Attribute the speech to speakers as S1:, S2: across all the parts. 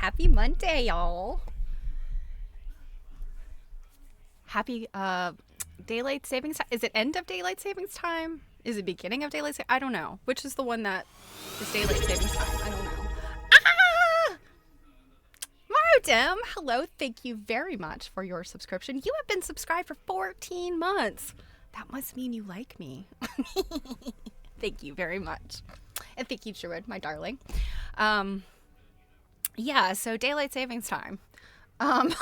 S1: Happy Monday, y'all. Happy daylight savings time. Is it end of daylight savings time? Is it beginning of daylight savings? I don't know. Which is the one that is daylight savings time? I don't know. Ah! Modem, hello. Thank you very much for your subscription. You have been subscribed for 14 months. That must mean you like me. Thank you very much. And thank you, Druid, my darling. Yeah, so daylight savings time. Um,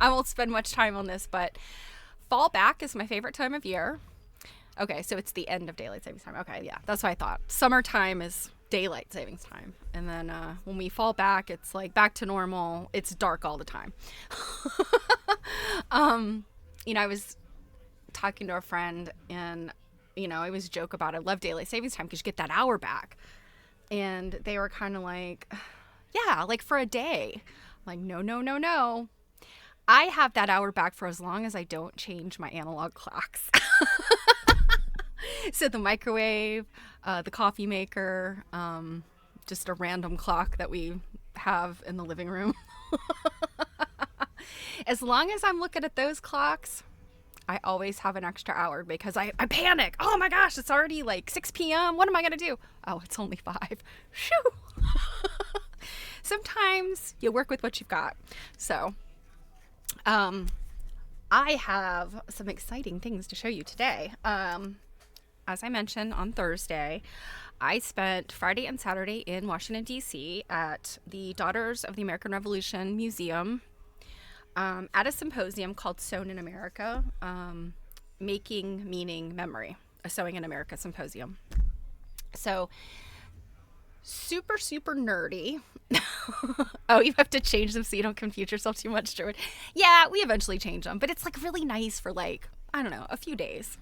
S1: I won't spend much time on this, but fall back is my favorite time of year. Okay, so it's the end of daylight savings time. Okay, yeah, that's what I thought. Summertime is daylight savings time. And then when we fall back, it's like back to normal. It's dark all the time. I was talking to a friend and, I always joke about I love daylight savings time because you get that hour back. And they were kind of like, yeah, like for a day. I'm like, no, no, no, no. I have that hour back for as long as I don't change my analog clocks. So the microwave, the coffee maker, just a random clock that we have in the living room. As long as I'm looking at those clocks, I always have an extra hour because I panic. Oh my gosh, it's already like 6 p.m. What am I going to do? Oh, it's only 5. Shoo. Sometimes you work with what you've got. So, I have some exciting things to show you today. As I mentioned on Thursday, I spent Friday and Saturday in Washington, D.C. at the Daughters of the American Revolution Museum at a symposium called Sewn in America, Making Meaning Memory, a Sewing in America symposium. So, super, super nerdy. Oh, you have to change them so you don't confuse yourself too much, Jordan. Yeah, we eventually change them, but it's like really nice for like, I don't know, a few days.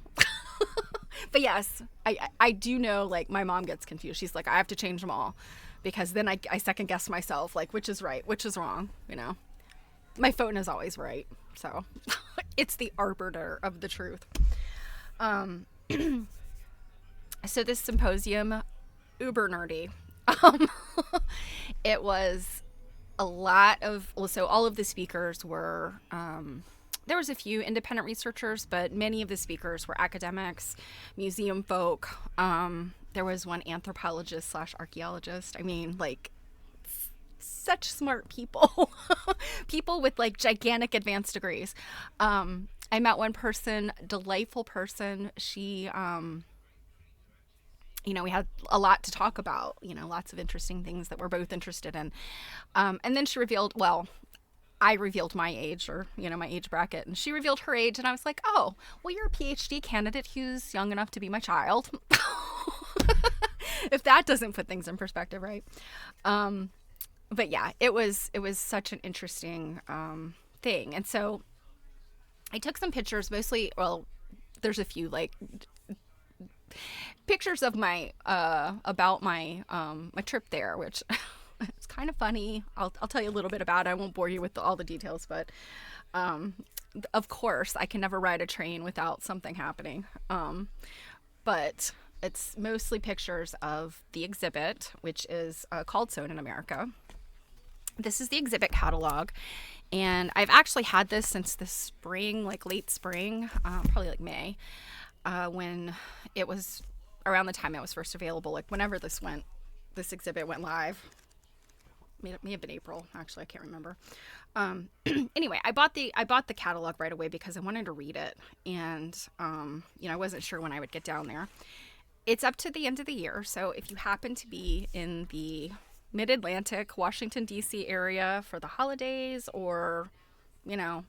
S1: But yes, I do know, like, my mom gets confused. She's like, I have to change them all because then I second guess myself, like, which is right, which is wrong, My phone is always right, so it's the arbiter of the truth. So this symposium, uber nerdy. It was a lot of, so all of the speakers were, there was a few independent researchers, but many of the speakers were academics, museum folk. There was one anthropologist / archaeologist. I mean, like, such smart people, people with like gigantic advanced degrees. I met one person, delightful person. She, we had a lot to talk about, lots of interesting things that we're both interested in. And then she revealed, I revealed my age or, my age bracket, and she revealed her age. And I was like, oh, well, you're a PhD candidate who's young enough to be my child. If that doesn't put things in perspective, right? But yeah, it was such an interesting thing. And so I took some pictures, mostly, there's a few like pictures of my about my my trip there, which it's kind of funny. I'll tell you a little bit about it. I won't bore you with all the details, but of course I can never ride a train without something happening. But it's mostly pictures of the exhibit, which is called Sewn in America. This is the exhibit catalog, and I've actually had this since the spring, like late spring, probably like May, when it was around the time it was first available, like whenever this exhibit went live. It may have been April, actually, I can't remember. Anyway, I bought the catalog right away because I wanted to read it, and I wasn't sure when I would get down there. It's up to the end of the year, so if you happen to be in the Mid-Atlantic, Washington, D.C. area for the holidays, or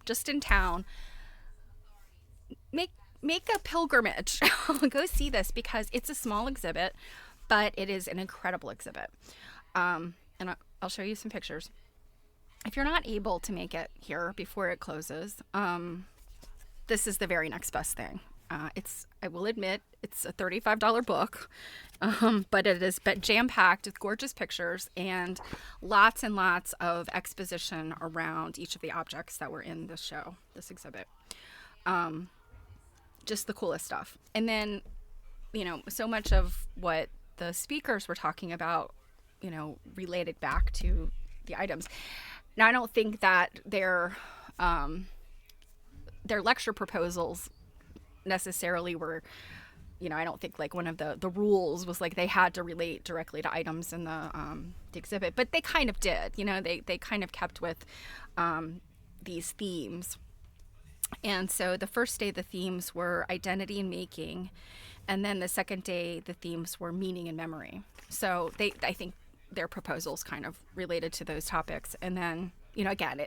S1: just in town, make a pilgrimage. Go see this because it's a small exhibit, but it is an incredible exhibit. And I'll show you some pictures. If you're not able to make it here before it closes, this is the very next best thing. I will admit, it's a $35 book, but it is jam-packed with gorgeous pictures and lots of exposition around each of the objects that were in this exhibit. Just the coolest stuff. And then, so much of what the speakers were talking about, related back to the items. Now, I don't think that their lecture proposals necessarily were, I don't think like one of the rules was like they had to relate directly to items in the exhibit, but they kind of did. They kind of kept with these themes. And so the first day the themes were identity and making, and then the second day the themes were meaning and memory. So I think their proposals kind of related to those topics. And then, again,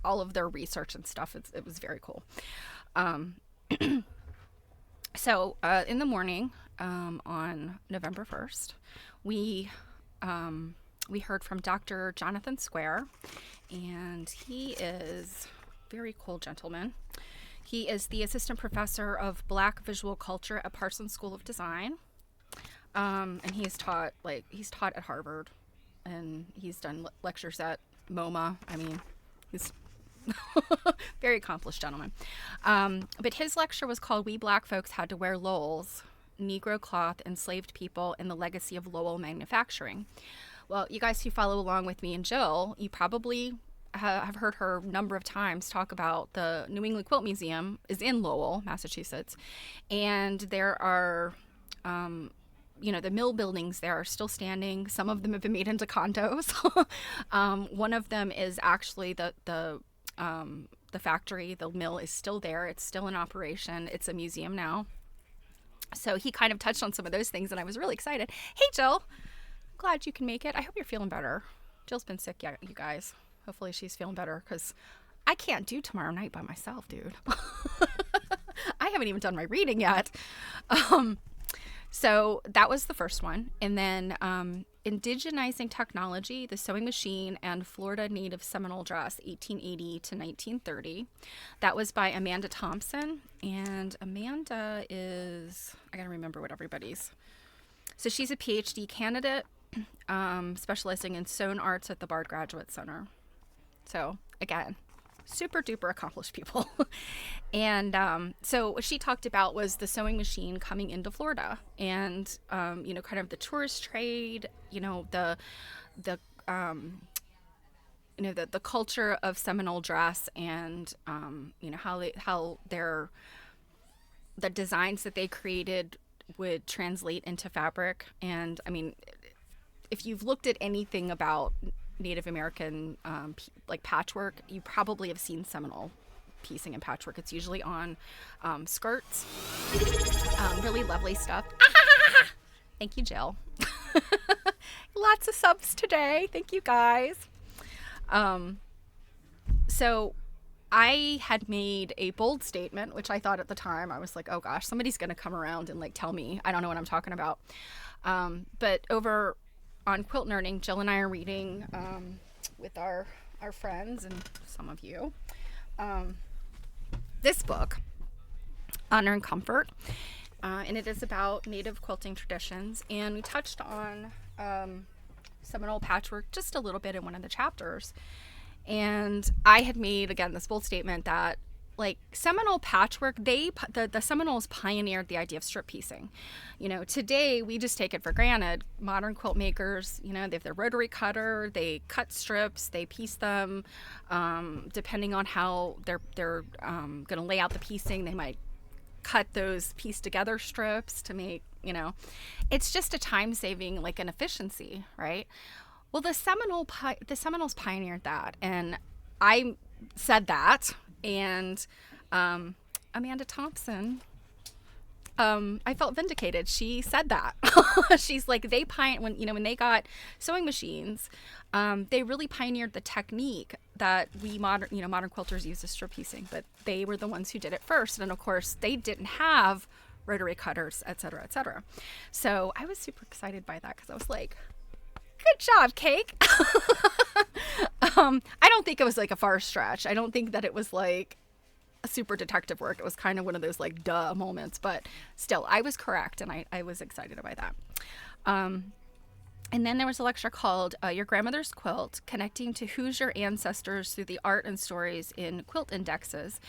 S1: all of their research and stuff, it was very cool. So in the morning on November 1st, we heard from Dr. Jonathan Square, and he is a very cool gentleman. He is the assistant professor of Black visual culture at Parsons School of Design, and he's taught at Harvard, and he's done lectures at MoMA. I mean, he's very accomplished gentleman. But his lecture was called "We Black Folks Had to Wear Lowell's, Negro Cloth, Enslaved People, and the Legacy of Lowell Manufacturing." Well, you guys who follow along with me and Jill, you probably have heard her a number of times talk about the New England Quilt Museum is in Lowell, Massachusetts, and there are the mill buildings there are still standing. Some of them have been made into condos. One of them is actually the factory. The mill is still there. It's still in operation. It's a museum now. So he kind of touched on some of those things, and I was really excited. Hey, Jill. Glad you can make it. I hope you're feeling better. Jill's been sick, yeah, you guys. Hopefully she's feeling better, because I can't do tomorrow night by myself, dude. I haven't even done my reading yet. So that was the first one. And then Indigenizing Technology, the Sewing Machine, and Florida Native Seminole Dress, 1880 to 1930. That was by Amanda Thompson. And Amanda is, I gotta remember what everybody's. So she's a PhD candidate, specializing in sewn arts at the Bard Graduate Center. So again, super duper accomplished people. And so what she talked about was the sewing machine coming into Florida, and kind of the tourist trade, the culture of Seminole dress, and how the designs that they created would translate into fabric. And I mean, if you've looked at anything about Native American like patchwork, you probably have seen Seminole piecing and patchwork. It's usually on skirts. Really lovely stuff. Thank you, Jill. Lots of subs today. Thank you, guys. So I had made a bold statement, which I thought at the time, I was like, oh gosh, somebody's going to come around and like tell me I don't know what I'm talking about. But over on Quilt Nerding, Jill and I are reading with our friends and some of you this book, Honor and Comfort, and it is about Native quilting traditions, and we touched on Seminole patchwork just a little bit in one of the chapters. And I had made, again, this bold statement that, like, Seminole patchwork, the Seminoles pioneered the idea of strip piecing. Today we just take it for granted. Modern quilt makers, they have their rotary cutter, they cut strips, they piece them, depending on how they're going to lay out the piecing. They might cut those pieced together strips to make, it's just a time saving, like an efficiency, right? Well, the Seminoles pioneered that, and I said that, and Amanda Thompson, I felt vindicated. She said that. She's like, when they got sewing machines, they really pioneered the technique that we modern quilters use as strip piecing, but they were the ones who did it first, and of course they didn't have rotary cutters, et cetera, et cetera. So I was super excited by that, because I was like, good job, Cake. I don't think it was like a far stretch. I don't think that it was like a super detective work. It was kind of one of those like duh moments, but still I was correct, and I was excited about that. And then there was a lecture called Your Grandmother's Quilt, Connecting to Hoosier Ancestors Through the Art and Stories in Quilt Indexes,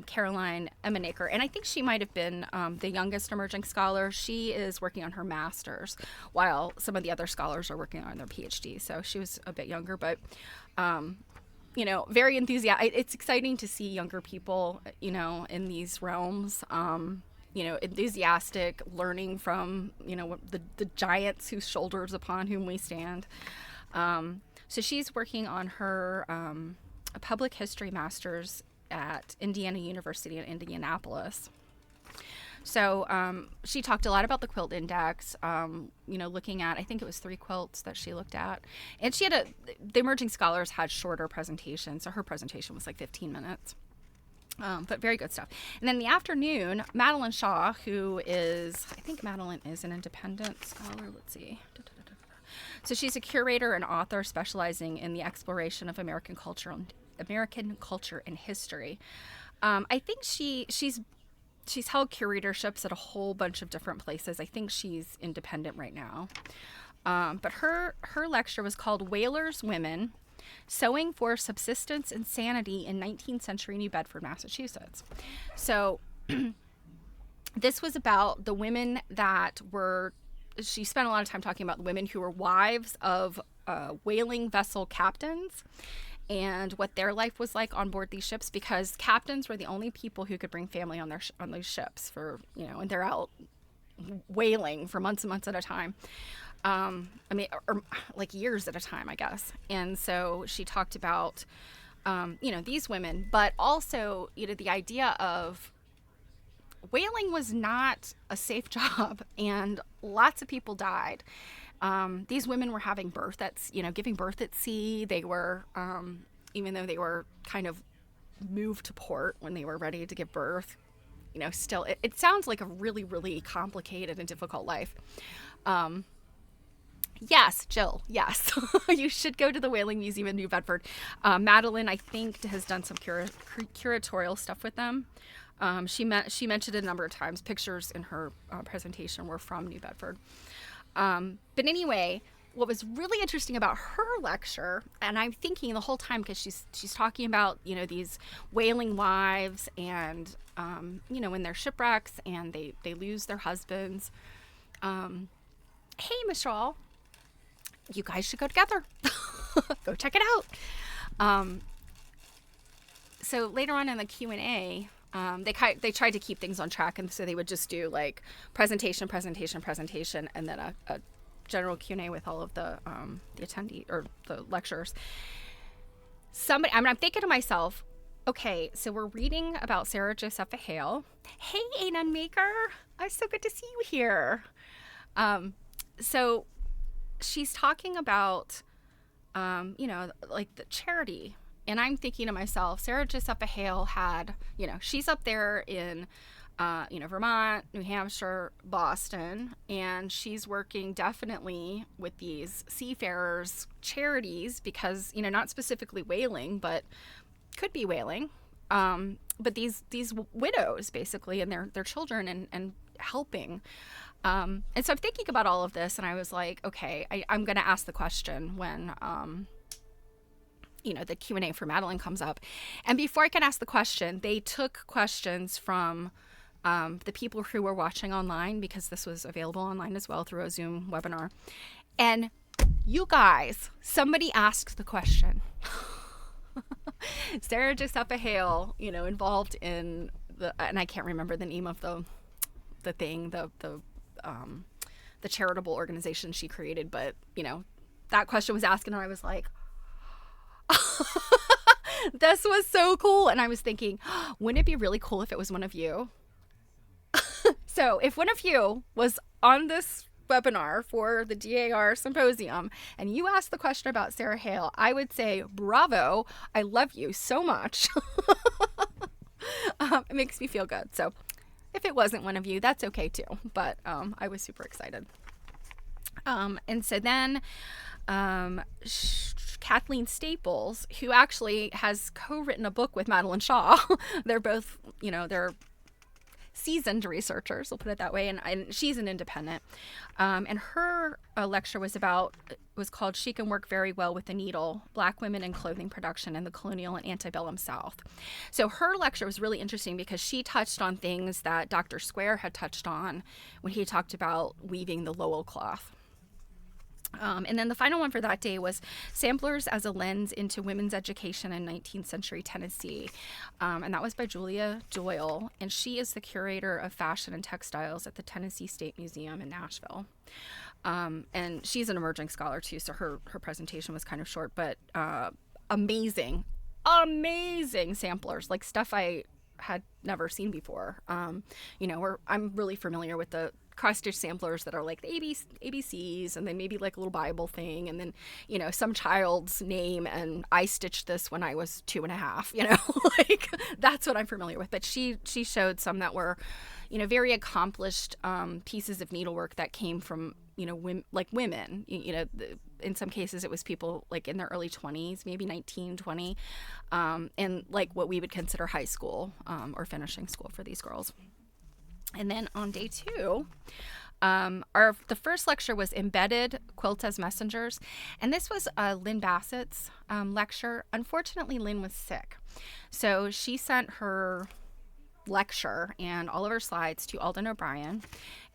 S1: Caroline Emenaker. And I think she might have been the youngest emerging scholar. She is working on her master's, while some of the other scholars are working on their PhD. So she was a bit younger, but, very enthusiastic. It's exciting to see younger people, in these realms. Enthusiastic, learning from, the giants whose shoulders upon whom we stand. So she's working on her public history master's at Indiana University in Indianapolis. So she talked a lot about the quilt index, looking at, I think it was 3 quilts that she looked at. And she had the emerging scholars had shorter presentations. So her presentation was like 15 minutes. But very good stuff. And then in the afternoon, Madeline Shaw, who is, I think Madeline is an independent scholar. Let's see. So she's a curator and author specializing in the exploration of American culture and history. I think she's held curatorships at a whole bunch of different places. I think she's independent right now. But her lecture was called Whalers Women: Sewing for Subsistence and Sanity in 19th Century New Bedford, Massachusetts. So this was about the women that were, she spent a lot of time talking about the women who were wives of whaling vessel captains and what their life was like on board these ships, because captains were the only people who could bring family on these ships for, and they're out whaling for months and months at a time. Or like years at a time, I guess. And so she talked about, these women, but also, the idea of whaling was not a safe job, and lots of people died. These women were having giving birth at sea. They were, even though they were kind of moved to port when they were ready to give birth, still, it sounds like a really, really complicated and difficult life. Yes, Jill, yes. You should go to the Whaling Museum in New Bedford. Madeline, I think, has done some curatorial stuff with them. She mentioned it a number of times. Pictures in her presentation were from New Bedford. But anyway, what was really interesting about her lecture, and I'm thinking the whole time, because she's talking about, these whaling wives and, when they're shipwrecks and they lose their husbands. Hey, Miss Shaw, you guys should go together. Go check it out. So later on in the Q&A, they tried to keep things on track, and so they would just do like presentation, and then a general Q&A with all of the attendee or the lecturers. I'm thinking to myself, okay, so we're reading about Sarah Josepha Hale. Hey, Anon Maker, it's so good to see you here. So she's talking about, like the charity. And I'm thinking to myself, Sarah Josepha Hale had, she's up there in, Vermont, New Hampshire, Boston, and she's working definitely with these seafarers charities because, not specifically whaling, but could be whaling. But these widows basically and their children and helping. And so I'm thinking about all of this, and I was like, okay, I'm going to ask the question when, the Q&A for Madeline comes up. And before I can ask the question, they took questions from the people who were watching online, because this was available online as well through a Zoom webinar. And you guys, somebody asked the question. Sarah Josepha Hale, involved in and I can't remember the name of the thing, the charitable organization she created, but that question was asked, and I was like, this was so cool. And I was thinking, wouldn't it be really cool if it was one of you? So if one of you was on this webinar for the DAR Symposium and you asked the question about Sarah Hale, I would say, bravo, I love you so much. It makes me feel good. So if it wasn't one of you, that's okay too. But I was super excited. And so then Kathleen Staples, who actually has co-written a book with Madeline Shaw, they're both, they're seasoned researchers, we'll put it that way, and she's an independent. And her lecture was called "She Can Work Very Well with the Needle: Black Women in Clothing Production in the Colonial and Antebellum South." So her lecture was really interesting because she touched on things that Dr. Square had touched on when he talked about weaving the Lowell cloth. And then the final one for that day was Samplers as a Lens into Women's Education in 19th Century Tennessee. And that was by Julia Doyle. And she is the curator of fashion and textiles at the Tennessee State Museum in Nashville. And she's an emerging scholar too, so her presentation was kind of short, but amazing samplers, like stuff I had never seen before. I'm really familiar with the cross-stitch samplers that are like the ABCs, and then maybe like a little Bible thing, and then some child's name, and I stitched this when I was 2.5, like that's what I'm familiar with. But she showed some that were very accomplished pieces of needlework that came from women. In some cases it was people like in their early 20s, maybe 19, 20, and like what we would consider high school or finishing school for these girls. And then on day 2, the first lecture was Embedded Quilts as Messengers. And this was Lynn Bassett's lecture. Unfortunately, Lynn was sick. So she sent her lecture and all of her slides to Alden O'Brien.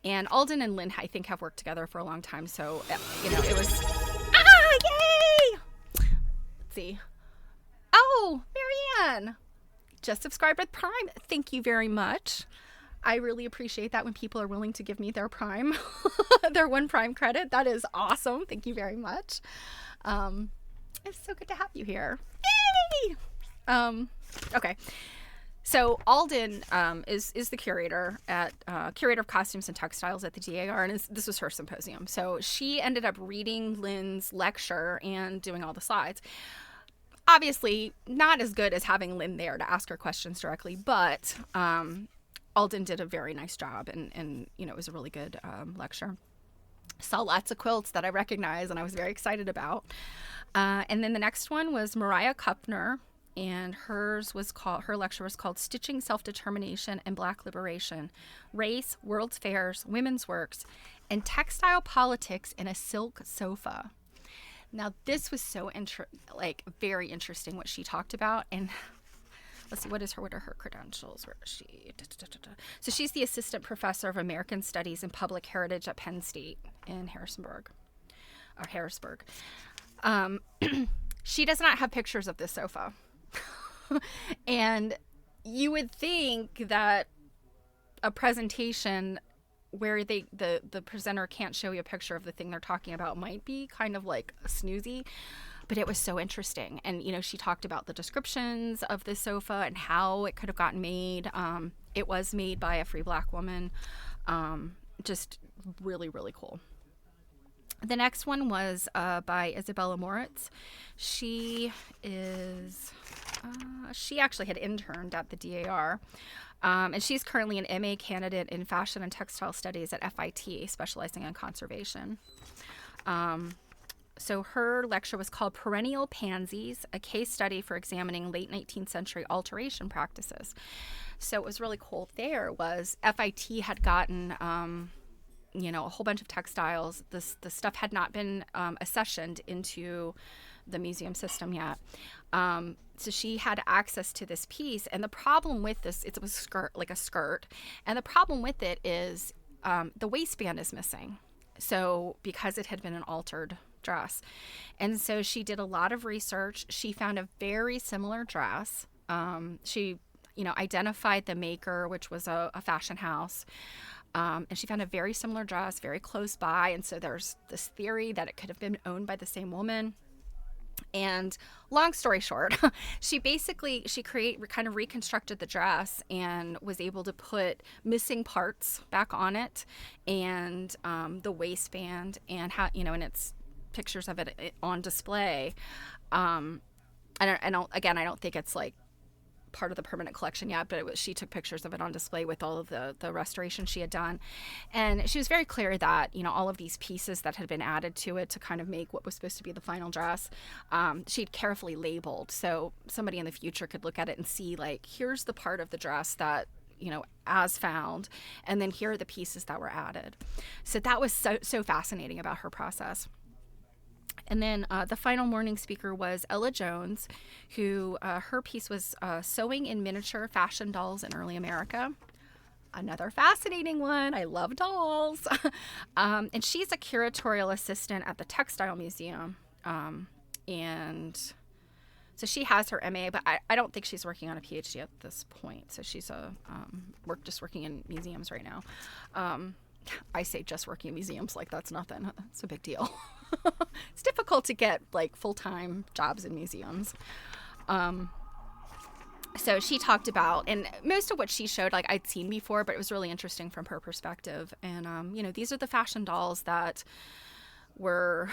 S1: And Alden and Lynn, I think, have worked together for a long time. So, it was... Yay! Let's see. Oh, Marianne! Just subscribed with Prime. Thank you very much. I really appreciate that when people are willing to give me their Prime, their 1 Prime credit. That is awesome. Thank you very much. It's so good to have you here. Yay! Okay. So Alden is the curator of costumes and textiles at the DAR, and this was her symposium. So she ended up reading Lynn's lecture and doing all the slides. Obviously, not as good as having Lynn there to ask her questions directly, but Alden did a very nice job, and it was a really good lecture. Saw lots of quilts that I recognize and I was very excited about. And then the next one was Mariah Kupner, and her lecture was called Stitching Self-Determination and Black Liberation: Race, World's Fairs, Women's Works, and Textile Politics in a Silk Sofa. Now this was so very interesting what she talked about. And let's see, what are her credentials? Where is she? So she's the assistant professor of American Studies and Public Heritage at Penn State in Harrisburg. She does not have pictures of this sofa. And you would think that a presentation where the presenter can't show you a picture of the thing they're talking about might be kind of like snoozy. But it was so interesting. And, she talked about the descriptions of the sofa and how it could have gotten made. It was made by a free Black woman. Just really, really cool. The next one was by Isabella Moritz. She actually had interned at the DAR. And she's currently an MA candidate in Fashion and Textile Studies at FIT, specializing in conservation. So her lecture was called Perennial Pansies, a case study for examining late 19th century alteration practices. So what was really cool there was FIT had gotten, a whole bunch of textiles. The stuff had not been accessioned into the museum system yet. So she had access to this piece. And the problem with this, it was a skirt. And the problem with it is the waistband is missing. So because it had been an altered dress. And so she did a lot of research. She found a very similar dress. She identified the maker, which was a fashion house. And she found a very similar dress, very close by. And so there's this theory that it could have been owned by the same woman. And long story short, she kind of reconstructed the dress and was able to put missing parts back on it, and the waistband, and and it's pictures of it on display. I don't think it's like part of the permanent collection yet, but she took pictures of it on display with all of the restoration she had done. And she was very clear that, all of these pieces that had been added to it to kind of make what was supposed to be the final dress, she'd carefully labeled. So somebody in the future could look at it and see, like, here's the part of the dress that as found. And then here are the pieces that were added. So that was so fascinating about her process. And then the final morning speaker was Ella Jones, who her piece was sewing in miniature fashion dolls in early America. Another fascinating one. I love dolls. And she's a curatorial assistant at the Textile Museum. And so she has her MA, but I don't think she's working on a PhD at this point. So she's just working in museums right now. I say just working in museums like that's nothing. It's a big deal. It's difficult to get like full-time jobs in museums. So she talked about, and most of what she showed, like I'd seen before, but it was really interesting from her perspective. And, these are the fashion dolls that were,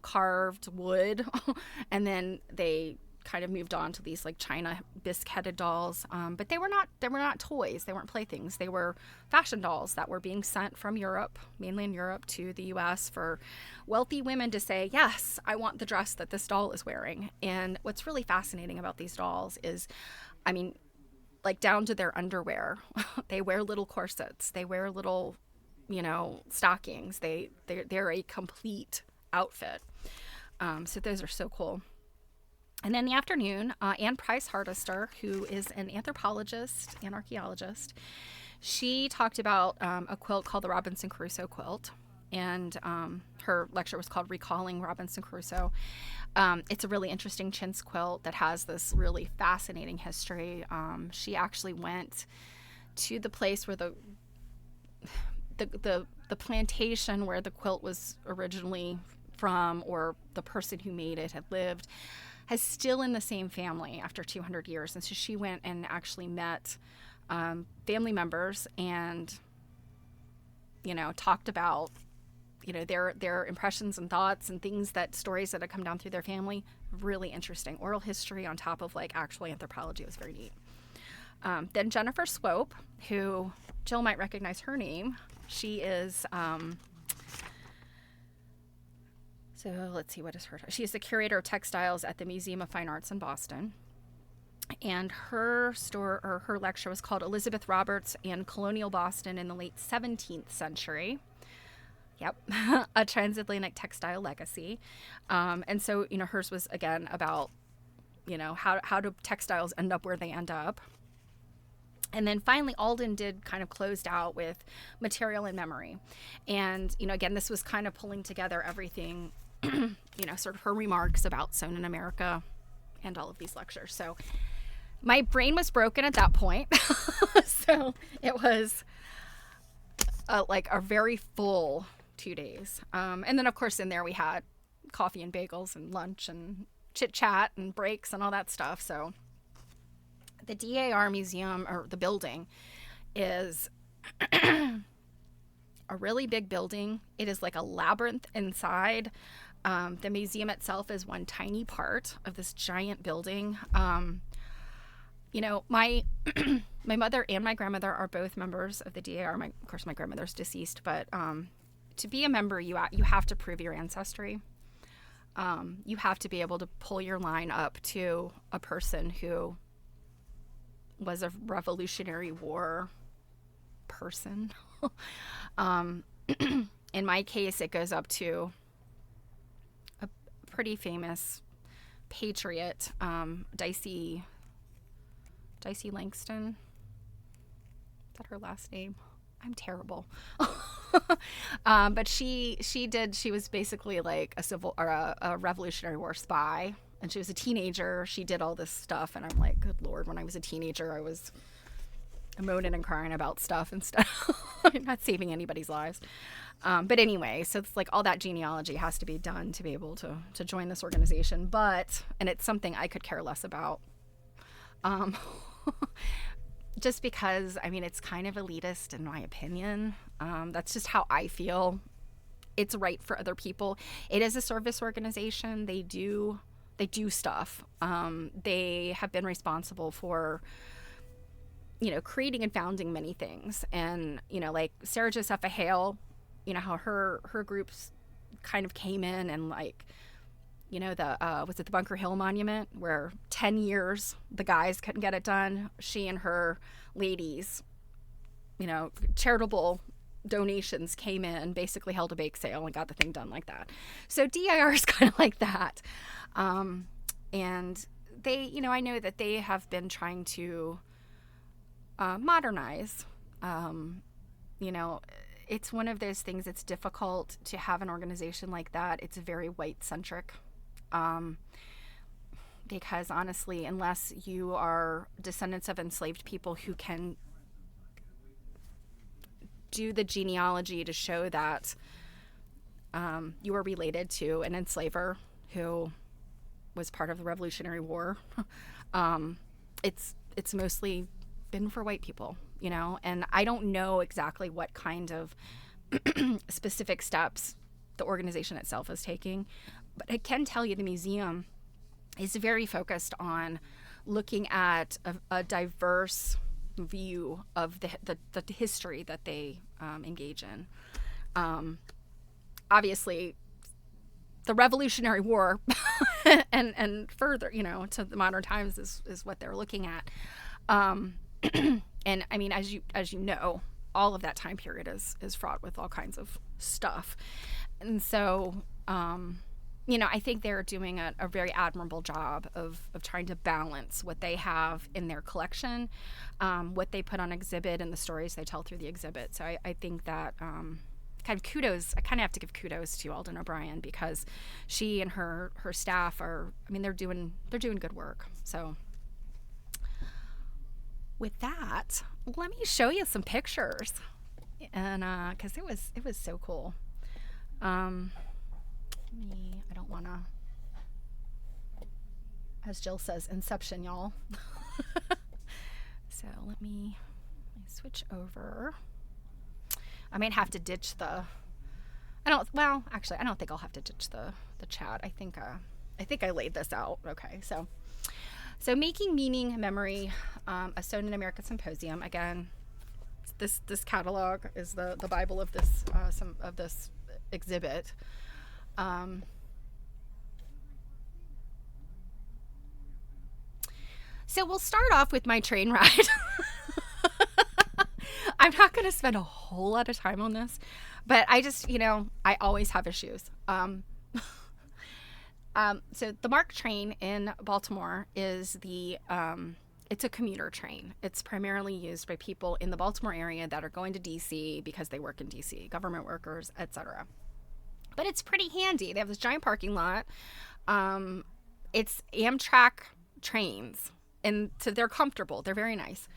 S1: carved wood, and then they kind of moved on to these like China bisque-headed dolls. But they were not toys. They weren't playthings. They were fashion dolls that were being sent from Europe, mainland Europe, to the US for wealthy women to say, yes, I want the dress that this doll is wearing. And what's really fascinating about these dolls is, like down to their underwear, they wear little corsets. They wear little, stockings. They're a complete outfit. So those are so cool. And then in the afternoon, Anne Price Hardister, who is an anthropologist and archaeologist, she talked about a quilt called the Robinson Crusoe quilt. And her lecture was called Recalling Robinson Crusoe. It's a really interesting chintz quilt that has this really fascinating history. She actually went to the place where the plantation where the quilt was originally from, or the person who made it had lived, is still in the same family after 200 years. And so she went and actually met family members and, talked about, their impressions and thoughts and stories that had come down through their family. Really interesting. Oral history on top of like actual anthropology. It was very neat. Then Jennifer Swope, who Jill might recognize her name. She is, so let's see, what is her? She is the curator of textiles at the Museum of Fine Arts in Boston. And her lecture was called Elizabeth Roberts and Colonial Boston in the late 17th Century. Yep, a transatlantic textile legacy. And so, hers was, again, about, how do textiles end up where they end up. And then finally, Alden did kind of closed out with material and memory. And, again, this was kind of pulling together everything, sort of her remarks about Sewn in America and all of these lectures. So my brain was broken at that point. So it was like a very full 2 days. And then, of course, in there we had coffee and bagels and lunch and chit chat and breaks and all that stuff. So the DAR museum, or the building, is a really big building. It is like a labyrinth inside. The museum itself is one tiny part of this giant building. My mother and my grandmother are both members of the DAR. Of course, my grandmother's deceased, but to be a member, you have to prove your ancestry. You have to be able to pull your line up to a person who was a Revolutionary War person. In my case, it goes up to a pretty famous patriot, Dicey Langston. Is that her last name? I'm terrible. But she was basically like a Revolutionary War spy. And she was a teenager. She did all this stuff. And I'm like, good Lord, when I was a teenager, I was moaning and crying about stuff and stuff. I'm not saving anybody's lives. But anyway, so it's like all that genealogy has to be done to be able to join this organization. And it's something I could care less about. Just because, it's kind of elitist in my opinion. That's just how I feel. It's right for other people. It is a service organization. They do stuff. They have been responsible for, creating and founding many things. And, like Sarah Josepha Hale, how her groups kind of came in and like, you know, was it the Bunker Hill Monument, where 10 years the guys couldn't get it done? She and her ladies, you know, charitable donations came in, basically held a bake sale and got the thing done like that. So DIR is kind of like that. And they, you know, I know that they have been trying to modernize. You know, it's one of those things, it's difficult to have an organization like that. It's very white centric. Because honestly, unless you are descendants of enslaved people who can do the genealogy to show that you are related to an enslaver who was part of the Revolutionary War, it's mostly been for white people, you know. And I don't know exactly what kind of specific steps the organization itself is taking, but I can tell you the museum is very focused on looking at a diverse view of the history that they engage in. Obviously, the Revolutionary War and further, you know, to the modern times is what they're looking at. And I mean, as you know, all of that time period is fraught with all kinds of stuff. And so, you know, I think they're doing a very admirable job of trying to balance what they have in their collection, what they put on exhibit, and the stories they tell through the exhibit. So I think that kind of kudos, I kind of have to give kudos to Alden O'Brien, because she and her staff are, I mean, they're doing good work. So with that, let me show you some pictures, and because it was so cool. I don't want to, as Jill says, Inception, y'all. So let me switch over. I might have to ditch the, actually, I don't think I'll have to ditch the chat. I think I laid this out. Okay, so Making Meaning Memory, a Sewn in America Symposium. Again, this catalog is the Bible of this this exhibit. So we'll start off with my train ride. I'm not going to spend a whole lot of time on this, but I just, you know, I always have issues. So the MARC train in Baltimore is it's a commuter train. It's primarily used by people in the Baltimore area that are going to DC because they work in DC, government workers, etc. But it's pretty handy. They have this giant parking lot. It's Amtrak trains, and so they're comfortable. They're very nice.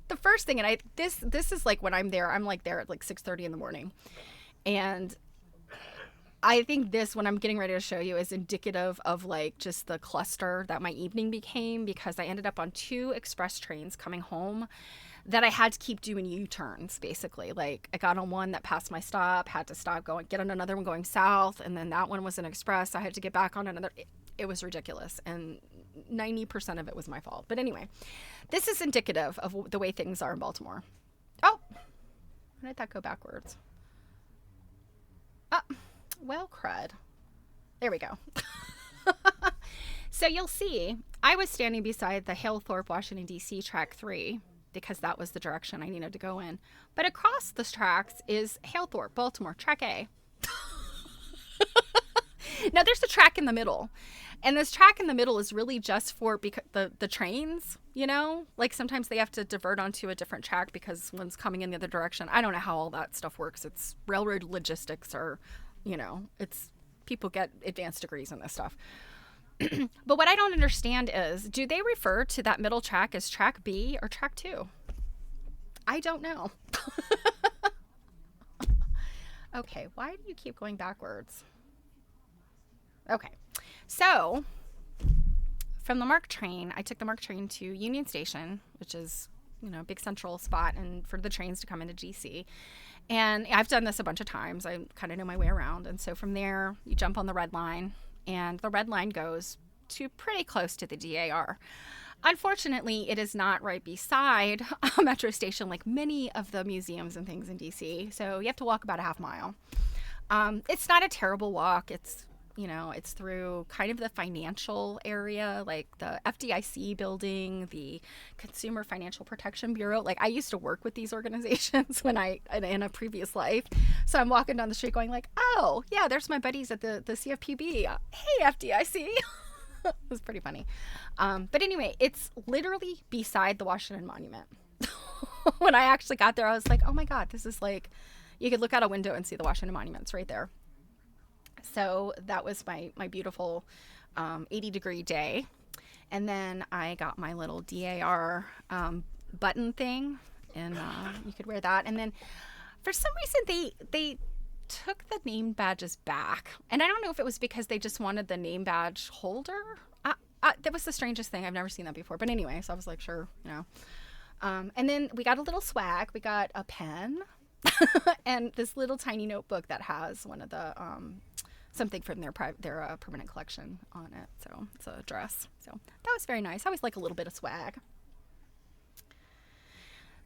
S1: The first thing, and this is like when I'm there, I'm like there at like 6:30 in the morning. And I think this, when I'm getting ready to show you, is indicative of like just the cluster that my evening became, because I ended up on 2 express trains coming home that I had to keep doing U-turns, basically. Like, I got on one that passed my stop, had to stop, get on another one going south, and then that one was an express. I had to get back on another. It was ridiculous, and 90% of it was my fault. But anyway, this is indicative of the way things are in Baltimore. Oh, why did that go backwards? Well, crud. There we go. So you'll see, I was standing beside the Halethorpe, Washington, D.C. track 3, because that was the direction I needed to go in. But across the tracks is Halethorpe, Baltimore, track A. Now, there's a track in the middle. And this track in the middle is really just for the trains, you know? Like, sometimes they have to divert onto a different track because one's coming in the other direction. I don't know how all that stuff works. It's railroad logistics, or, you know, it's people get advanced degrees in this stuff. But what I don't understand is, do they refer to that middle track as track B or track 2? I don't know. Okay, why do you keep going backwards? Okay, so from the MARC train, I took the MARC train to Union Station, which is, you know, a big central spot and for the trains to come into GC. And I've done this a bunch of times. I kind of know my way around. And so from there, you jump on the red line, and the red line goes to pretty close to the DAR. Unfortunately, it is not right beside a metro station like many of the museums and things in DC. So you have to walk about a half mile. It's not a terrible walk. It's It's through kind of the financial area, like the FDIC building, the Consumer Financial Protection Bureau. Like, I used to work with these organizations in a previous life. So I'm walking down the street going like, oh yeah, there's my buddies at the CFPB. Hey, FDIC. It was pretty funny. But anyway, it's literally beside the Washington Monument. When I actually got there, I was like, oh my God, this is like, you could look out a window and see the Washington Monuments right there. So that was my beautiful 80-degree day. And then I got my little DAR button thing, and you could wear that. And then for some reason, they took the name badges back. And I don't know if it was because they just wanted the name badge holder. That was the strangest thing. I've never seen that before. But anyway, so I was like, sure, And then we got a little swag. We got a pen and this little tiny notebook that has one of the something from their permanent collection on it. So it's a dress. So that was very nice. I always like a little bit of swag.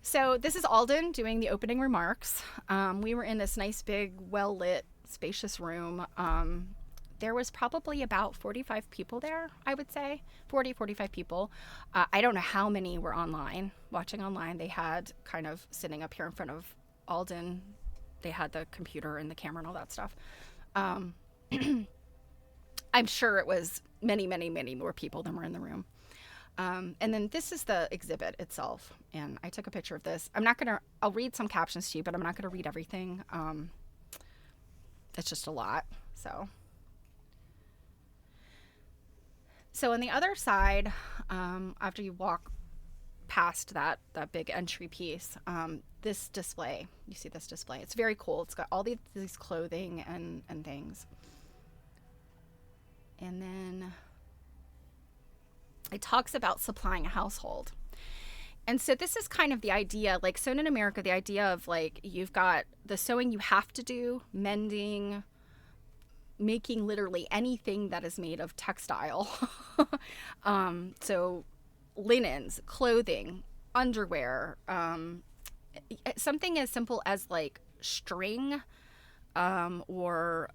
S1: So this is Alden doing the opening remarks. We were in this nice, big, well-lit, spacious room. There was probably about 45 people there, I would say. 45 people. I don't know how many were watching online. They had kind of sitting up here in front of Alden. They had the computer and the camera and all that stuff. I'm sure it was many, many, many more people than were in the room. And then this is the exhibit itself. And I took a picture of this. I'll read some captions to you, but I'm not going to read everything. It's just a lot. So on the other side, after you walk past that big entry piece, this display, you see this display. It's very cool. It's got all these clothing and things. And then it talks about supplying a household. And so this is kind of the idea, like Sewn in America, the idea of like, you've got the sewing you have to do, mending, making literally anything that is made of textile. So linens, clothing, underwear, something as simple as like string, or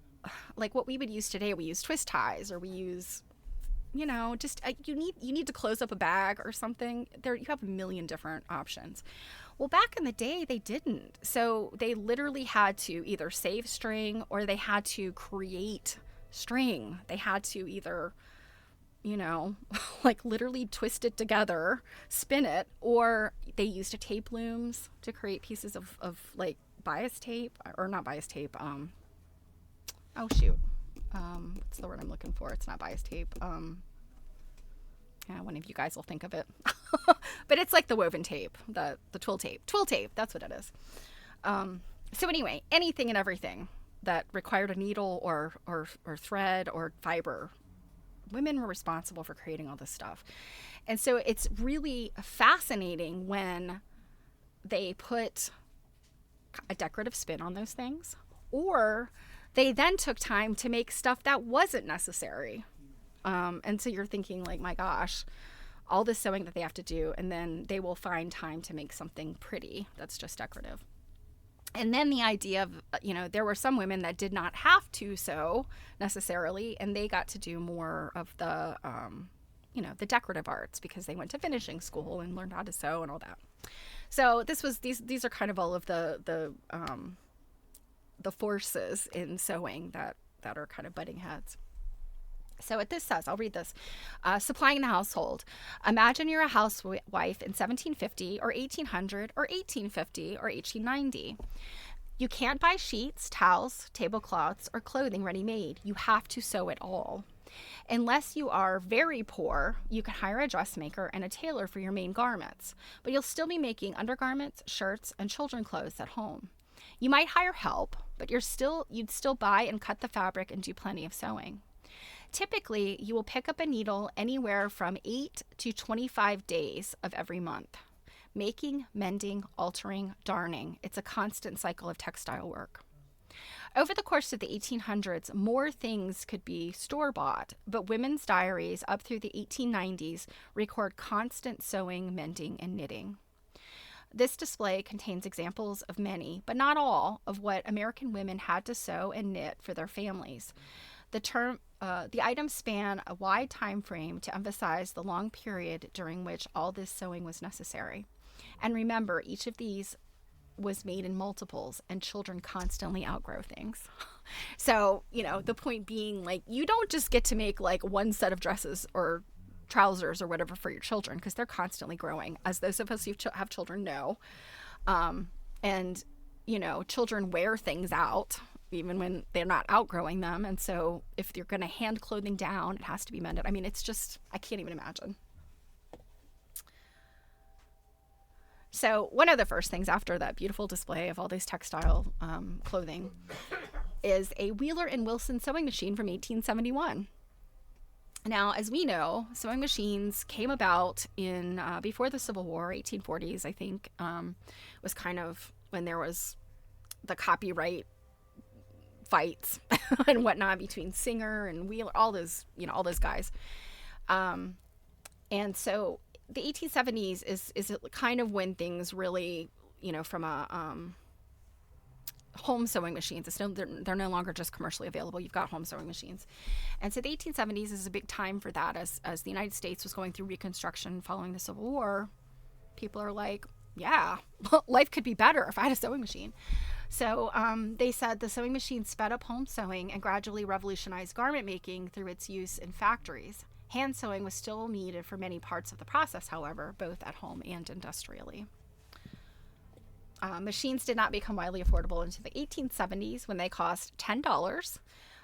S1: like what we would use today. We use twist ties, or we use, just you need to close up a bag or something. There you have a million different options. Well, back in the day, they didn't. So they literally had to either save string, or they had to create string. They had to either, like literally twist it together, spin it, or they used tape looms to create pieces of like bias tape, or not bias tape. Oh shoot. What's the word I'm looking for? It's not bias tape. Yeah, one of you guys will think of it. But it's like the woven tape, the twill tape. Twill tape, that's what it is. So anyway, anything and everything that required a needle or thread or fiber, women were responsible for creating all this stuff. And so it's really fascinating when they put a decorative spin on those things, or they then took time to make stuff that wasn't necessary. And so you're thinking like, my gosh, all this sewing that they have to do, and then they will find time to make something pretty that's just decorative. And then the idea of, there were some women that did not have to sew necessarily, and they got to do more of the, the decorative arts because they went to finishing school and learned how to sew and all that. So these are kind of all of the forces in sewing that are kind of butting heads. So what this says, I'll read this. Supplying the household. Imagine you're a housewife in 1750 or 1800 or 1850 or 1890. You can't buy sheets, towels, tablecloths, or clothing ready-made. You have to sew it all. Unless you are very poor, you can hire a dressmaker and a tailor for your main garments, but you'll still be making undergarments, shirts, and children's clothes at home. You might hire help, but you'd still buy and cut the fabric and do plenty of sewing. Typically, you will pick up a needle anywhere from 8 to 25 days of every month. Making, mending, altering, darning. It's a constant cycle of textile work. Over the course of the 1800s, more things could be store-bought, but women's diaries up through the 1890s record constant sewing, mending, and knitting. This display contains examples of many, but not all, of what American women had to sew and knit for their families. The items span a wide time frame to emphasize the long period during which all this sewing was necessary. And remember, each of these was made in multiples, and children constantly outgrow things. So, the point being, like, you don't just get to make like one set of dresses or trousers or whatever for your children, because they're constantly growing, as those of us who have children know. And children wear things out even when they're not outgrowing them. And so if you're going to hand clothing down, it has to be mended. I mean, it's just, I can't even imagine. So one of the first things after that beautiful display of all these textile clothing is a Wheeler and Wilson sewing machine from 1871. Now, as we know, sewing machines came about in before the Civil War, 1840s, I think, was kind of when there was the copyright fights and whatnot between Singer and Wheeler, all those guys. And so the 1870s is kind of when things really, from a home sewing machines, they're no longer just commercially available. You've got home sewing machines. And so the 1870s is a big time for that. As the United States was going through Reconstruction following the Civil War, people are like, yeah, life could be better if I had a sewing machine. So they said the sewing machine sped up home sewing and gradually revolutionized garment making through its use in factories. Hand sewing was still needed for many parts of the process, however, both at home and industrially. Machines did not become widely affordable until the 1870s, when they cost $10,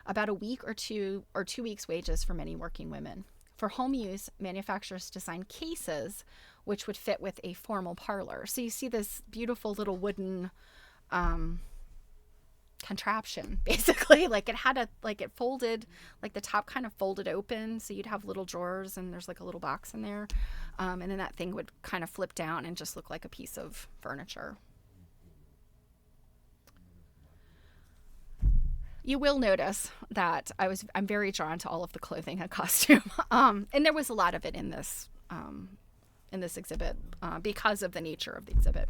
S1: about a week or 2 weeks' wages for many working women. For home use, manufacturers designed cases which would fit with a formal parlor. So you see this beautiful little wooden contraption, basically. Like it folded, like the top kind of folded open, so you'd have little drawers and there's like a little box in there. And then that thing would kind of flip down and just look like a piece of furniture. You will notice that I'm very drawn to all of the clothing and costume. And there was a lot of it in this exhibit because of the nature of the exhibit.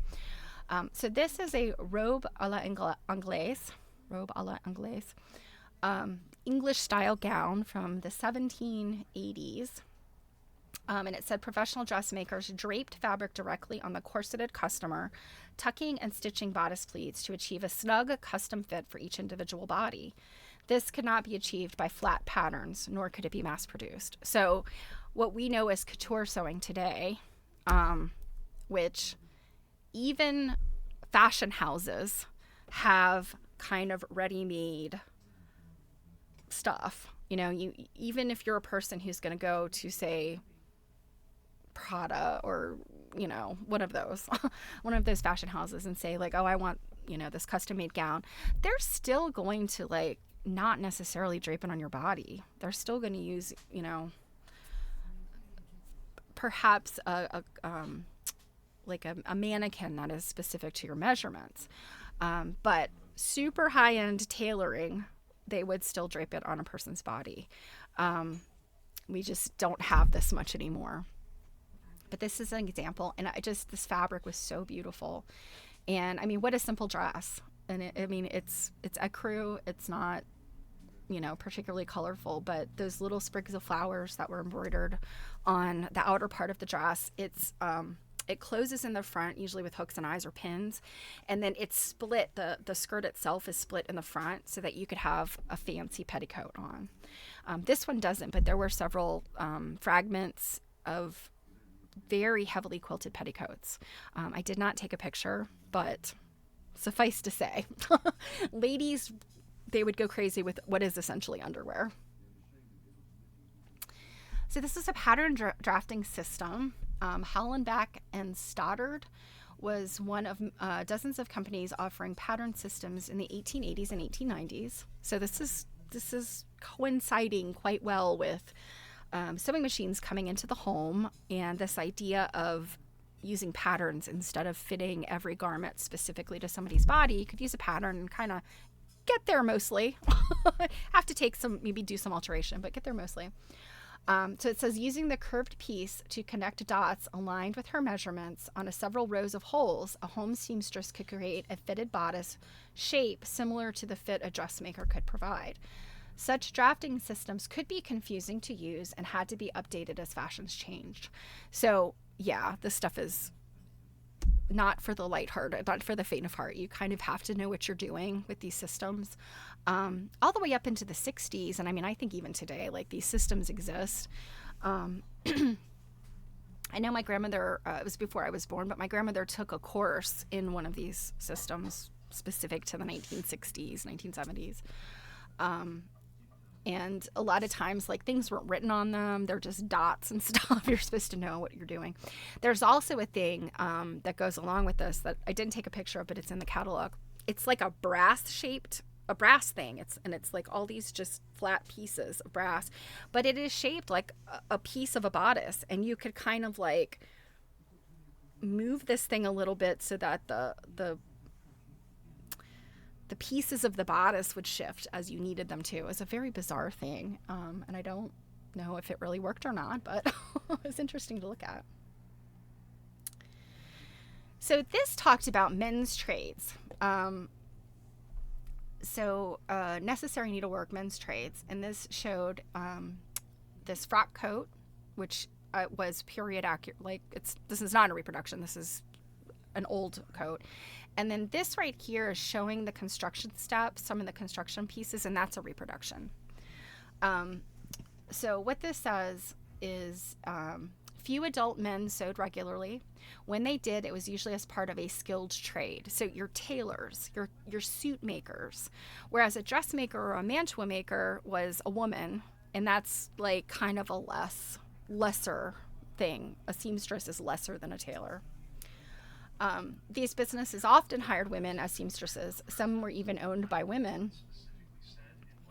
S1: So this is a robe à la anglaise, English style gown from the 1780s. And it said professional dressmakers draped fabric directly on the corseted customer, tucking and stitching bodice pleats to achieve a snug custom fit for each individual body. This could not be achieved by flat patterns, nor could it be mass produced. So what we know as couture sewing today, which even fashion houses have kind of ready-made stuff. Even if you're a person who's going to go to, say, Prada or one of those fashion houses and say, like, oh, I want this custom made gown, they're still going to, like, not necessarily drape it on your body. They're still going to use perhaps a mannequin that is specific to your measurements, but super high-end tailoring, they would still drape it on a person's body. We just don't have this much anymore. But this is an example, and this fabric was so beautiful. And I mean, what a simple dress. And it's ecru. It's not, particularly colorful, but those little sprigs of flowers that were embroidered on the outer part of the dress, it closes in the front, usually with hooks and eyes or pins, and then it's split. The skirt itself is split in the front so that you could have a fancy petticoat on. This one doesn't, but there were several fragments of very heavily quilted petticoats. I did not take a picture, but suffice to say, ladies, they would go crazy with what is essentially underwear. So this is a pattern drafting system. Hollenbach and Stoddard was one of dozens of companies offering pattern systems in the 1880s and 1890s. So this is coinciding quite well with sewing machines coming into the home, and this idea of using patterns instead of fitting every garment specifically to somebody's body. You could use a pattern and kind of get there mostly. Have to maybe do some alteration, but get there mostly. So it says, using the curved piece to connect dots aligned with her measurements on several rows of holes, a home seamstress could create a fitted bodice shape similar to the fit a dressmaker could provide. Such drafting systems could be confusing to use and had to be updated as fashions changed. So, yeah, this stuff is not for the lighthearted, not for the faint of heart. You kind of have to know what you're doing with these systems. All the way up into the 60s, and I mean, I think even today, like, these systems exist. I know my grandmother, it was before I was born, but my grandmother took a course in one of these systems specific to the 1960s, 1970s. And a lot of times, like, things weren't written on them. They're just dots and stuff. You're supposed to know what you're doing. There's also a thing that goes along with this that I didn't take a picture of, but it's in the catalog. It's like a brass thing. It's like all these just flat pieces of brass, but it is shaped like a piece of a bodice, and you could kind of like move this thing a little bit so that the pieces of the bodice would shift as you needed them to. It was a very bizarre thing, and I don't know if it really worked or not, but it was interesting to look at. So this talked about men's trades. Necessary needlework, men's trades, and this showed this frock coat, which was period accurate. Like, this is not a reproduction. This is an old coat. And then this right here is showing the construction steps, some of the construction pieces, and that's a reproduction. So what this says is few adult men sewed regularly. When they did, it was usually as part of a skilled trade. So your tailors, your suit makers, whereas a dressmaker or a mantua maker was a woman, and that's like kind of a lesser thing. A seamstress is lesser than a tailor. These businesses often hired women as seamstresses. Some were even owned by women,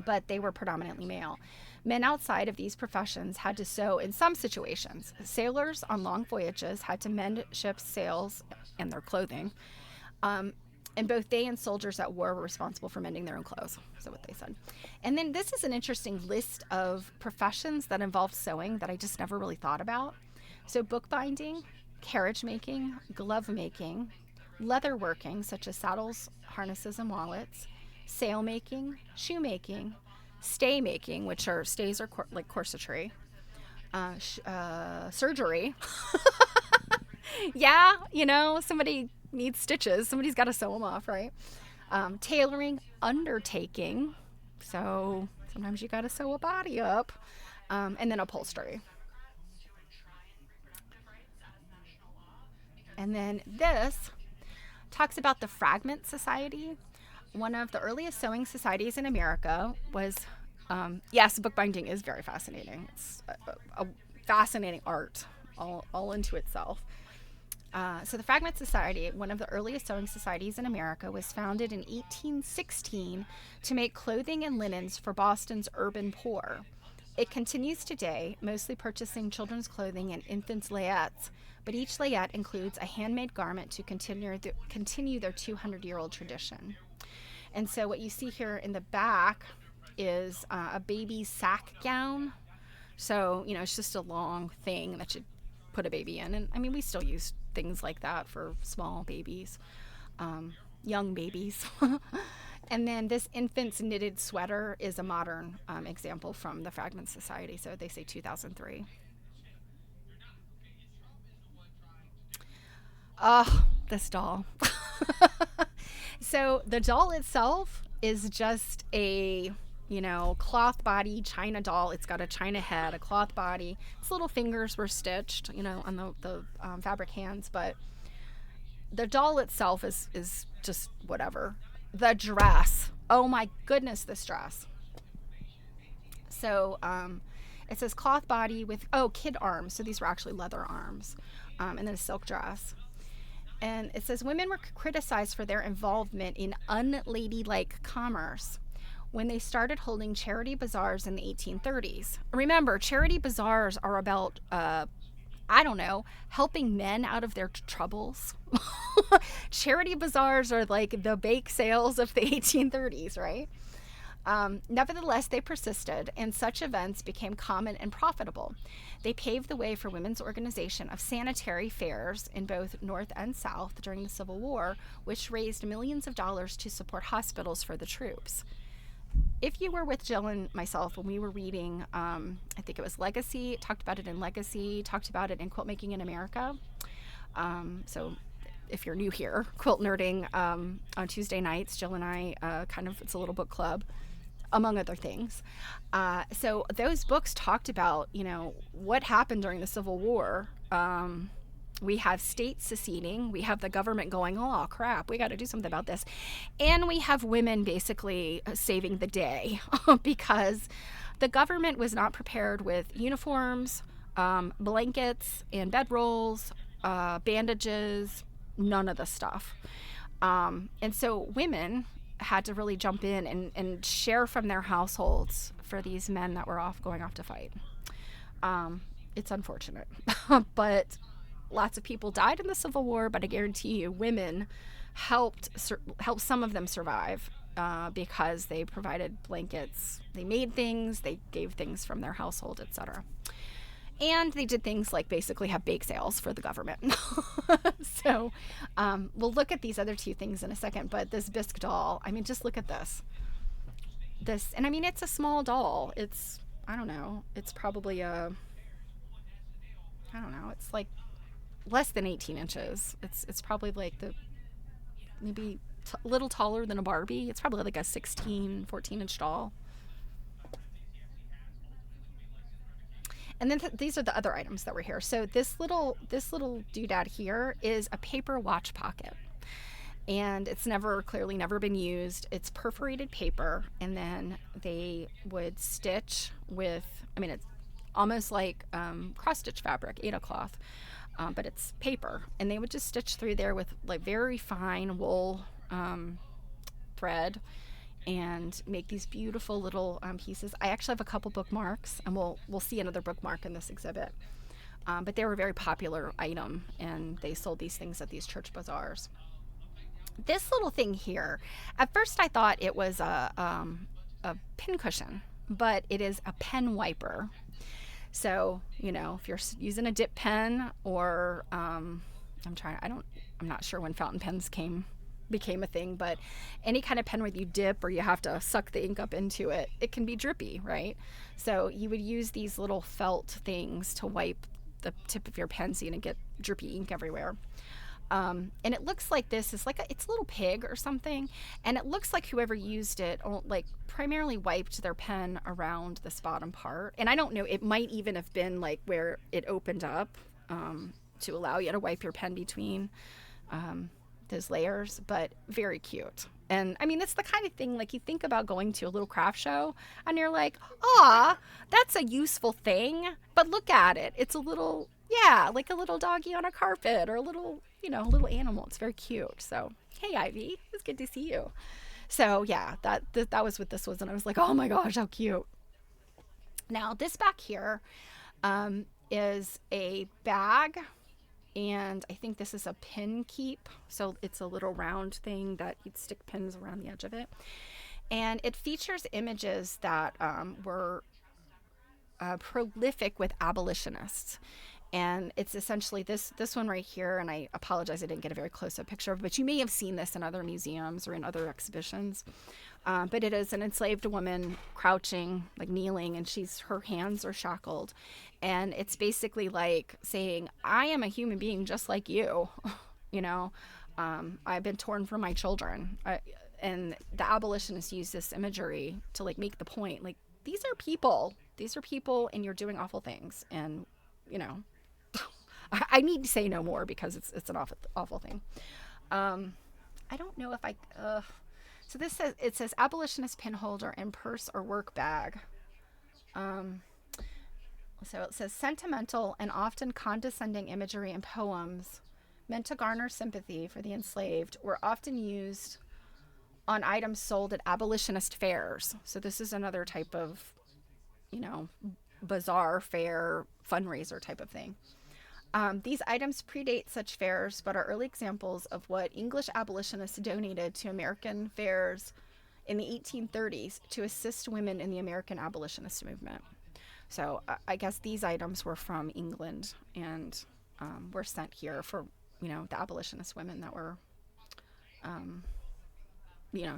S1: but they were predominantly male. Men outside of these professions had to sew in some situations. Sailors on long voyages had to mend ships' sails and their clothing. And both they and soldiers at war were responsible for mending their own clothes. So what they said. And then this is an interesting list of professions that involved sewing that I just never really thought about. So bookbinding, carriage making, glove making, leather working, such as saddles, harnesses, and wallets, sail making, shoe making, stay making, which are stays or like corsetry, surgery. Yeah, somebody needs stitches. Somebody's got to sew them off, right? Tailoring, undertaking. So sometimes you got to sew a body up. And then upholstery. And then this talks about the Fragment Society. One of the earliest sewing societies in America was, yes, bookbinding is very fascinating. It's a fascinating art all into itself. So the Fragment Society, one of the earliest sewing societies in America, was founded in 1816 to make clothing and linens for Boston's urban poor. It continues today, mostly purchasing children's clothing and infants' layettes, but each layette includes a handmade garment to continue their 200-year-old tradition. And so what you see here in the back is a baby's sack gown. So, it's just a long thing that you put a baby in. And I mean, we still use things like that for small babies, young babies. And then this infant's knitted sweater is a modern example from the Fragment Society. So they say 2003. Oh, this doll. So the doll itself is just a, cloth body China doll. It's got a China head, a cloth body. Its little fingers were stitched, on the fabric hands. But the doll itself is just whatever. The dress. Oh my goodness, this dress. So it says cloth body with, kid arms. So these were actually leather arms. And then a silk dress. And it says women were criticized for their involvement in unladylike commerce when they started holding charity bazaars in the 1830s. Remember, charity bazaars are about, helping men out of their troubles. Charity bazaars are like the bake sales of the 1830s, right? Nevertheless, they persisted, and such events became common and profitable. They paved the way for women's organization of sanitary fairs in both North and South during the Civil War, which raised millions of dollars to support hospitals for the troops. if you were with Jill and myself when we were reading, I think it was Legacy, talked about it in Legacy, talked about it in Quilt Making in America. So if you're new here, quilt nerding on Tuesday nights, Jill and I it's a little book club, among other things. So those books talked about, what happened during the Civil War. We have states seceding. We have the government going, oh, crap, we got to do something about this. And we have women basically saving the day because the government was not prepared with uniforms, blankets, and bedrolls, bandages, none of the stuff. And so women had to really jump in and share from their households for these men that were going off to fight. It's unfortunate, but lots of people died in the Civil War, but I guarantee you women helped some of them survive because they provided blankets, they made things, they gave things from their household, etc. And they did things like basically have bake sales for the government. So we'll look at these other two things in a second, but this bisque doll, I mean, just look at this. And I mean, it's a small doll. It's, I don't know, it's probably it's like less than 18 inches. It's probably like maybe a little taller than a Barbie. It's probably like a 16, 14-inch doll. And then these are the other items that were here. So this little doodad here is a paper watch pocket. And it's clearly never been used. It's perforated paper, and then they would stitch with, I mean, it's almost like cross-stitch fabric, Aida cloth, but it's paper. And they would just stitch through there with like very fine wool thread and make these beautiful little pieces. I actually have a couple bookmarks, and we'll see another bookmark in this exhibit. But they were a very popular item, and they sold these things at these church bazaars. This little thing here, at first I thought it was a pin cushion, but it is a pen wiper. So, if you're using a dip pen or I'm not sure when fountain pens became a thing, but any kind of pen where you dip or you have to suck the ink up into it, it can be drippy, right? So you would use these little felt things to wipe the tip of your pen so you don't get drippy ink everywhere. And it looks like this is it's a little pig or something, and it looks like whoever used it like primarily wiped their pen around this bottom part. And I don't know, it might even have been like where it opened up to allow you to wipe your pen between those layers, but very cute. And I mean, it's the kind of thing like you think about going to a little craft show and you're like, that's a useful thing, but look at it, it's a little, like a little doggy on a carpet or a little animal. It's very cute. So hey, Ivy, it's good to see you. So yeah, that was what this was, and I was like, oh my gosh, how cute. Now this back here is a bag, and I think this is a pin keep. So it's a little round thing that you'd stick pins around the edge of it. And it features images that were prolific with abolitionists. And it's essentially this one right here, and I apologize I didn't get a very close-up picture of it, but you may have seen this in other museums or in other exhibitions. But it is an enslaved woman crouching, like kneeling, and her hands are shackled. And it's basically like saying, I am a human being just like you. I've been torn from my children. And the abolitionists use this imagery to like make the point, like, these are people, and you're doing awful things. And, I need to say no more because it's an awful thing. I don't know if so it says abolitionist pin holder and purse or work bag. So it says sentimental and often condescending imagery and poems meant to garner sympathy for the enslaved were often used on items sold at abolitionist fairs. So this is another type of, bazaar, fair, fundraiser type of thing. These items predate such fairs, but are early examples of what English abolitionists donated to American fairs in the 1830s to assist women in the American abolitionist movement. So I guess these items were from England and were sent here for, the abolitionist women that were,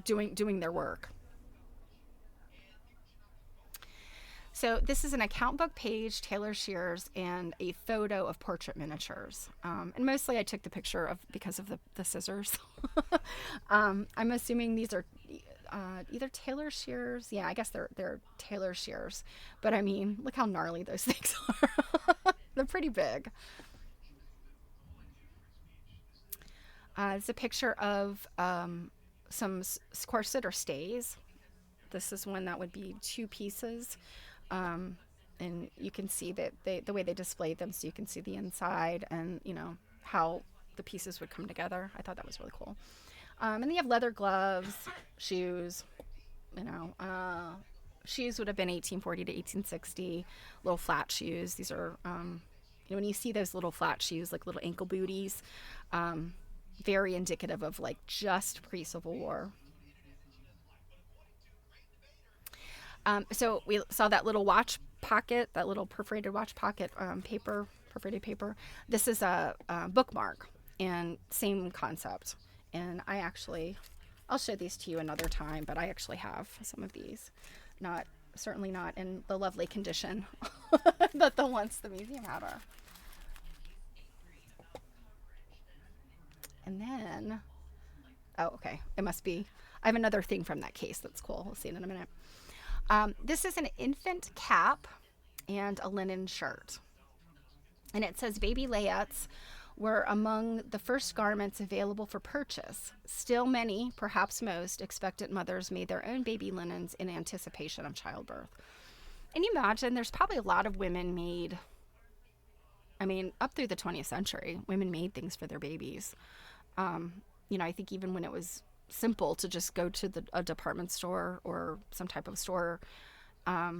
S1: doing their work. So this is an account book page, tailor shears, and a photo of portrait miniatures. And mostly I took the picture of because of the scissors. I'm assuming these are either tailor shears. Yeah, I guess they're tailor shears. But I mean, look how gnarly those things are. They're pretty big. It's a picture of some corset or stays. This is one that would be two pieces. And you can see that the way they displayed them, so you can see the inside and, how the pieces would come together. I thought that was really cool. And then you have leather gloves, shoes, shoes would have been 1840 to 1860, little flat shoes. These are, when you see those little flat shoes, like little ankle booties, very indicative of like just pre-Civil War. So we saw that little watch pocket, that little perforated watch pocket perforated paper. This is a bookmark, and same concept. And I'll show these to you another time, but I actually have some of these. Certainly not in the lovely condition that the ones the museum had are. And then, okay, it must be, I have another thing from that case that's cool. We'll see it in a minute. This is an infant cap and a linen shirt. And it says baby layettes were among the first garments available for purchase. Still many, perhaps most, expectant mothers made their own baby linens in anticipation of childbirth. And you imagine there's probably a lot of women made, up through the 20th century, women made things for their babies. I think even when it was simple to just go to a department store or some type of store, I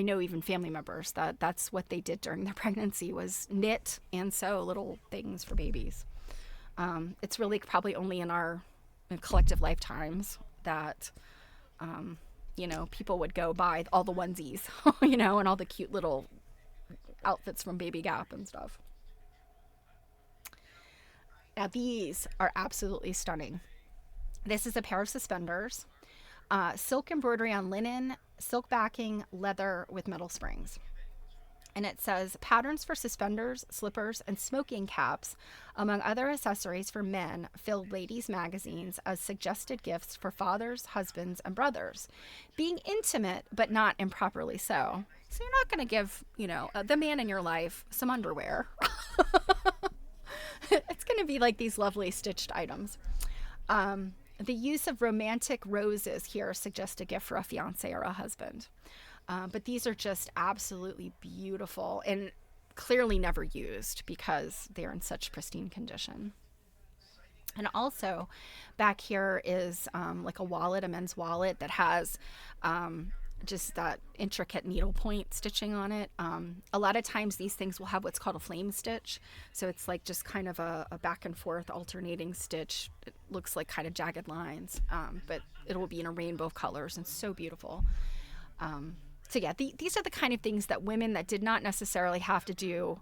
S1: know even family members that's what they did during their pregnancy was knit and sew little things for babies. It's really probably only in our collective lifetimes that, people would go buy all the onesies, and all the cute little outfits from Baby Gap and stuff. Now these are absolutely stunning. This is a pair of suspenders, silk embroidery on linen, silk backing, leather with metal springs. And it says patterns for suspenders, slippers, and smoking caps, among other accessories for men, filled ladies' magazines as suggested gifts for fathers, husbands, and brothers, being intimate but not improperly so. So you're not going to give, the man in your life some underwear. It's going to be like these lovely stitched items. The use of romantic roses here suggests a gift for a fiance or a husband. But these are just absolutely beautiful and clearly never used because they're in such pristine condition. And also back here is like a wallet, a men's wallet that has just that intricate needlepoint stitching on it. A lot of times these things will have what's called a flame stitch. So it's like just kind of a back and forth alternating stitch. It looks like kind of jagged lines, but it will be in a rainbow of colors and so beautiful. So yeah, these are the kind of things that women that did not necessarily have to do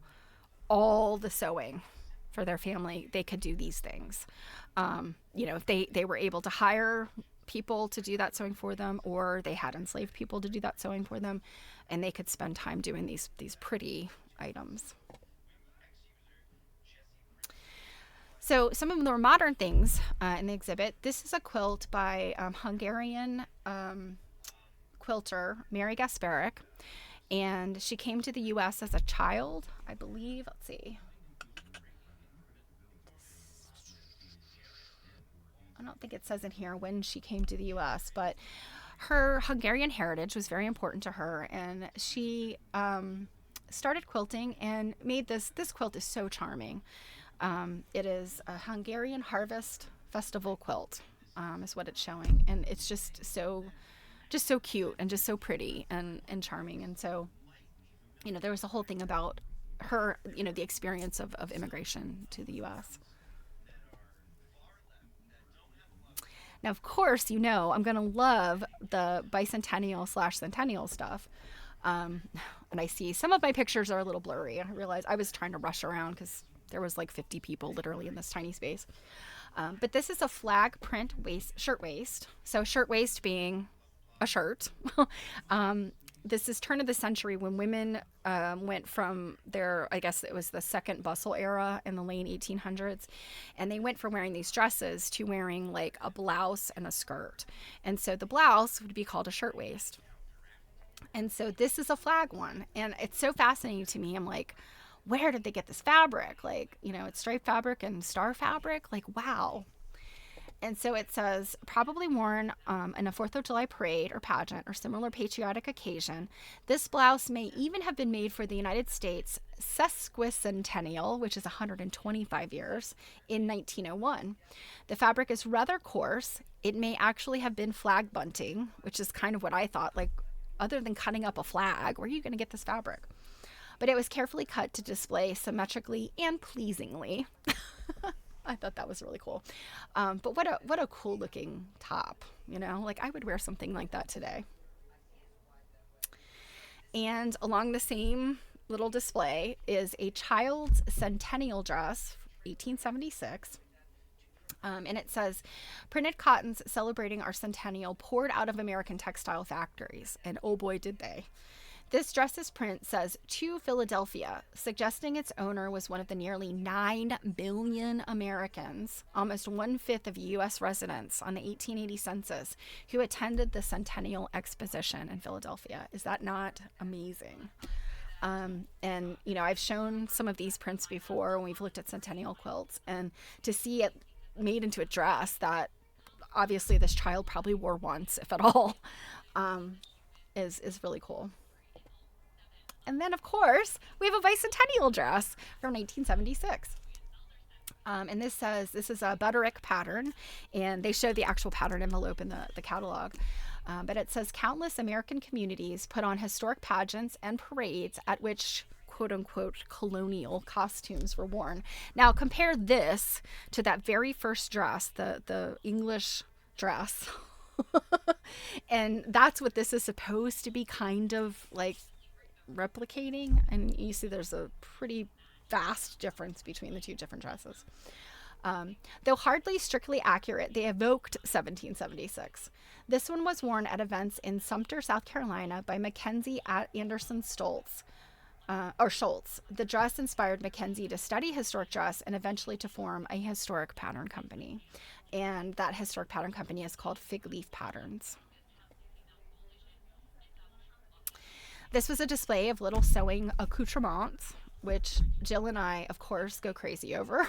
S1: all the sewing for their family, they could do these things. If they were able to hire people to do that sewing for them, or they had enslaved people to do that sewing for them, and they could spend time doing these pretty items. So some of the more modern things in the exhibit. This is a quilt by Hungarian quilter Mary Gasparic, and she came to the U.S. as a child, I believe. Let's see. I don't think it says in here when she came to the U.S., but her Hungarian heritage was very important to her, and she started quilting and made this quilt is so charming. It is a Hungarian Harvest Festival quilt, is what it's showing, and it's just so cute and just so pretty and charming. And so, there was a whole thing about her, the experience of immigration to the U.S. Now, of course, I'm going to love the bicentennial/centennial stuff. And I see some of my pictures are a little blurry. I realized I was trying to rush around because there was like 50 people literally in this tiny space. But this is a flag print shirtwaist. So shirtwaist being, a shirt. This is turn of the century when women went from their, I guess it was the second bustle era in the late 1800s, and they went from wearing these dresses to wearing like a blouse and a skirt. And so the blouse would be called a shirtwaist. And so this is a flag one. And it's so fascinating to me. I'm like, where did they get this fabric? Like, it's striped fabric and star fabric. Like, wow. And so it says, probably worn in a 4th of July parade or pageant or similar patriotic occasion. This blouse may even have been made for the United States sesquicentennial, which is 125 years, in 1901. The fabric is rather coarse. It may actually have been flag bunting, which is kind of what I thought. Like, other than cutting up a flag, where are you going to get this fabric? But it was carefully cut to display symmetrically and pleasingly. I thought that was really cool. But what a cool looking top, like I would wear something like that today. And along the same little display is a child's centennial dress, 1876. And it says, printed cottons celebrating our centennial poured out of American textile factories. And oh boy, did they. This dress's print says, to Philadelphia, suggesting its owner was one of the nearly 9 billion Americans, almost 1/5 of U.S. residents on the 1880 census, who attended the Centennial Exposition in Philadelphia. Is that not amazing? And, I've shown some of these prints before when we've looked at centennial quilts, and to see it made into a dress that obviously this child probably wore once, if at all, is really cool. And then, of course, we have a bicentennial dress from 1976. And this says, this is a Butterick pattern, and they show the actual pattern envelope in the catalog. But it says, countless American communities put on historic pageants and parades at which, quote unquote, colonial costumes were worn. Now, compare this to that very first dress, the English dress. And that's what this is supposed to be kind of like replicating, and you see there's a pretty vast difference between the two different dresses. Though hardly strictly accurate, they evoked 1776. This one was worn at events in Sumter, South Carolina by Mackenzie Anderson Schultz. The dress inspired Mackenzie to study historic dress and eventually to form a historic pattern company. And that historic pattern company is called Fig Leaf Patterns. This was a display of little sewing accoutrements, which Jill and I, of course, go crazy over.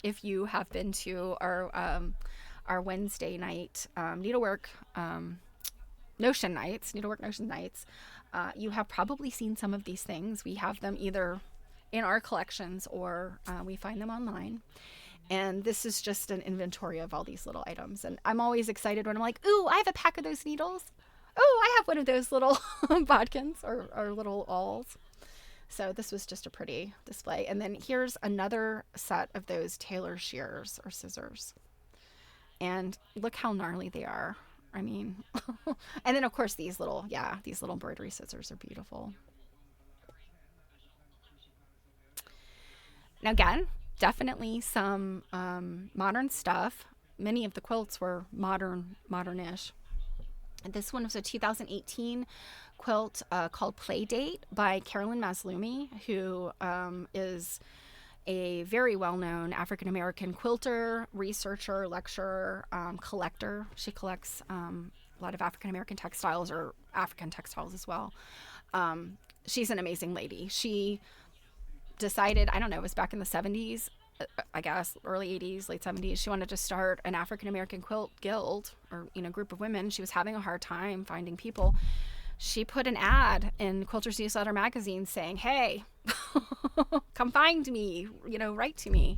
S1: If you have been to our Wednesday night needlework notion nights, you have probably seen some of these things. We have them either in our collections or we find them online. And this is just an inventory of all these little items. And I'm always excited when I'm like, ooh, I have a pack of those needles. Oh, I have one of those little bodkins or little awls. So this was just a pretty display. And then here's another set of those tailor shears or scissors. And look how gnarly they are. I mean, and then of course these little embroidery scissors are beautiful. Now again, definitely some modern stuff. Many of the quilts were modernish. This one was a 2018 quilt called Playdate by Carolyn Maslumi, who is a very well-known African-American quilter, researcher, lecturer, collector. She collects a lot of African-American textiles or African textiles as well. She's an amazing lady. She decided, I don't know, it was back in the 70s, I guess, early 80s, late 70s, she wanted to start an African-American quilt guild or, group of women. She was having a hard time finding people. She put an ad in Quilters Newsletter magazine saying, hey, come find me, write to me.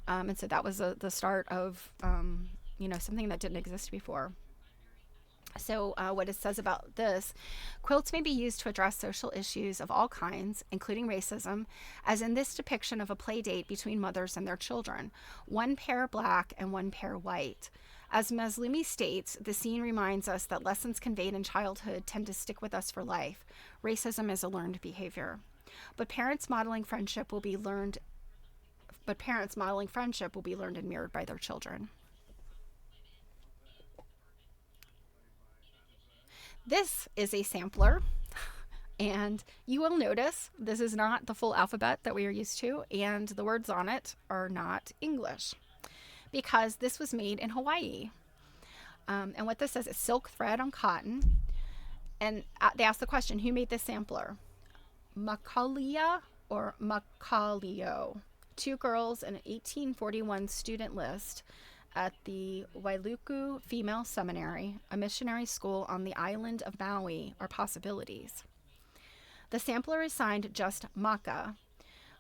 S1: And so that was the start of, something that didn't exist before. So what it says about this, quilts may be used to address social issues of all kinds, including racism, as in this depiction of a play date between mothers and their children, one pair black and one pair white. As Maslumi states, the scene reminds us that lessons conveyed in childhood tend to stick with us for life. Racism is a learned behavior. But parents modeling friendship will be learned and mirrored by their children. This is a sampler, and you will notice this is not the full alphabet that we are used to, and the words on it are not English, because this was made in Hawaii. And what this says is silk thread on cotton. And they asked the question, who made this sampler? Makalia or Makalio? Two girls in an 1841 student list at the Wailuku Female Seminary, a missionary school on the island of Maui, are possibilities. The sampler is signed just Maka.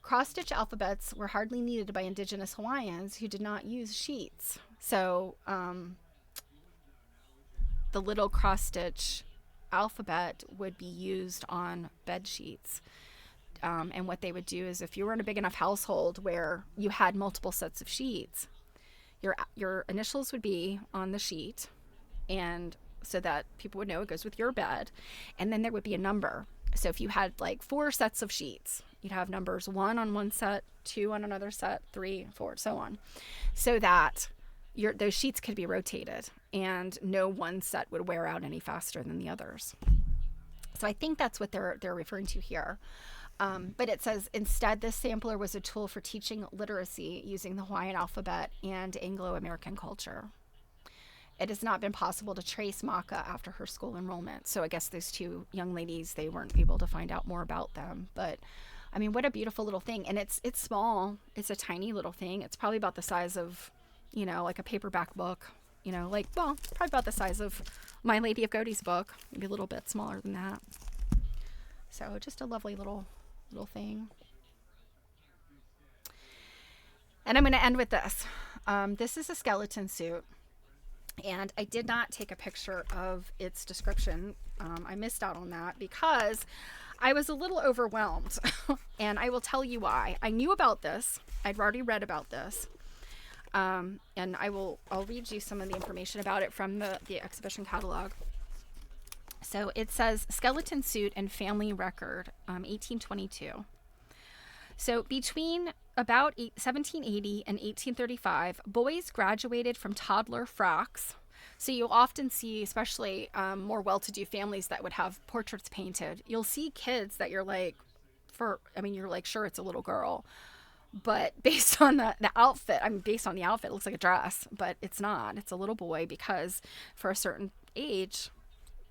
S1: Cross-stitch alphabets were hardly needed by indigenous Hawaiians who did not use sheets. So the little cross-stitch alphabet would be used on bed sheets. And what they would do is, if you were in a big enough household where you had multiple sets of sheets, your initials would be on the sheet, and so that people would know it goes with your bed. And then there would be a number. So if you had like 4 sets of sheets, you'd have numbers 1 on one set, 2 on another set, 3, 4, so on, so that those sheets could be rotated and no one set would wear out any faster than the others. So I think that's what they're referring to here. But it says, instead, this sampler was a tool for teaching literacy using the Hawaiian alphabet and Anglo-American culture. It has not been possible to trace Maka after her school enrollment. So I guess those 2 young ladies, they weren't able to find out more about them. But I mean, what a beautiful little thing. And it's small. It's a tiny little thing. It's probably about the size of, like a paperback book, probably about the size of My Lady of Godey's book, maybe a little bit smaller than that. So just a lovely little thing. And I'm going to end with this. This is a skeleton suit, and I did not take a picture of its description. I missed out on that because I was a little overwhelmed, and I will tell you why. I knew about this. I'd already read about this. And I'll read you some of the information about it from the exhibition catalog. So it says skeleton suit and family record, 1822. So between about 1780 and 1835, boys graduated from toddler frocks. So you'll often see, especially more well-to-do families that would have portraits painted, you'll see kids that you're like, you're like, sure, it's a little girl. But based on the outfit, it looks like a dress, but it's not. It's a little boy, because for a certain age,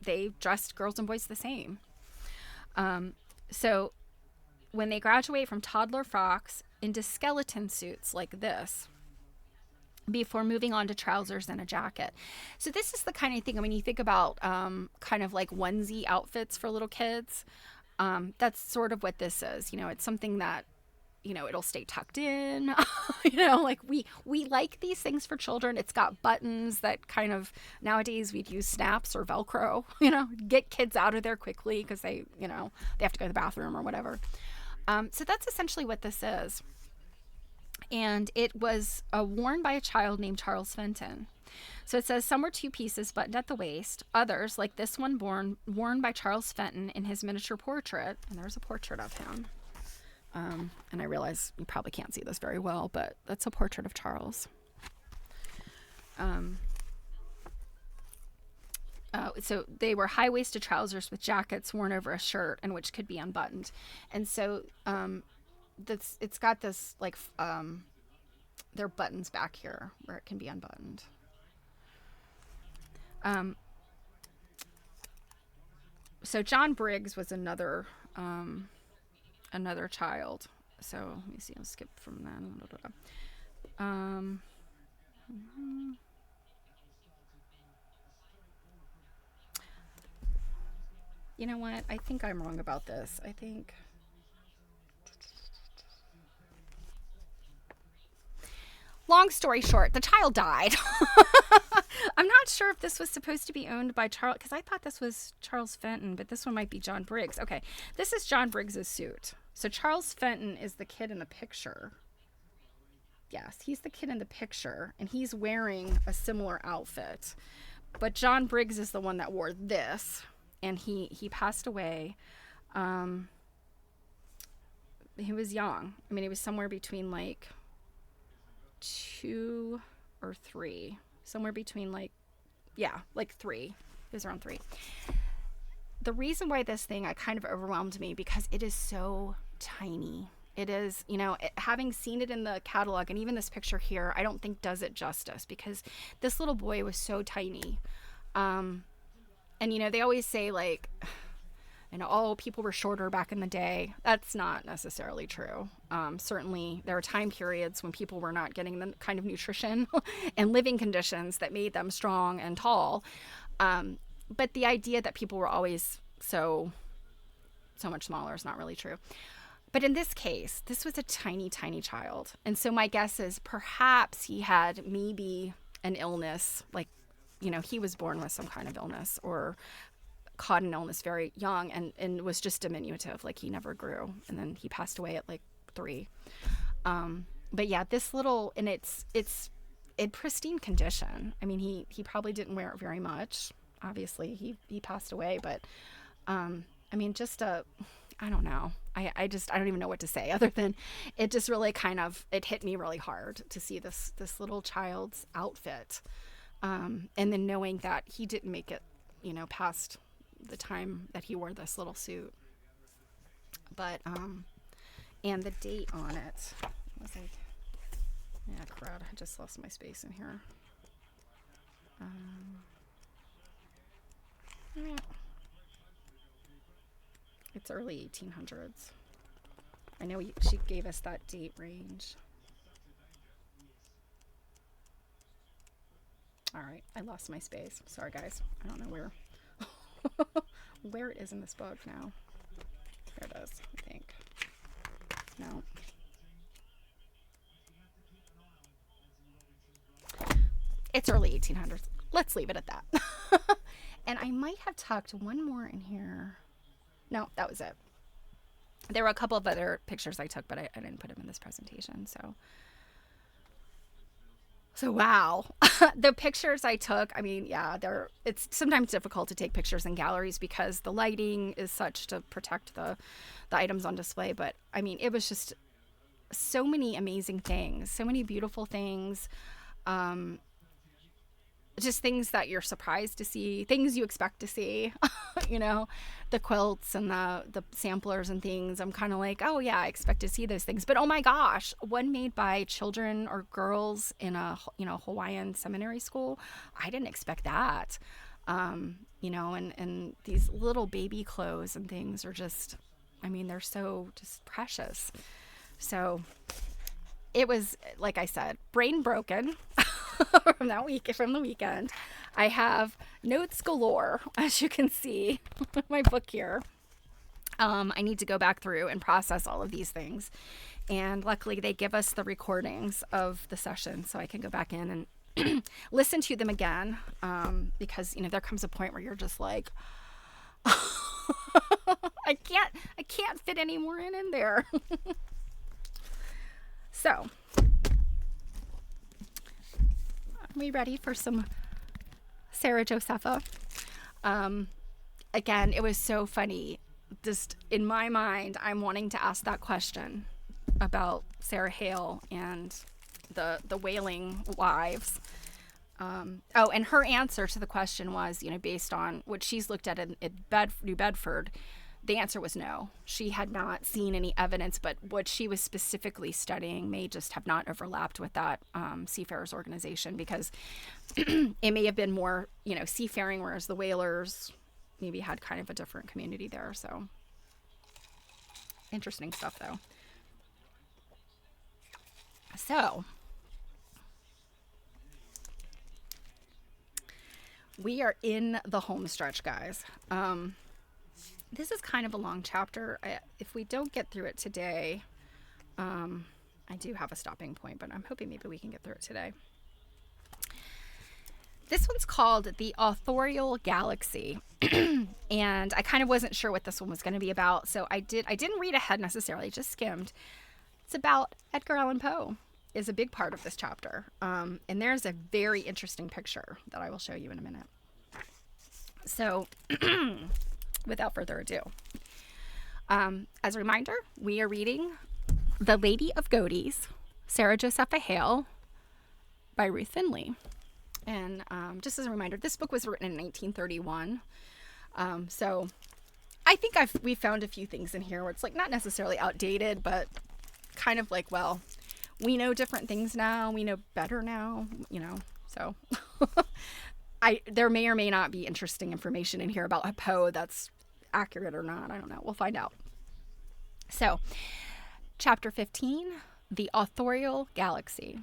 S1: they dressed girls and boys the same. So when they graduate from toddler frocks into skeleton suits like this, before moving on to trousers and a jacket. So this is the kind of thing, when you think about kind of like onesie outfits for little kids, that's sort of what this is. It's something that, it'll stay tucked in. Like we like these things for children. It's got buttons that kind of, nowadays we'd use snaps or Velcro, get kids out of there quickly because they have to go to the bathroom or whatever. So that's essentially what this is. And it was worn by a child named Charles Fenton. So it says, some were 2 pieces buttoned at the waist. Others, like this one, worn by Charles Fenton in his miniature portrait. And there's a portrait of him. And I realize you probably can't see this very well, but that's a portrait of Charles. So they were high-waisted trousers with jackets worn over a shirt, and which could be unbuttoned. And so it's got this, like, there are buttons back here where it can be unbuttoned. So John Briggs was another child. So let me see, I'll skip from that. You know what? I think I'm wrong about this. I think... Long story short, the child died. I'm not sure if this was supposed to be owned by Charles, because I thought this was Charles Fenton, but this one might be John Briggs. Okay, this is John Briggs's suit. So Charles Fenton is the kid in the picture. Yes, he's the kid in the picture, and he's wearing a similar outfit. But John Briggs is the one that wore this, and he passed away. He was young. I mean, he was somewhere between like 2 or 3. Somewhere between like 3. He was around 3. the reason why this thing kind of overwhelmed me, because it is so tiny. It is, having seen it in the catalog, and even this picture here, I don't think does it justice, because this little boy was so tiny. And, they always say, like, oh, people were shorter back in the day. That's not necessarily true. Certainly, there are time periods when people were not getting the kind of nutrition and living conditions that made them strong and tall. But the idea that people were always so much smaller is not really true. But in this case, this was a tiny, tiny child. And so my guess is perhaps he had maybe an illness, like, he was born with some kind of illness or caught an illness very young and was just diminutive, like he never grew. And then he passed away at like 3. But yeah, this little, and it's in pristine condition. I mean, he probably didn't wear it very much. Obviously, he passed away, but I mean, just I don't know. I don't even know what to say other than it just really it hit me really hard to see this little child's outfit. And then knowing that he didn't make it, past the time that he wore this little suit. But, and the date on it was like, yeah, crud, I just lost my space in here. Yeah. It's early 1800s. I know she gave us that date range. All right, I lost my space. Sorry, guys. I don't know where it is in this book now. There it is, I think. No. It's early 1800s. Let's leave it at that. And I might have tucked one more in here. No, that was it. There were a couple of other pictures I took, but I didn't put them in this presentation. So wow. The pictures I took, I mean, yeah, it's sometimes difficult to take pictures in galleries because the lighting is such to protect the items on display. But I mean, it was just so many amazing things, so many beautiful things. Just things that you're surprised to see, things you expect to see, the quilts and the samplers and things. I'm kind of like, oh yeah, I expect to see those things. But oh my gosh, one made by children or girls in a, Hawaiian seminary school. I didn't expect that. And these little baby clothes and things are just, I mean, they're so just precious. So it was, like I said, brain broken. From the weekend. I have notes galore, as you can see my book here. I need to go back through and process all of these things, and luckily they give us the recordings of the session so I can go back in and listen to them again, because there comes a point where you're just like I can't fit any more in there. So are we ready for some Sarah Josepha? Again, it was so funny. Just in my mind, I'm wanting to ask that question about Sarah Hale and the wailing wives. And her answer to the question was, based on what she's looked at in New Bedford, the answer was no. She had not seen any evidence, but what she was specifically studying may just have not overlapped with that seafarers organization, because it may have been more, seafaring, whereas the whalers maybe had kind of a different community there. So interesting stuff, though. So we are in the home stretch, guys. This is kind of a long chapter. If we don't get through it today, I do have a stopping point, but I'm hoping maybe we can get through it today. This one's called The Authorial Galaxy. And I kind of wasn't sure what this one was going to be about, so I didn't read ahead necessarily, just skimmed. It's about Edgar Allan Poe is a big part of this chapter. And there's a very interesting picture that I will show you in a minute. So without further ado, as a reminder, we are reading The Lady of Godey's, Sarah Josepha Hale, by Ruth Finley. And just as a reminder, this book was written in 1931. So I think we found a few things in here where it's like not necessarily outdated, but kind of like, well, we know different things now. We know better now, so there may or may not be interesting information in here about Poe that's accurate or not. I don't know. We'll find out. So, Chapter 15, The Authorial Galaxy.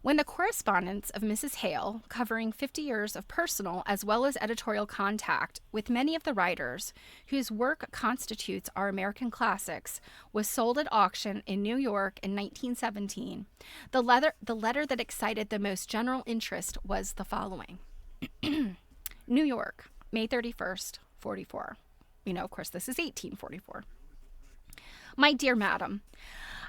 S1: When the correspondence of Mrs. Hale, covering 50 years of personal as well as editorial contact with many of the writers whose work constitutes our American classics, was sold at auction in New York in 1917, the letter that excited the most general interest was the following. New York, May 31st, 44. Of course, this is 1844. My dear madam,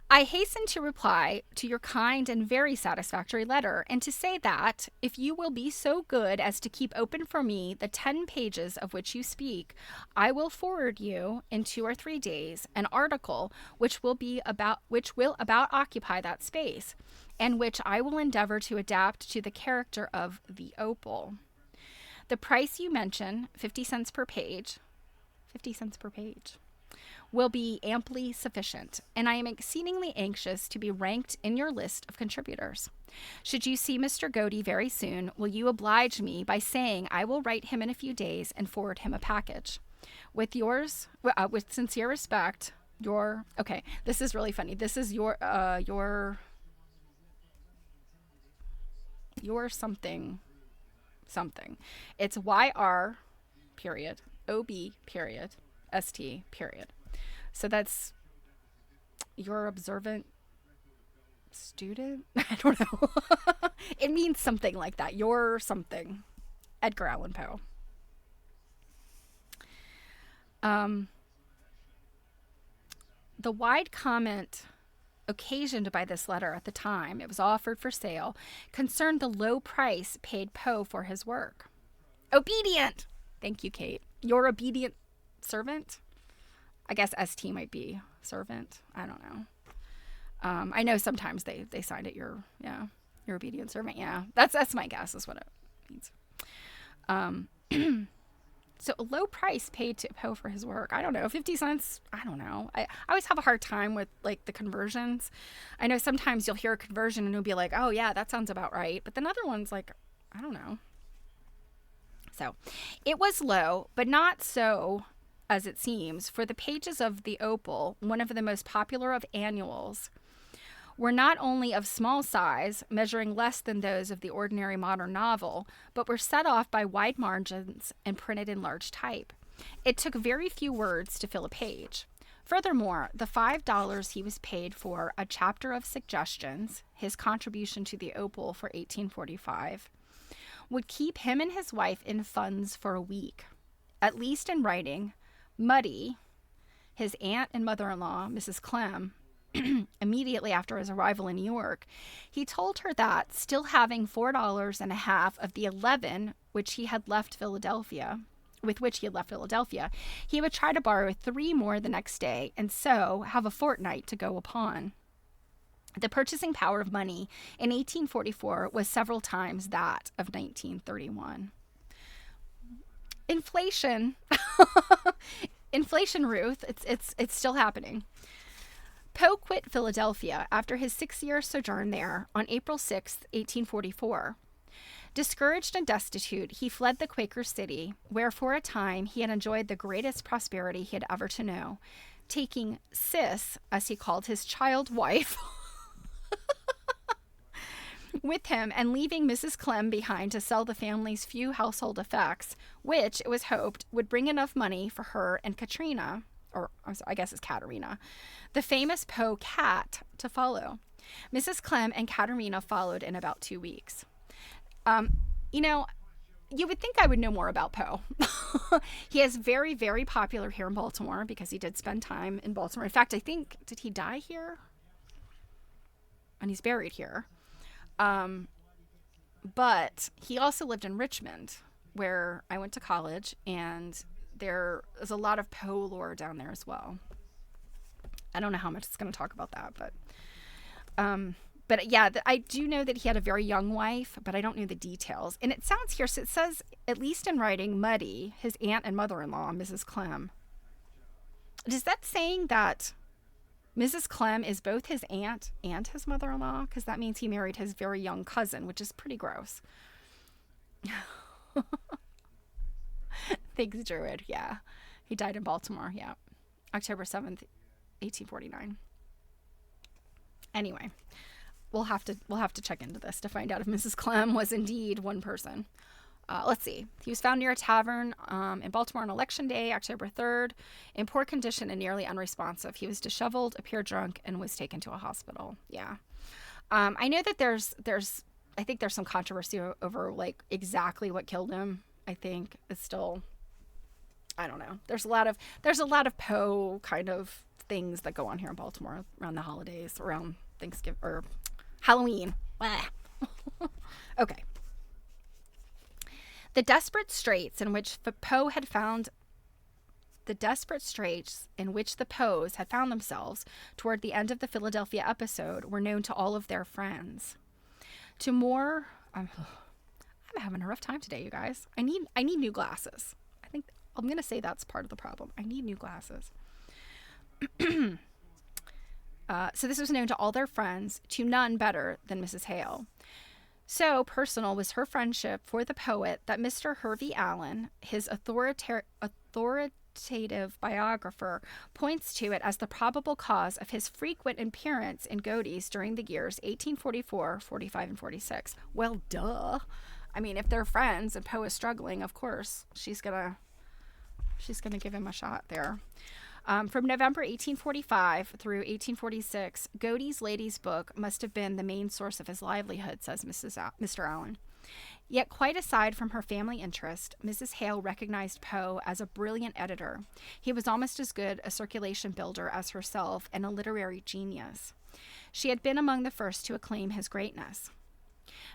S1: I hasten to reply to your kind and very satisfactory letter, and to say that, if you will be so good as to keep open for me the 10 pages of which you speak, I will forward you, in 2 or 3 days, an article which will about occupy that space, and which I will endeavor to adapt to the character of the opal. The price you mention, 50 cents per page, will be amply sufficient, and I am exceedingly anxious to be ranked in your list of contributors. Should you see Mr. Godey very soon, will you oblige me by saying I will write him in a few days and forward him a package? With sincere respect, okay, this is really funny. This is your something. It's YR period, OB period, ST period. So that's your observant student? I don't know. It means something like that. Your something. Edgar Allan Poe. The wide comment occasioned by this letter at the time it was offered for sale concerned the low price paid Poe for his work. Obedient! Thank you, Kate. Your obedient servant? I guess ST might be servant. I don't know. I know sometimes they signed it your obedient servant. Yeah, that's my guess is what it means. So a low price paid to Poe for his work. I don't know, 50 cents. I don't know. I always have a hard time with like the conversions. I know sometimes you'll hear a conversion and you'll be like, oh yeah, that sounds about right. But then other ones like, I don't know. So it was low, but not so as it seems, for the pages of The Opal, one of the most popular of annuals, were not only of small size, measuring less than those of the ordinary modern novel, but were set off by wide margins and printed in large type. It took very few words to fill a page. Furthermore, the $5 he was paid for a chapter of suggestions, his contribution to The Opal for 1845, would keep him and his wife in funds for a week, at least in writing. Muddy, his aunt and mother-in-law, Mrs. Clem, immediately after his arrival in New York, he told her that, still having $4.50 of the 11 which he had left Philadelphia, he would try to borrow 3 more the next day, and so have a fortnight to go upon. The purchasing power of money in 1844 was several times that of 1931. Inflation. Inflation, Ruth. It's still happening. Poe quit Philadelphia after his 6-year sojourn there on April 6, 1844. Discouraged and destitute, he fled the Quaker city, where for a time he had enjoyed the greatest prosperity he had ever to know, taking Sis, as he called his child wife, with him, and leaving Mrs. Clem behind to sell the family's few household effects, which, it was hoped, would bring enough money for her and Katrina, or I guess it's Katerina, the famous Poe cat, to follow. Mrs. Clem and Katerina followed in about 2 weeks. You would think I would know more about Poe. He is very, very popular here in Baltimore because he did spend time in Baltimore. In fact, I think, did he die here? And he's buried here. But he also lived in Richmond, where I went to college, and there is a lot of Poe lore down there as well. I don't know how much it's going to talk about that, but But yeah, I do know that he had a very young wife, but I don't know the details. And it sounds here, so it says, at least in writing, Muddy, his aunt and mother-in-law, Mrs. Clem. Is that saying that Mrs. Clem is both his aunt and his mother-in-law? Because that means he married his very young cousin, which is pretty gross. Thanks, Druid. Yeah. He died in Baltimore. Yeah. October 7th, 1849. Anyway, we'll have to check into this to find out if Mrs. Clem was indeed one person. Let's see. He was found near a tavern in Baltimore on Election Day, October 3rd, in poor condition and nearly unresponsive. He was disheveled, appeared drunk, and was taken to a hospital. Yeah. I know that I think there's some controversy over like exactly what killed him. I think it's still, I don't know. There's a lot of Poe kind of things that go on here in Baltimore around the holidays, around Thanksgiving or Halloween. Okay. The desperate straits in which the Poes had found themselves toward the end of the Philadelphia episode were known to all of their friends. I'm having a rough time today, you guys. I need new glasses. I think I'm going to say that's part of the problem. I need new glasses. So this was known to all their friends, to none better than Mrs. Hale. So personal was her friendship for the poet that Mr. Hervey Allen, his authoritative biographer, points to it as the probable cause of his frequent appearance in Godey's during the years 1844, 45, and 46. Well, duh. I mean, if they're friends and Poe is struggling, of course, she's gonna give him a shot there. From November 1845 through 1846, Godey's Lady's Book must have been the main source of his livelihood, says Mr. Allen. Yet quite aside from her family interest, Mrs. Hale recognized Poe as a brilliant editor. He was almost as good a circulation builder as herself and a literary genius. She had been among the first to acclaim his greatness.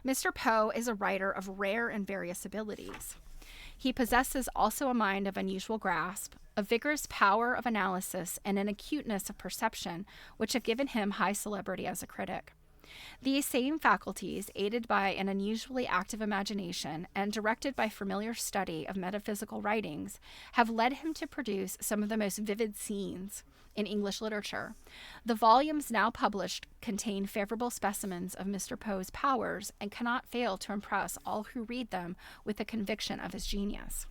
S1: Mr. Poe is a writer of rare and various abilities. He possesses also a mind of unusual grasp, a vigorous power of analysis, and an acuteness of perception which have given him high celebrity as a critic. These same faculties, aided by an unusually active imagination and directed by familiar study of metaphysical writings, have led him to produce some of the most vivid scenes in English literature. The volumes now published contain favorable specimens of Mr. Poe's powers and cannot fail to impress all who read them with the conviction of his genius.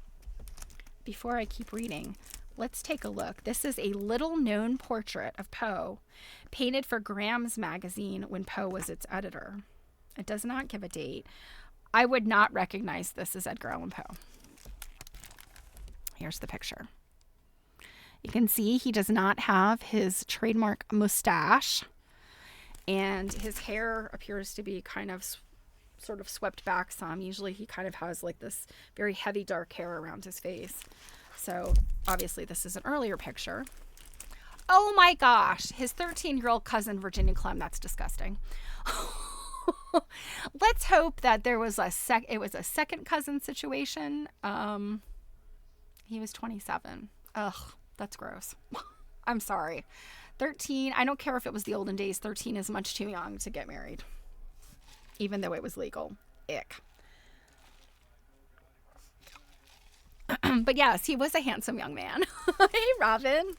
S1: Before I keep reading, let's take a look. This is a little-known portrait of Poe, painted for Graham's magazine when Poe was its editor. It does not give a date. I would not recognize this as Edgar Allan Poe. Here's the picture. You can see he does not have his trademark mustache, and his hair appears to be kind of sort of swept back some. Usually he kind of has like this very heavy dark hair around his face. So obviously this is an earlier picture. Oh my gosh, his 13-year-old cousin Virginia Clem. That's disgusting. Let's hope that there was it was a second cousin situation. He was 27. Ugh, that's gross. I'm sorry. 13, I don't care if it was the olden days, 13 is much too young to get married, even though it was legal. Ick. But yes, he was a handsome young man. Hey, Robin.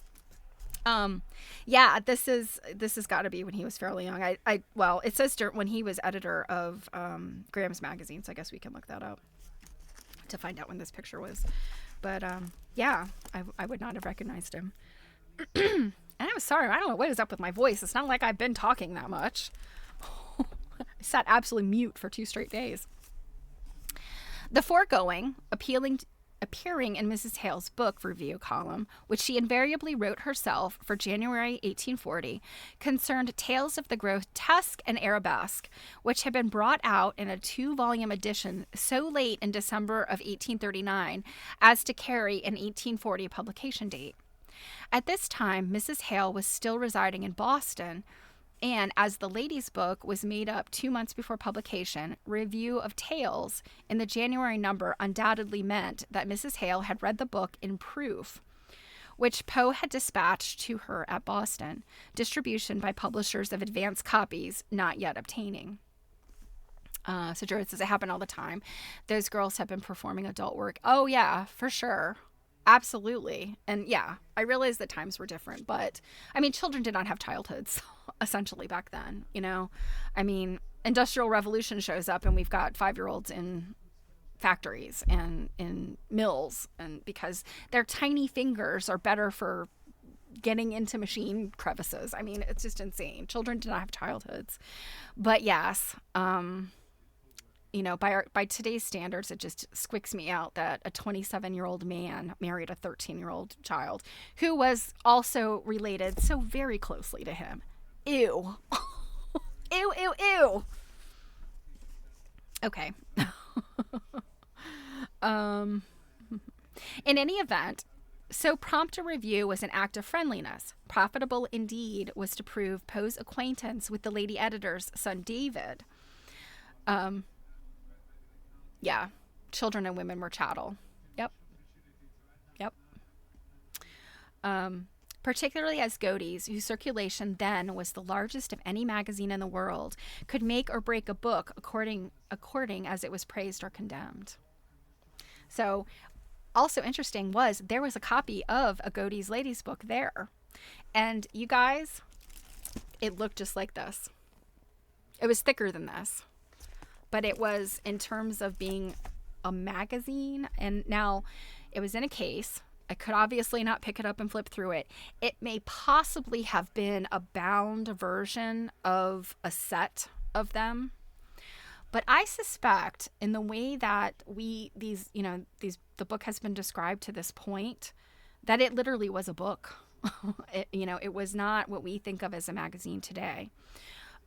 S1: Yeah, this has got to be when he was fairly young. Well, it says when he was editor of Graham's magazine, so I guess we can look that up to find out when this picture was. But yeah, I would not have recognized him. And I'm sorry, I don't know what is up with my voice. It's not like I've been talking that much. I sat absolutely mute for 2 straight days. The foregoing, appearing in Mrs. Hale's book review column, which she invariably wrote herself for January 1840, concerned tales of the grotesque and arabesque, which had been brought out in a 2-volume edition so late in December of 1839 as to carry an 1840 publication date. At this time, Mrs. Hale was still residing in Boston, and as the ladies' book was made up 2 months before publication, review of tales in the January number undoubtedly meant that Mrs. Hale had read the book in proof. which Poe had dispatched to her at Boston, distribution by publishers of advance copies not yet obtaining. So Jared says it happened all the time. Those girls have been performing adult work. Oh, yeah, for sure. Absolutely. And yeah, I realize that times were different, but I mean, children did not have childhoods essentially back then, you know? I mean, Industrial Revolution shows up and we've got 5-year-olds in factories and in mills, and because their tiny fingers are better for getting into machine crevices. I mean, it's just insane. Children did not have childhoods. But yes, you know, by today's standards, it just squicks me out that a 27-year-old man married a 13-year-old child who was also related so very closely to him. Ew. Ew, ew, ew. Okay. In any event, so prompt a review was an act of friendliness. Profitable indeed was to prove Poe's acquaintance with the lady editor's son David. Yeah, children and women were chattel. Yep. Particularly as Godey's, whose circulation then was the largest of any magazine in the world, could make or break a book according as it was praised or condemned. So, also interesting was there was a copy of a Godey's Ladies book there. And you guys, it looked just like this. It was thicker than this. But it was in terms of being a magazine. And now it was in a case. I could obviously not pick it up and flip through it. It may possibly have been a bound version of a set of them. But I suspect in the way that the book has been described to this point, that it literally was a book. It was not what we think of as a magazine today.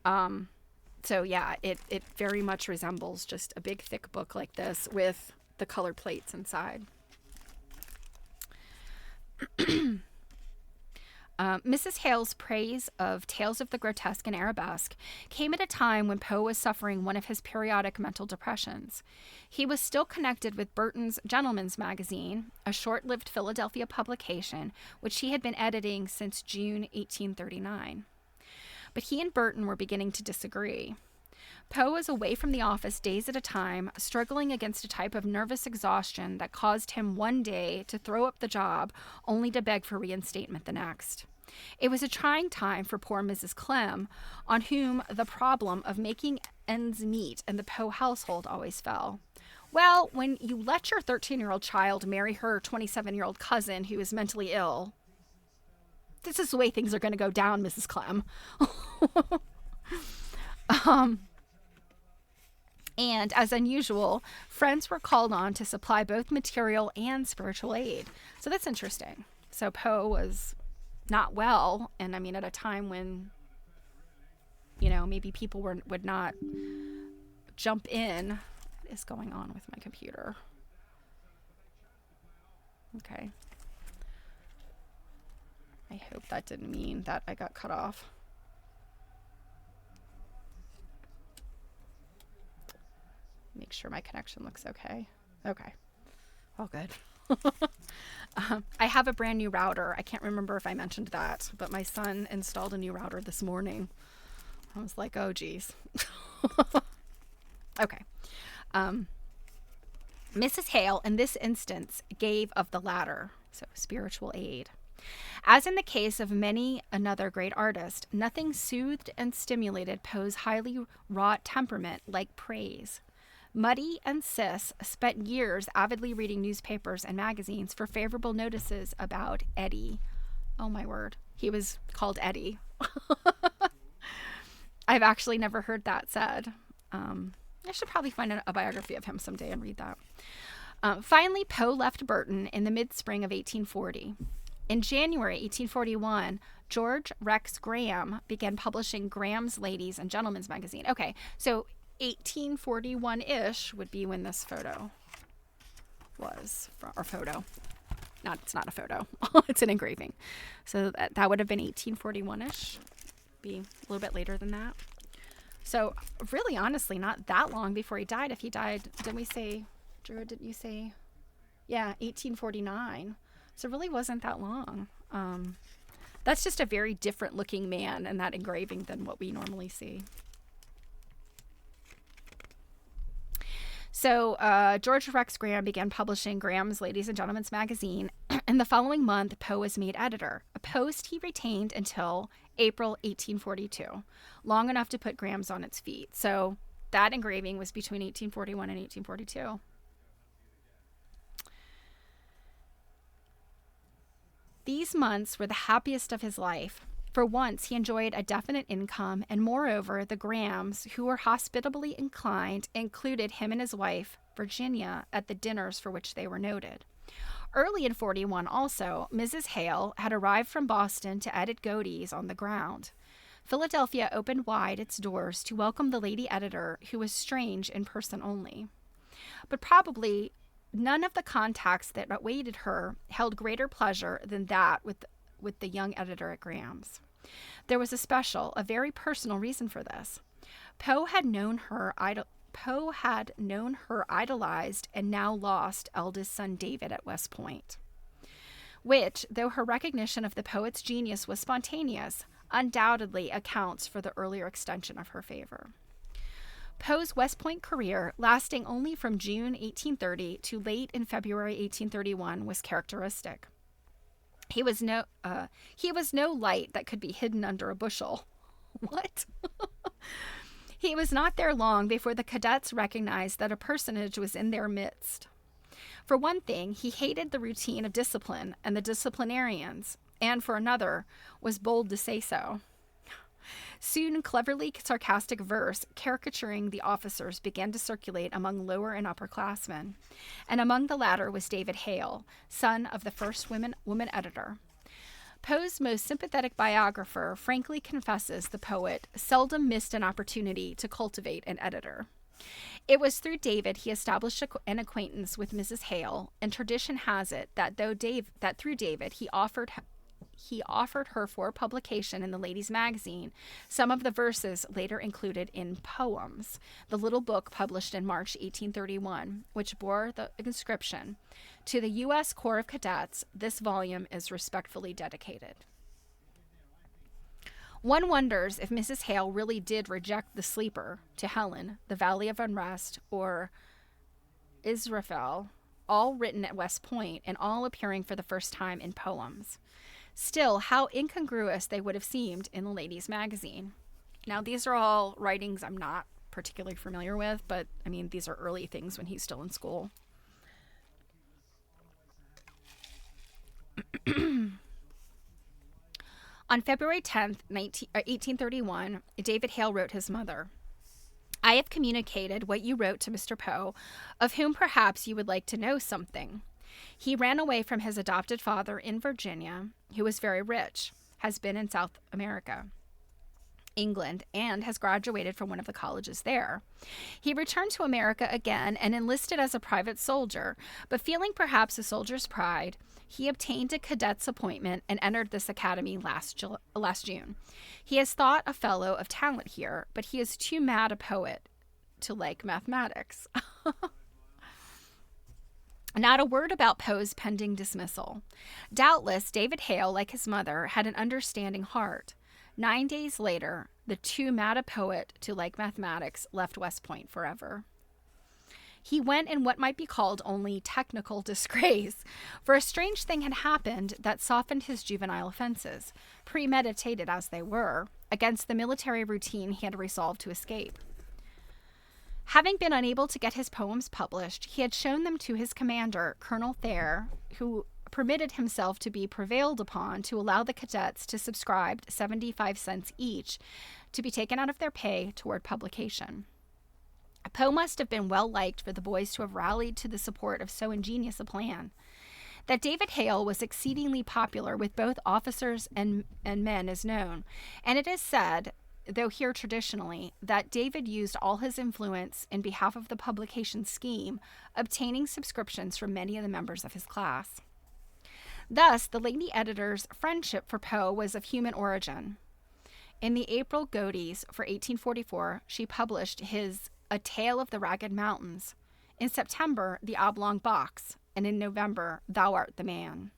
S1: So yeah, it very much resembles just a big thick book like this with the color plates inside. Mrs. Hale's praise of Tales of the Grotesque and Arabesque came at a time when Poe was suffering one of his periodic mental depressions. He was still connected with Burton's Gentleman's Magazine, a short-lived Philadelphia publication, which he had been editing since June 1839. But he and Burton were beginning to disagree. Poe was away from the office days at a time, struggling against a type of nervous exhaustion that caused him one day to throw up the job, only to beg for reinstatement the next. It was a trying time for poor Mrs. Clem, on whom the problem of making ends meet in the Poe household always fell. Well, when you let your 13-year-old child marry her 27-year-old cousin who is mentally ill, this is the way things are going to go down, Mrs. Clem. And as unusual, friends were called on to supply both material and spiritual aid. So that's interesting. So Poe was not well, and I mean at a time when, maybe people would not jump in. What is going on with my computer? Okay. I hope that didn't mean that I got cut off. Make sure my connection looks okay. Okay. All good. I have a brand new router. I can't remember if I mentioned that, but my son installed a new router this morning. I was like, oh, geez. Okay. Mrs. Hale, in this instance, gave of the latter, so spiritual aid. As in the case of many another great artist, nothing soothed and stimulated Poe's highly wrought temperament like praise. Muddy and Sis spent years avidly reading newspapers and magazines for favorable notices about Eddie. Oh my word. He was called Eddie. I've actually never heard that said. I should probably find a biography of him someday and read that. Finally, Poe left Burton in the mid-spring of 1840. In January 1841, George Rex Graham began publishing Graham's Ladies and Gentlemen's Magazine. Okay, so 1841-ish would be when this photo was, or photo. It's not a photo. It's an engraving. So that would have been 1841-ish. Be a little bit later than that. So really, honestly, not that long before he died. If he died, didn't we say, Drew, didn't you say? Yeah, 1849. So it really wasn't that long. That's just a very different looking man in that engraving than what we normally see. So George Rex Graham began publishing Graham's Ladies and Gentlemen's Magazine, and the following month, Poe was made editor, a post he retained until April 1842, long enough to put Graham's on its feet. So that engraving was between 1841 and 1842. These months were the happiest of his life. For once, he enjoyed a definite income, and moreover, the Grahams, who were hospitably inclined, included him and his wife, Virginia, at the dinners for which they were noted. Early in 41 also, Mrs. Hale had arrived from Boston to edit Godey's on the ground. Philadelphia opened wide its doors to welcome the lady editor, who was strange in person only. But probably none of the contacts that awaited her held greater pleasure than that with the young editor at Graham's. There was a very personal reason for this. Poe had known her idolized and now lost eldest son David at West Point, which, though her recognition of the poet's genius was spontaneous, undoubtedly accounts for the earlier extension of her favor. Poe's West Point career, lasting only from June 1830 to late in February 1831, was characteristic. He was no light that could be hidden under a bushel. What? He was not there long before the cadets recognized that a personage was in their midst. For one thing, he hated the routine of discipline and the disciplinarians, and for another, was bold to say so. Soon, cleverly sarcastic verse caricaturing the officers began to circulate among lower and upperclassmen, and among the latter was David Hale, son of the first woman editor. Poe's most sympathetic biographer frankly confesses the poet seldom missed an opportunity to cultivate an editor. It was through David he established an acquaintance with Mrs. Hale, and tradition has it that through David he offered her for publication in the Ladies' Magazine some of the verses later included in Poems, the little book published in March 1831, which bore the inscription, "To the U.S. Corps of Cadets, this volume is respectfully dedicated." One wonders if Mrs. Hale really did reject The Sleeper, To Helen, The Valley of Unrest, or Israfel, all written at West Point and all appearing for the first time in Poems. Still, how incongruous they would have seemed in the Ladies' Magazine. Now, these are all writings I'm not particularly familiar with, but, I mean, these are early things when he's still in school. On February 10th, 1831, David Hale wrote his mother, "I have communicated what you wrote to Mr. Poe, of whom perhaps you would like to know something. He ran away from his adopted father in Virginia, who was very rich, has been in South America, England, and has graduated from one of the colleges there. He returned to America again and enlisted as a private soldier, but feeling perhaps a soldier's pride, he obtained a cadet's appointment and entered this academy last June. He has thought a fellow of talent here, but he is too mad a poet to like mathematics." Not a word about Poe's pending dismissal. Doubtless, David Hale, like his mother, had an understanding heart. 9 days later, the too mad a poet to like mathematics left West Point forever. He went in what might be called only technical disgrace, for a strange thing had happened that softened his juvenile offenses, premeditated as they were, against the military routine he had resolved to escape. Having been unable to get his poems published, he had shown them to his commander, Colonel Thayer, who permitted himself to be prevailed upon to allow the cadets to subscribe 75 cents each to be taken out of their pay toward publication. Poe must have been well liked for the boys to have rallied to the support of so ingenious a plan. That David Hale was exceedingly popular with both officers and men is known, and it is said, though here traditionally, that David used all his influence in behalf of the publication scheme, obtaining subscriptions from many of the members of his class. Thus, the lady editor's friendship for Poe was of human origin. In the April Godey's for 1844, she published his A Tale of the Ragged Mountains. In September, The Oblong Box, and in November, Thou Art the Man.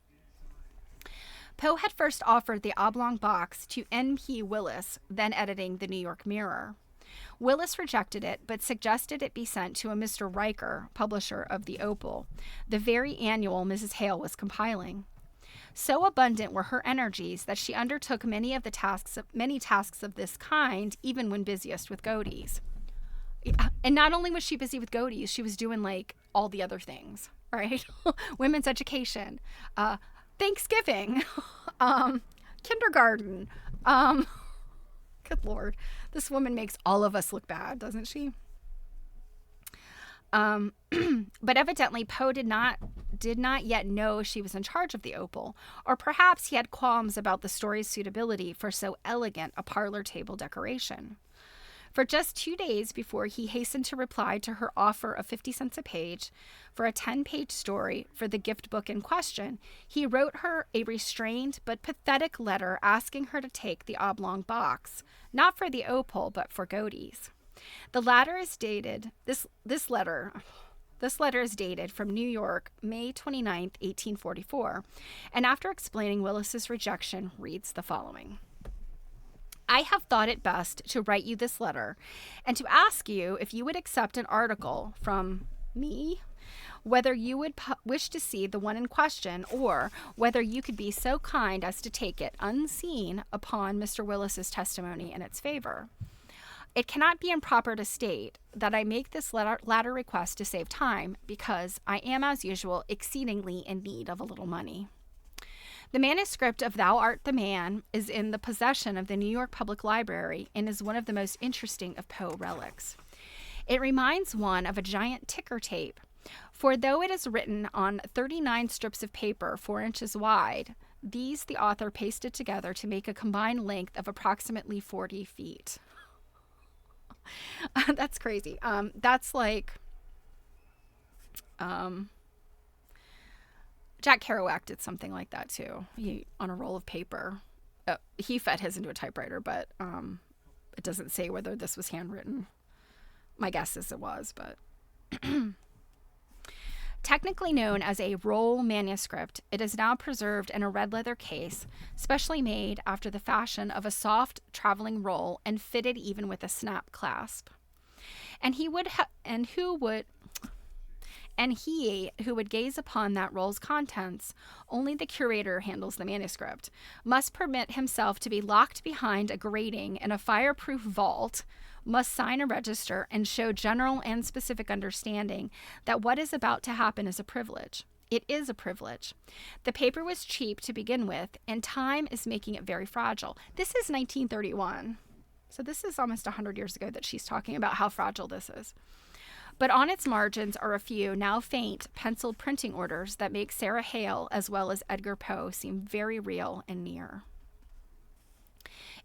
S1: Poe had first offered the oblong box to N.P. Willis, then editing the New York Mirror. Willis rejected it, but suggested it be sent to a Mr. Riker, publisher of the Opal, the very annual Mrs. Hale was compiling. So abundant were her energies that she undertook many tasks of this kind, even when busiest with Godey's. And not only was she busy with Godey's, she was doing like all the other things, right? Women's education, Thanksgiving, kindergarten. Good Lord, this woman makes all of us look bad, doesn't she? But evidently Poe did not yet know she was in charge of the Opal, or perhaps he had qualms about the story's suitability for so elegant a parlor table decoration. For just 2 days before he hastened to reply to her offer of 50 cents a page for a 10-page story for the gift book in question, he wrote her a restrained but pathetic letter asking her to take the oblong box, not for the Opal, but for Godey's. The latter is dated, this letter is dated from New York, May 29th, 1844, and after explaining Willis's rejection, reads the following. I have thought it best to write you this letter and to ask you if you would accept an article from me, whether you would wish to see the one in question, or whether you could be so kind as to take it unseen upon Mr. Willis's testimony in its favor. It cannot be improper to state that I make this latter request to save time, because I am, as usual, exceedingly in need of a little money. The manuscript of Thou Art the Man is in the possession of the New York Public Library and is one of the most interesting of Poe relics. It reminds one of a giant ticker tape, for though it is written on 39 strips of paper 4 inches wide, these the author pasted together to make a combined length of approximately 40 feet. That's crazy. That's like Jack Kerouac did something like that too. On a roll of paper. He fed his into a typewriter, but it doesn't say whether this was handwritten. My guess is it was, but technically known as a roll manuscript, it is now preserved in a red leather case, specially made after the fashion of a soft traveling roll and fitted even with a snap clasp. And he who would gaze upon that roll's contents, only the curator handles the manuscript, must permit himself to be locked behind a grating in a fireproof vault, must sign a register, and show general and specific understanding that what is about to happen is a privilege. It is a privilege. The paper was cheap to begin with, and time is making it very fragile. This is 1931. So this is almost 100 years ago that she's talking about how fragile this is. But on its margins are a few, now faint, penciled printing orders that make Sarah Hale as well as Edgar Poe seem very real and near.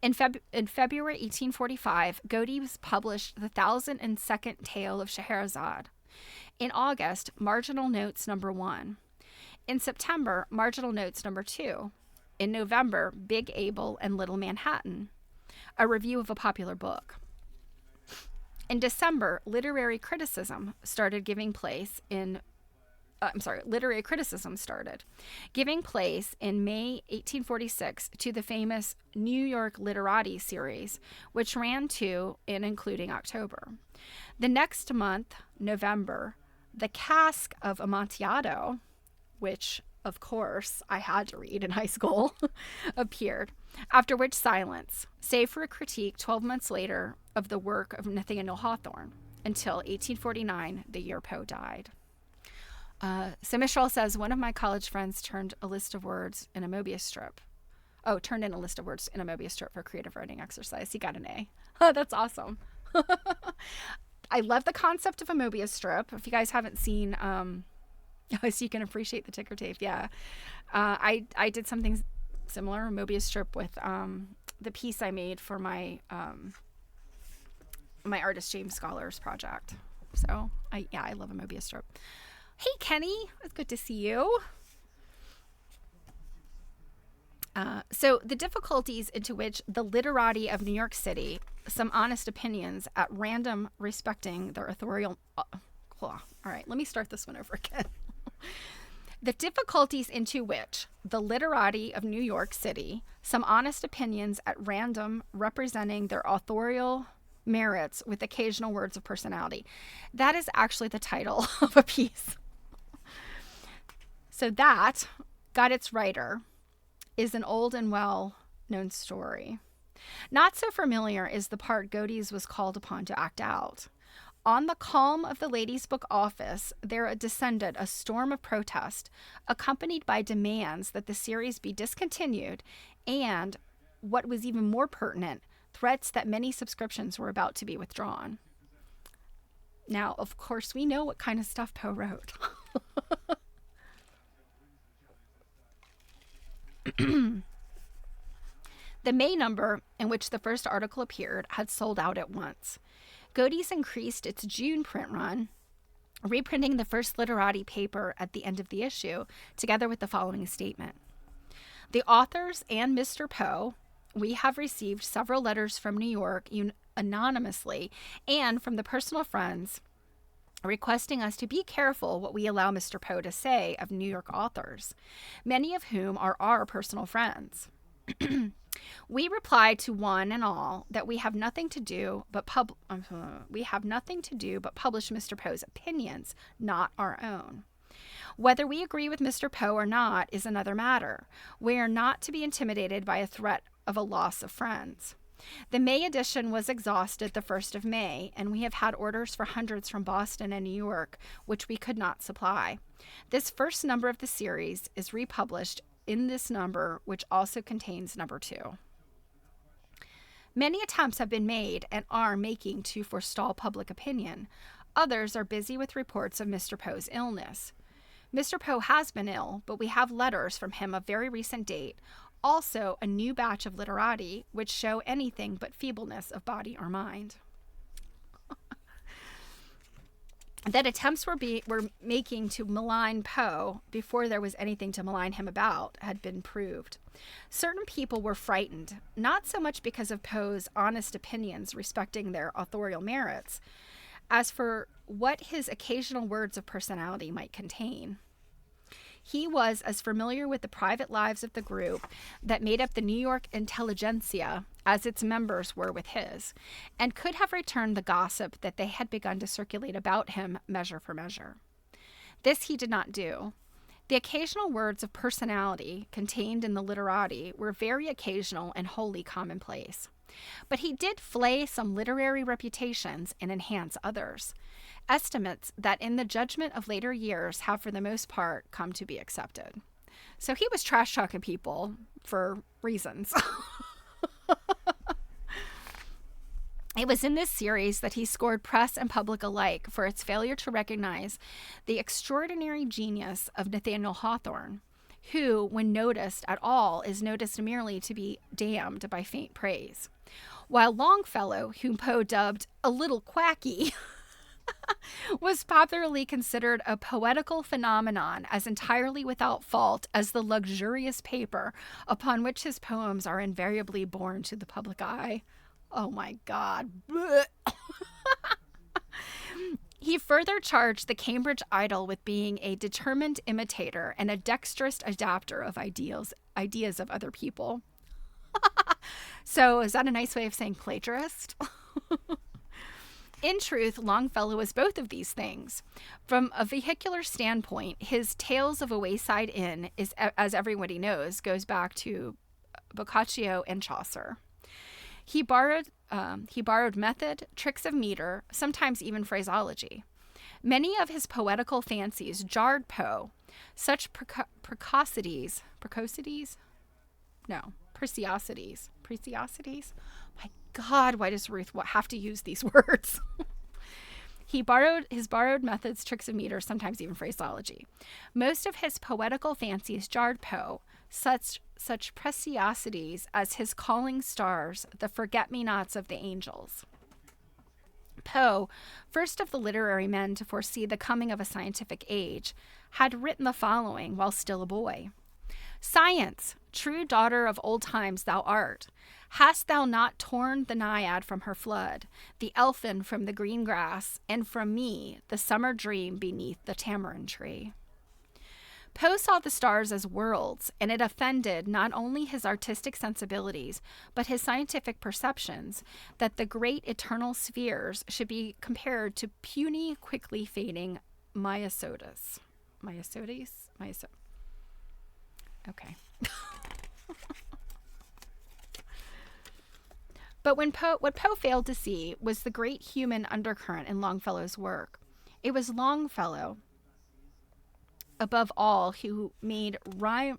S1: In February 1845, Godey's published the 1002nd Tale of Scheherazade. In August, Marginal Notes No. 1. In September, Marginal Notes No. 2. In November, Big Abel and Little Manhattan, a review of a popular book. In December, literary criticism started, giving place in May 1846 to the famous New York Literati series, which ran to and including October. The next month, November, The Cask of Amontillado, which, of course, I had to read in high school, appeared, after which silence, save for a critique 12 months later of the work of Nathaniel Hawthorne, until 1849, the year Poe died. So Michelle says, one of my college friends turned in a list of words in a Mobius strip for creative writing exercise. He got an A. Oh, that's awesome. I love the concept of a Mobius strip. If you guys haven't seen, so you can appreciate the ticker tape. Yeah. I did something similar, a Mobius strip with the piece I made for my my Artist James Scholars project. So I love a Mobius strip. Hey, Kenny, it's good to see you. So the difficulties into which the literati of New York City, some honest opinions at random respecting their authorial... all right, let me start this one over again. The difficulties into which the literati of New York City, some honest opinions at random representing their authorial merits with occasional words of personality. That is actually the title of a piece. So that got its writer is an old and well-known story. Not so familiar is the part Godey's was called upon to act out. On the calm of the Ladies' Book office, there descended a storm of protest, accompanied by demands that the series be discontinued and, what was even more pertinent, threats that many subscriptions were about to be withdrawn. Now, of course, we know what kind of stuff Poe wrote. The May number, in which the first article appeared, had sold out at once. Godey's increased its June print run, reprinting the first literati paper at the end of the issue, together with the following statement. The authors and Mr. Poe, we have received several letters from New York anonymously and from the personal friends requesting us to be careful what we allow Mr. Poe to say of New York authors, many of whom are our personal friends. We reply to one and all that we have nothing to do but publish Mr. Poe's opinions, not our own. Whether we agree with Mr. Poe or not is another matter. We are not to be intimidated by a threat of a loss of friends. The May edition was exhausted the 1st of May, and we have had orders for hundreds from Boston and New York, which we could not supply. This first number of the series is republished in this number, which also contains number 2. Many attempts have been made and are making to forestall public opinion. Others are busy with reports of Mr. Poe's illness. Mr. Poe has been ill, but we have letters from him of very recent date, also a new batch of literati, which show anything but feebleness of body or mind. That attempts were making to malign Poe before there was anything to malign him about had been proved. Certain people were frightened, not so much because of Poe's honest opinions respecting their authorial merits, as for what his occasional words of personality might contain. He was as familiar with the private lives of the group that made up the New York intelligentsia as its members were with his, and could have returned the gossip that they had begun to circulate about him measure for measure. This he did not do. The occasional words of personality contained in the literati were very occasional and wholly commonplace. But he did flay some literary reputations and enhance others. Estimates that in the judgment of later years have for the most part come to be accepted. So he was trash talking people for reasons. It was in this series that he scored press and public alike for its failure to recognize the extraordinary genius of Nathaniel Hawthorne, who, when noticed at all, is noticed merely to be damned by faint praise. While Longfellow, whom Poe dubbed a little quacky, was popularly considered a poetical phenomenon as entirely without fault as the luxurious paper upon which his poems are invariably borne to the public eye. Oh my God. He further charged the Cambridge Idol with being a determined imitator and a dexterous adapter of ideas of other people. So is that a nice way of saying plagiarist? In truth, Longfellow was both of these things. From a vehicular standpoint, his Tales of a Wayside Inn, is, as everybody knows, goes back to Boccaccio and Chaucer. He borrowed method, tricks of meter, sometimes even phraseology. Many of his poetical fancies jarred Poe. Such preciosities. My God, why does Ruth have to use these words? He borrowed methods, tricks of meter, sometimes even phraseology. Most of his poetical fancies jarred Poe, such preciosities as his calling stars, the forget-me-nots of the angels. Poe, first of the literary men to foresee the coming of a scientific age, had written the following while still a boy. Science, true daughter of old times thou art, hast thou not torn the naiad from her flood, the elfin from the green grass, and from me the summer dream beneath the tamarind tree? Poe saw the stars as worlds, and it offended not only his artistic sensibilities, but his scientific perceptions that the great eternal spheres should be compared to puny, quickly fading myosotis. Myosotis? Okay. But what Poe failed to see was the great human undercurrent in Longfellow's work. It was Longfellow, above all, who made rhythmical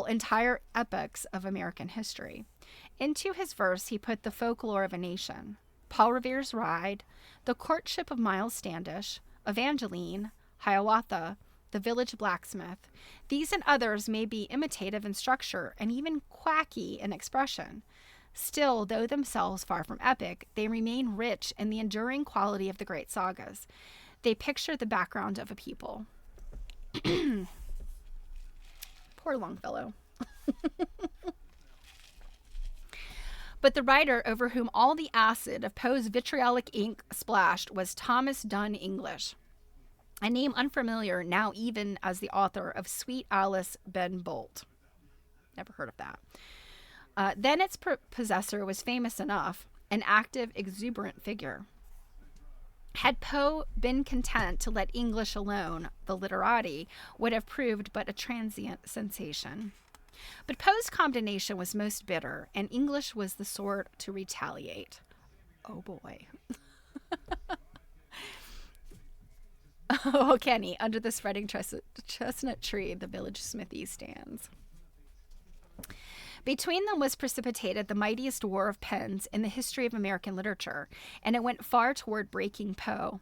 S1: entire epochs of American history. Into his verse, he put the folklore of a nation, Paul Revere's Ride, the courtship of Miles Standish, Evangeline, Hiawatha, the village blacksmith. These and others may be imitative in structure and even quacky in expression. Still, though themselves far from epic, they remain rich in the enduring quality of the great sagas. They picture the background of a people. Poor Longfellow. But the writer over whom all the acid of Poe's vitriolic ink splashed was Thomas Dunn English, a name unfamiliar now even as the author of Sweet Alice Ben Bolt. Never heard of that. Then its possessor was famous enough, an active, exuberant figure. Had Poe been content to let English alone, the literati would have proved but a transient sensation. But Poe's condemnation was most bitter, and English was the sort to retaliate. Oh boy. Oh, Kenny, under the spreading chestnut tree, the village smithy stands. Between them was precipitated the mightiest war of pens in the history of American literature, and it went far toward breaking Poe.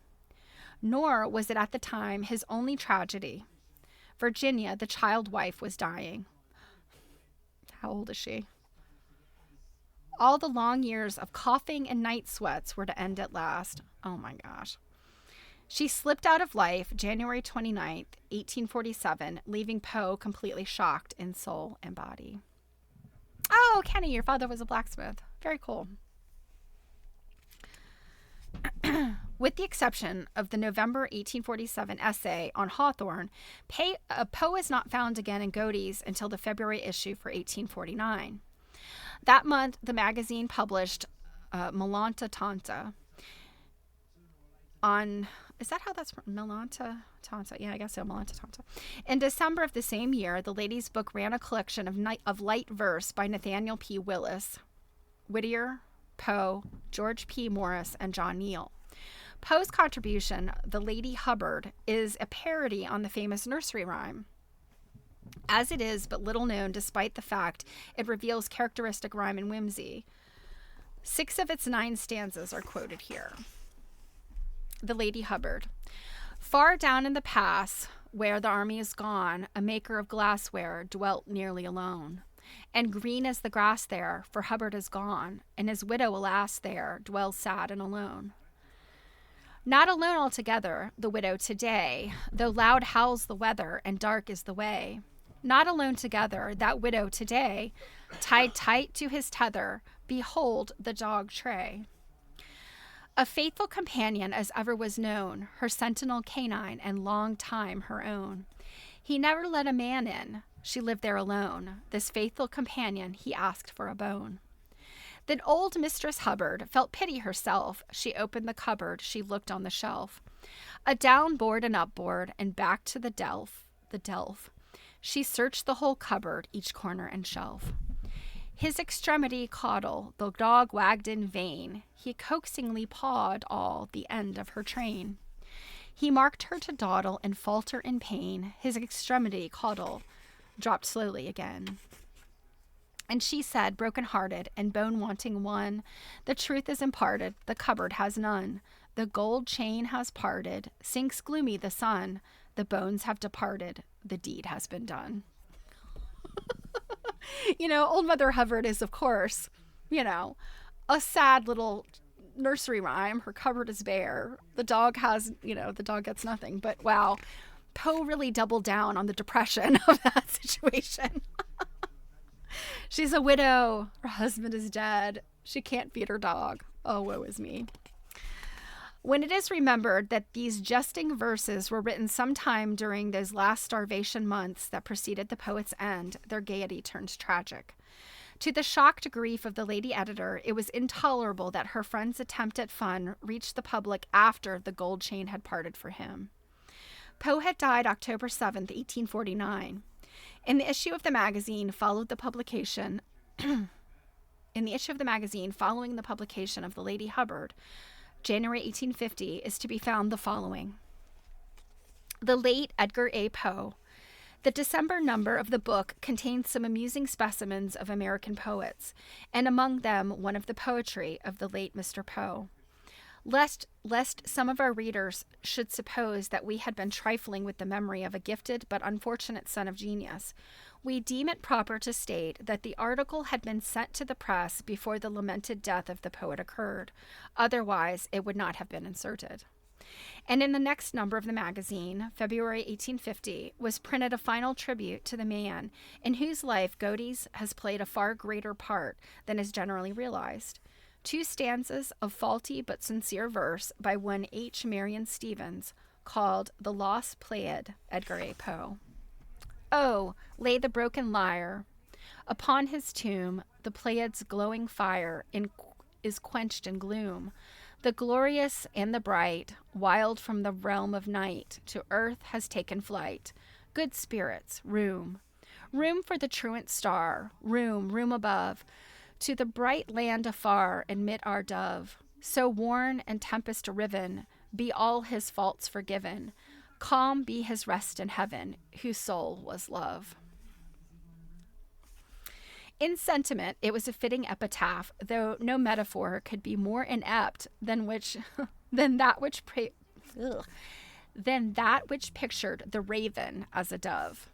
S1: Nor was it at the time his only tragedy. Virginia, the child wife, was dying. How old is she? All the long years of coughing and night sweats were to end at last. Oh my gosh. She slipped out of life January 29th, 1847, leaving Poe completely shocked in soul and body. Oh, Kenny, your father was a blacksmith. Very cool. With the exception of the November 1847 essay on Hawthorne, Poe is not found again in Godey's until the February issue for 1849. That month, the magazine published Melanta Tanta on... Is that how that's... Melanta Tanta? Yeah, I guess so, Melanta Tanta. In December of the same year, the ladies' book ran a collection of light verse by Nathaniel P. Whittier, Poe, George P. Morris, and John Neal. Poe's contribution, The Lady Hubbard, is a parody on the famous nursery rhyme, as it is but little known despite the fact it reveals characteristic rhyme and whimsy. 6 of its 9 stanzas are quoted here. The Lady Hubbard. Far down in the pass, where the army is gone, a maker of glassware dwelt nearly alone. And green as the grass there, for Hubbard is gone, and his widow, alas, there dwells sad and alone. Not alone altogether, the widow today, though loud howls the weather and dark is the way. Not alone together, that widow today, tied tight to his tether, behold the dog Tray. A faithful companion as ever was known, her sentinel canine and long time her own. He never let a man in, she lived there alone. This faithful companion, he asked for a bone. Then old Mistress Hubbard felt pity herself. She opened the cupboard, she looked on the shelf. A downboard and upboard, and back to the delf. She searched the whole cupboard, each corner and shelf. His extremity caudal, the dog wagged in vain. He coaxingly pawed all the end of her train. He marked her to dawdle and falter in pain. His extremity caudal dropped slowly again. And she said, broken-hearted and bone-wanting one, the truth is imparted, the cupboard has none. The gold chain has parted, sinks gloomy the sun. The bones have departed, the deed has been done. You know, Old Mother Hubbard is, of course, you know, a sad little nursery rhyme. Her cupboard is bare. The dog has, you know, the dog gets nothing. But wow, Poe really doubled down on the depression of that situation. She's a widow. Her husband is dead. She can't feed her dog. Oh, woe is me. When it is remembered that these jesting verses were written sometime during those last starvation months that preceded the poet's end, their gaiety turns tragic. To the shocked grief of the lady editor, it was intolerable that her friend's attempt at fun reached the public after the gold chain had parted for him. Poe had died October 7th, 1849. In the issue of the magazine following the publication of The Lady Hubbard, January 1850, is to be found the following. The late Edgar A. Poe. The December number of the book contains some amusing specimens of American poets, and among them one of the poetry of the late Mr. Poe. Lest some of our readers should suppose that we had been trifling with the memory of a gifted but unfortunate son of genius, we deem it proper to state that the article had been sent to the press before the lamented death of the poet occurred. Otherwise, it would not have been inserted. And in the next number of the magazine, February 1850, was printed a final tribute to the man in whose life Godey's has played a far greater part than is generally realized. 2 stanzas of faulty but sincere verse by one H. Marion Stevens, called The Lost Pleiad, Edgar A. Poe. Oh, lay the broken lyre. Upon his tomb, the Pleiad's glowing fire is quenched in gloom. The glorious and the bright, wild from the realm of night, to earth has taken flight. Good spirits, room. Room for the truant star, room above. To the bright land afar admit our dove. So worn and tempest riven, be all his faults forgiven. Calm be his rest in heaven, whose soul was love. In sentiment, it was a fitting epitaph, though no metaphor could be more inept than that which pictured the raven as a dove.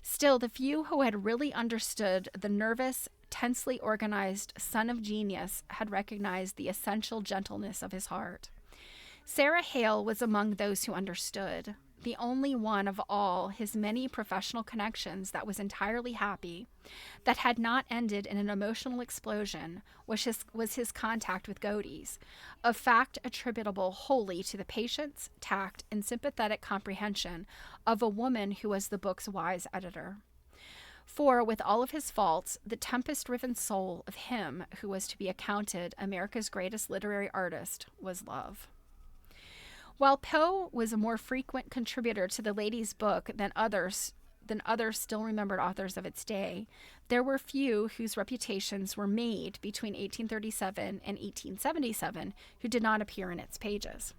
S1: Still, the few who had really understood the nervous, tensely organized son of genius had recognized the essential gentleness of his heart. Sarah Hale was among those who understood, the only one of all his many professional connections that was entirely happy, that had not ended in an emotional explosion, was his contact with Godey's, a fact attributable wholly to the patience, tact, and sympathetic comprehension of a woman who was the book's wise editor. For, with all of his faults, the tempest-riven soul of him who was to be accounted America's greatest literary artist was love. While Poe was a more frequent contributor to the lady's book than other still remembered authors of its day, there were few whose reputations were made between 1837 and 1877 who did not appear in its pages.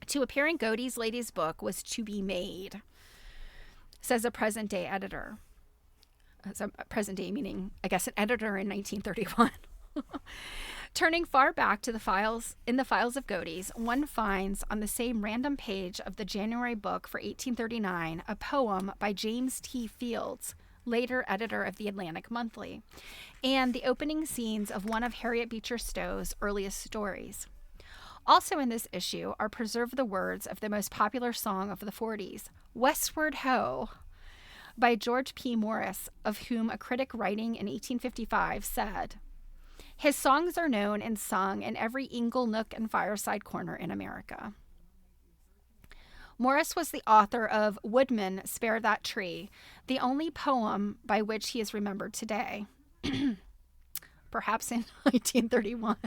S1: To appear in Godey's lady's book was to be made, says a present-day editor. So present day meaning, I guess, an editor in 1931. Turning far back to the files of Godey's, one finds on the same random page of the January book for 1839 a poem by James T. Fields, later editor of the Atlantic Monthly, and the opening scenes of one of Harriet Beecher Stowe's earliest stories. Also in this issue are preserved the words of the most popular song of the 40s, Westward Ho! By George P. Morris, of whom a critic writing in 1855 said, "His songs are known and sung in every ingle nook and fireside corner in America." Morris was the author of Woodman, Spare That Tree, the only poem by which he is remembered today. Perhaps in 1931.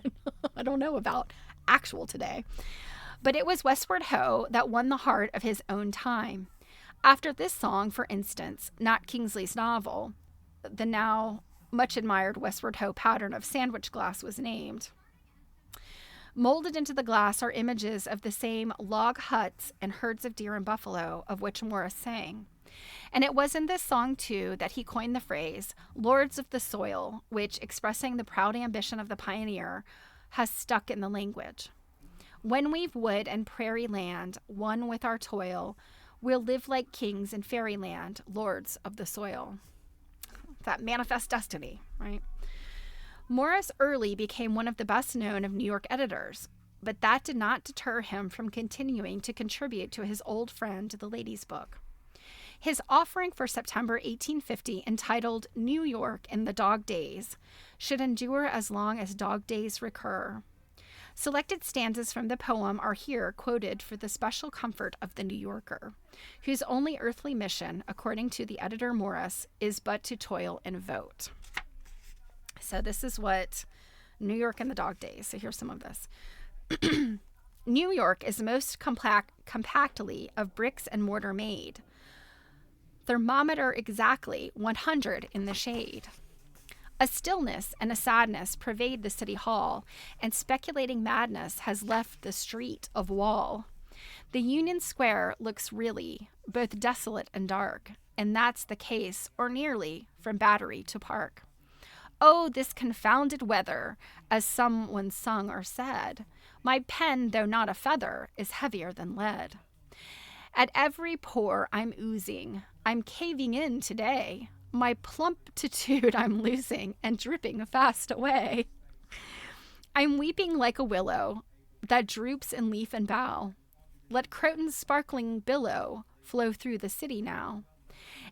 S1: I don't know about actual today. But it was Westward Ho! That won the heart of his own time. After this song, for instance, Nat Kingsley's novel, the now much admired Westward Ho! Pattern of sandwich glass was named. Molded into the glass are images of the same log huts and herds of deer and buffalo of which Morris sang. And it was in this song, too, that he coined the phrase, Lords of the Soil, which, expressing the proud ambition of the pioneer, has stuck in the language. When we've wood and prairie land, one with our toil, we'll live like kings in fairyland, lords of the soil. That manifest destiny, right? Morris early became one of the best known of New York editors, but that did not deter him from continuing to contribute to his old friend, the lady's book. His offering for September 1850, entitled New York in the Dog Days, should endure as long as dog days recur. Selected stanzas from the poem are here quoted for the special comfort of the New Yorker, whose only earthly mission, according to the editor Morris, is but to toil and vote. So this is what New York in the dog days. So here's some of this. New York is most compactly of bricks and mortar made. Thermometer exactly 100 in the shade. A stillness and a sadness pervade the city hall, and speculating madness has left the street of wall. The Union Square looks really both desolate and dark, and that's the case, or nearly, from Battery to Park. Oh, this confounded weather, as someone sung or said, my pen, though not a feather, is heavier than lead. At every pore I'm oozing, I'm caving in today. My plumpitude I'm losing and dripping fast away. I'm weeping like a willow that droops in leaf and bough. Let Croton's sparkling billow flow through the city now.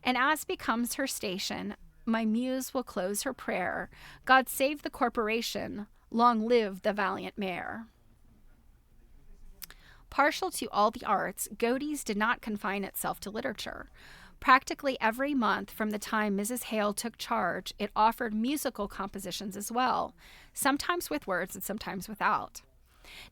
S1: And as becomes her station, my muse will close her prayer. God save the corporation, long live the valiant mayor. Partial to all the arts, Godey's did not confine itself to literature. Practically every month from the time Mrs. Hale took charge, it offered musical compositions as well, sometimes with words and sometimes without.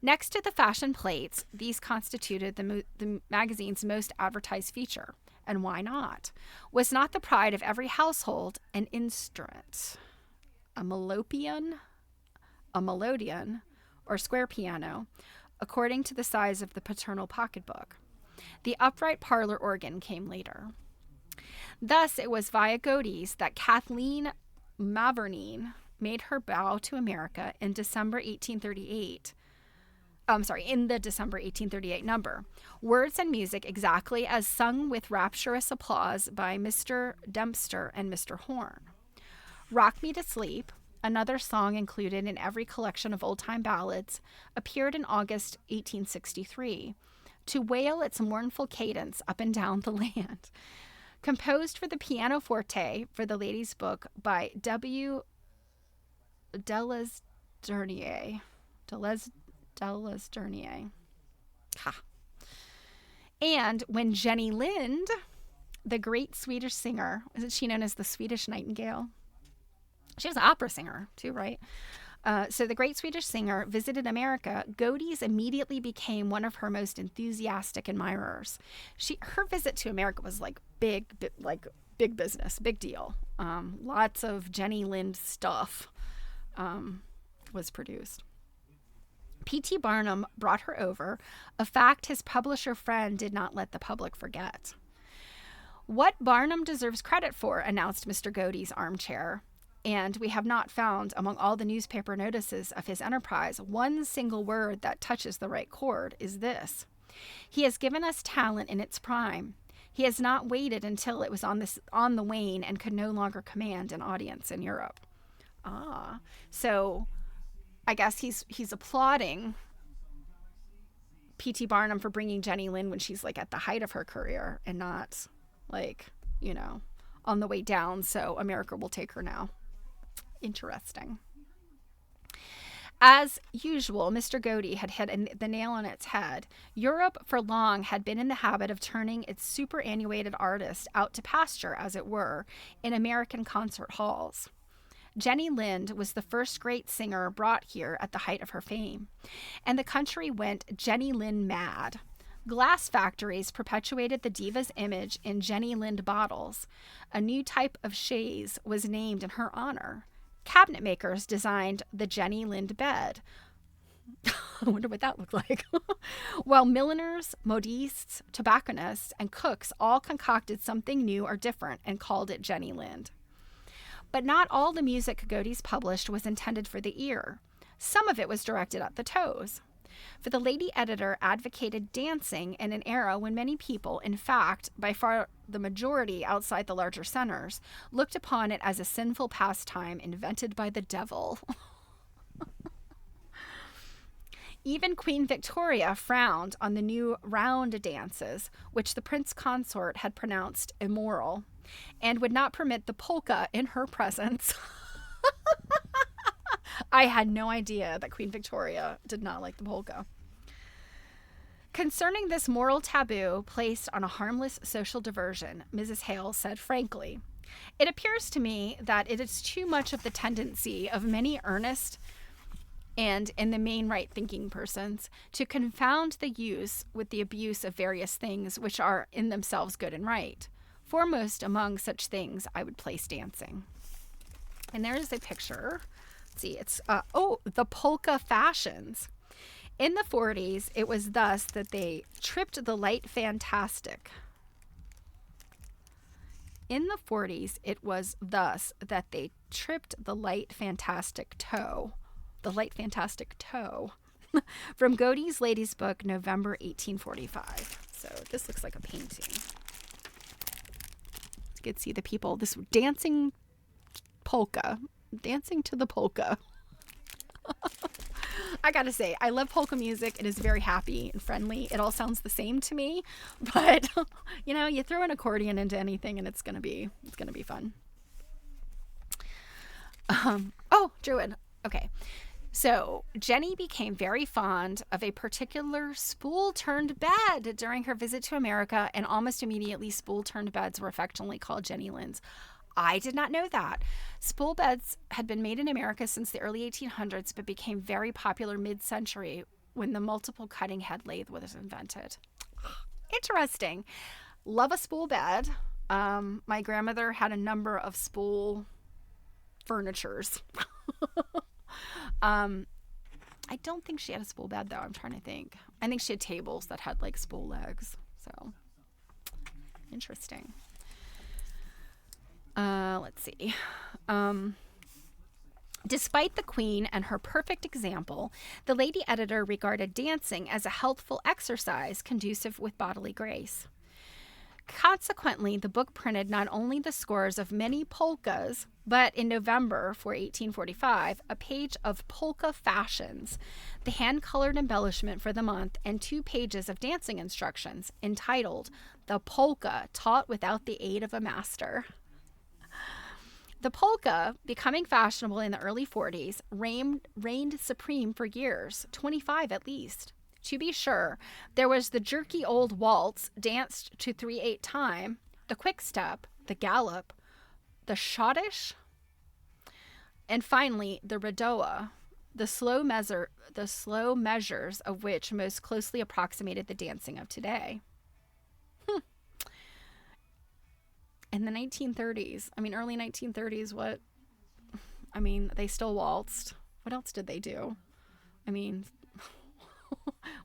S1: Next to the fashion plates, these constituted the magazine's most advertised feature. And why not? Was not the pride of every household an instrument? A melodeon, or square piano, according to the size of the paternal pocketbook. The upright parlor organ came later. Thus, it was via Godey's that Kathleen Mavourneen made her bow to America in December 1838. In the December 1838 number. Words and music exactly as sung with rapturous applause by Mr. Dempster and Mr. Horn. Rock Me to Sleep, another song included in every collection of old-time ballads, appeared in August 1863 to wail its mournful cadence up and down the land. Composed for the pianoforte for the Lady's Book by W. Delesdernier. Ha. And when Jenny Lind, the great Swedish singer, isn't she known as the Swedish Nightingale? She was an opera singer too, right? So the great Swedish singer visited America. Godey's immediately became one of her most enthusiastic admirers. Her visit to America was like big business, big deal. Lots of Jenny Lind stuff was produced. P.T. Barnum brought her over, a fact his publisher friend did not let the public forget. What Barnum deserves credit for, announced Mr. Godey's armchair, and we have not found among all the newspaper notices of his enterprise one single word that touches the right chord, is this: he has given us talent in its prime. He has not waited until it was on the wane and could no longer command an audience in Europe. So I guess he's applauding P.T. Barnum for bringing Jenny Lind when she's like at the height of her career and not on the way down. So America will take her now. Interesting. As usual, Mr. Godey had hit the nail on its head. Europe for long had been in the habit of turning its superannuated artists out to pasture, as it were, in American concert halls. Jenny Lind was the first great singer brought here at the height of her fame, and the country went Jenny Lind mad. Glass factories perpetuated the diva's image in Jenny Lind bottles. A new type of chaise was named in her honor. Cabinet makers designed the Jenny Lind bed. I wonder what that looked like. While milliners, modistes, tobacconists, and cooks all concocted something new or different and called it Jenny Lind. But not all the music Godey's published was intended for the ear. Some of it was directed at the toes. For the lady editor advocated dancing in an era when many people, in fact, by far the majority outside the larger centers, looked upon it as a sinful pastime invented by the devil. Even Queen Victoria frowned on the new round dances, which the Prince Consort had pronounced immoral, and would not permit the polka in her presence. I had no idea that Queen Victoria did not like the polka. Concerning this moral taboo placed on a harmless social diversion, Mrs. Hale said frankly, "It appears to me that it is too much of the tendency of many earnest and in the main right-thinking persons to confound the use with the abuse of various things which are in themselves good and right. Foremost among such things I would place dancing." And there is a picture. Let's see, it's, the polka fashions. In the 40s, it was thus that they tripped the light fantastic. In the 40s, it was thus that they tripped the light fantastic toe. The light fantastic toe. From Godey's Lady's Book, November 1845. So this looks like a painting. You could see the people, this dancing polka. Dancing to the polka. I gotta say, I love polka music. It is very happy and friendly. It all sounds the same to me, but you know, you throw an accordion into anything and it's gonna be fun. Druid. Okay. So Jenny became very fond of a particular spool-turned bed during her visit to America, and almost immediately spool-turned beds were affectionately called Jenny Linds. I did not know that. Spool beds had been made in America since the early 1800s, but became very popular mid-century when the multiple cutting head lathe was invented. Interesting. Love a spool bed. My grandmother had a number of spool furnitures. I don't think she had a spool bed, though. I'm trying to think. I think she had tables that had like spool legs. So interesting. Let's see. Despite the Queen and her perfect example, the lady editor regarded dancing as a healthful exercise conducive with bodily grace. Consequently, the book printed not only the scores of many polkas, but in November for 1845, a page of polka fashions, the hand-colored embellishment for the month, and 2 pages of dancing instructions entitled "The Polka Taught Without the Aid of a Master." The polka, becoming fashionable in the early 40s, reigned supreme for years, 25 at least. To be sure, there was the jerky old waltz danced to 3/8 time, the quick step, the gallop, the schottisch, and finally the redowa, the slow measures of which most closely approximated the dancing of today. In the 1930s, early 1930s, they still waltzed. What else did they do?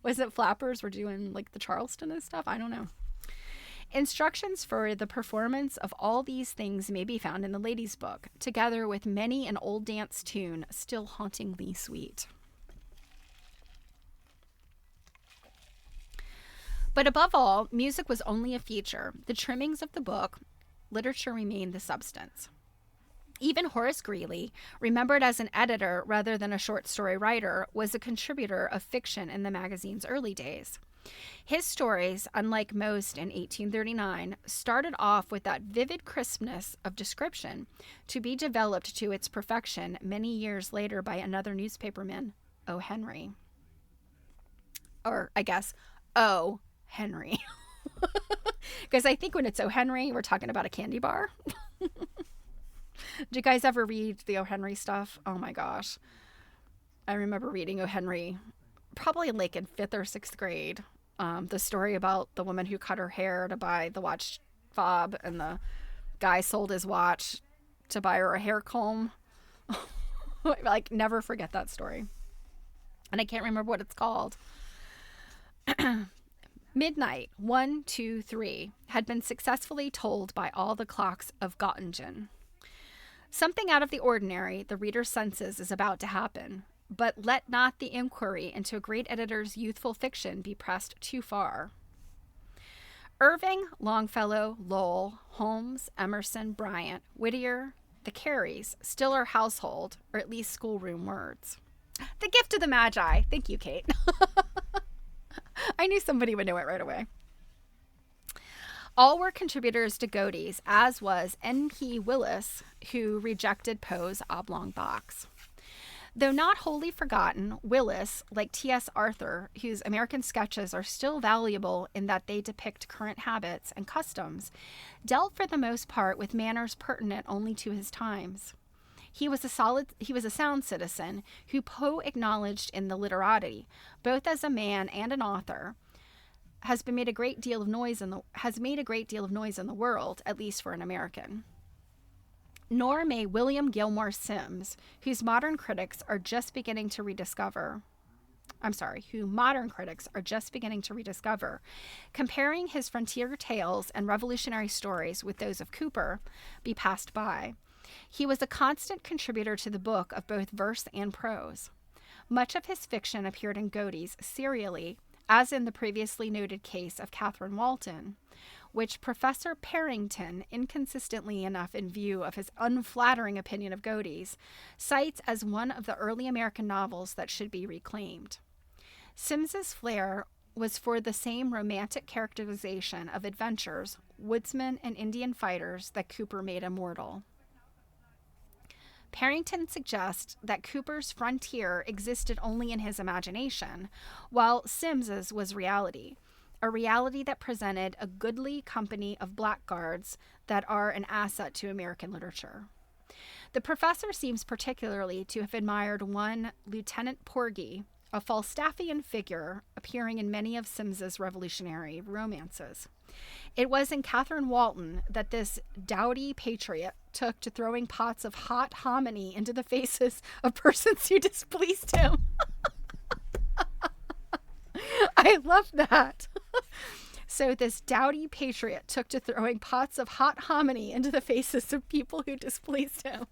S1: Was it flappers were doing like the Charleston and stuff? I don't know. Instructions for the performance of all these things may be found in the Ladies' Book, together with many an old dance tune still hauntingly sweet. But above all, music was only a feature. The trimmings of the book, literature remained the substance. Even Horace Greeley, remembered as an editor rather than a short story writer, was a contributor of fiction in the magazine's early days. His stories, unlike most in 1839, started off with that vivid crispness of description to be developed to its perfection many years later by another newspaperman, O. Henry. Or, I guess, O. Henry. Because I think when it's O. Henry, we're talking about a candy bar. Did you guys ever read the O. Henry stuff? Oh my gosh. I remember reading O. Henry probably like in 5th or 6th grade. The story about the woman who cut her hair to buy the watch fob, and the guy sold his watch to buy her a hair comb. Like, never forget that story. And I can't remember what it's called. Midnight, 1, 2, 3, had been successfully tolled by all the clocks of Göttingen. Something out of the ordinary, the reader's senses, is about to happen, but let not the inquiry into a great editor's youthful fiction be pressed too far. Irving, Longfellow, Lowell, Holmes, Emerson, Bryant, Whittier, the Careys still are household, or at least schoolroom words. The Gift of the Magi. Thank you, Kate. I knew somebody would know it right away. All were contributors to Godey's, as was N.P. Willis, who rejected Poe's oblong box. Though not wholly forgotten, Willis, like T.S. Arthur, whose American sketches are still valuable in that they depict current habits and customs, dealt for the most part with manners pertinent only to his times. He was a sound citizen who Poe acknowledged in the literati, both as a man and an author, has made a great deal of noise in the world, at least for an American. Nor may William Gilmore Simms, who modern critics are just beginning to rediscover, comparing his frontier tales and revolutionary stories with those of Cooper, be passed by. He was a constant contributor to the book of both verse and prose. Much of his fiction appeared in Godey's serially, as in the previously noted case of Catherine Walton, which Professor Parrington, inconsistently enough in view of his unflattering opinion of Godey's, cites as one of the early American novels that should be reclaimed. Simms's flair was for the same romantic characterization of adventures, woodsmen, and Indian fighters that Cooper made immortal. Parrington suggests that Cooper's frontier existed only in his imagination, while Simms's was reality, a reality that presented a goodly company of blackguards that are an asset to American literature. The professor seems particularly to have admired one Lieutenant Porgy, a Falstaffian figure appearing in many of Simms's revolutionary romances. It was in Catherine Walton that this doughty patriot took to throwing pots of hot hominy into the faces of persons who displeased him. I love that. So this doughty patriot took to throwing pots of hot hominy into the faces of people who displeased him.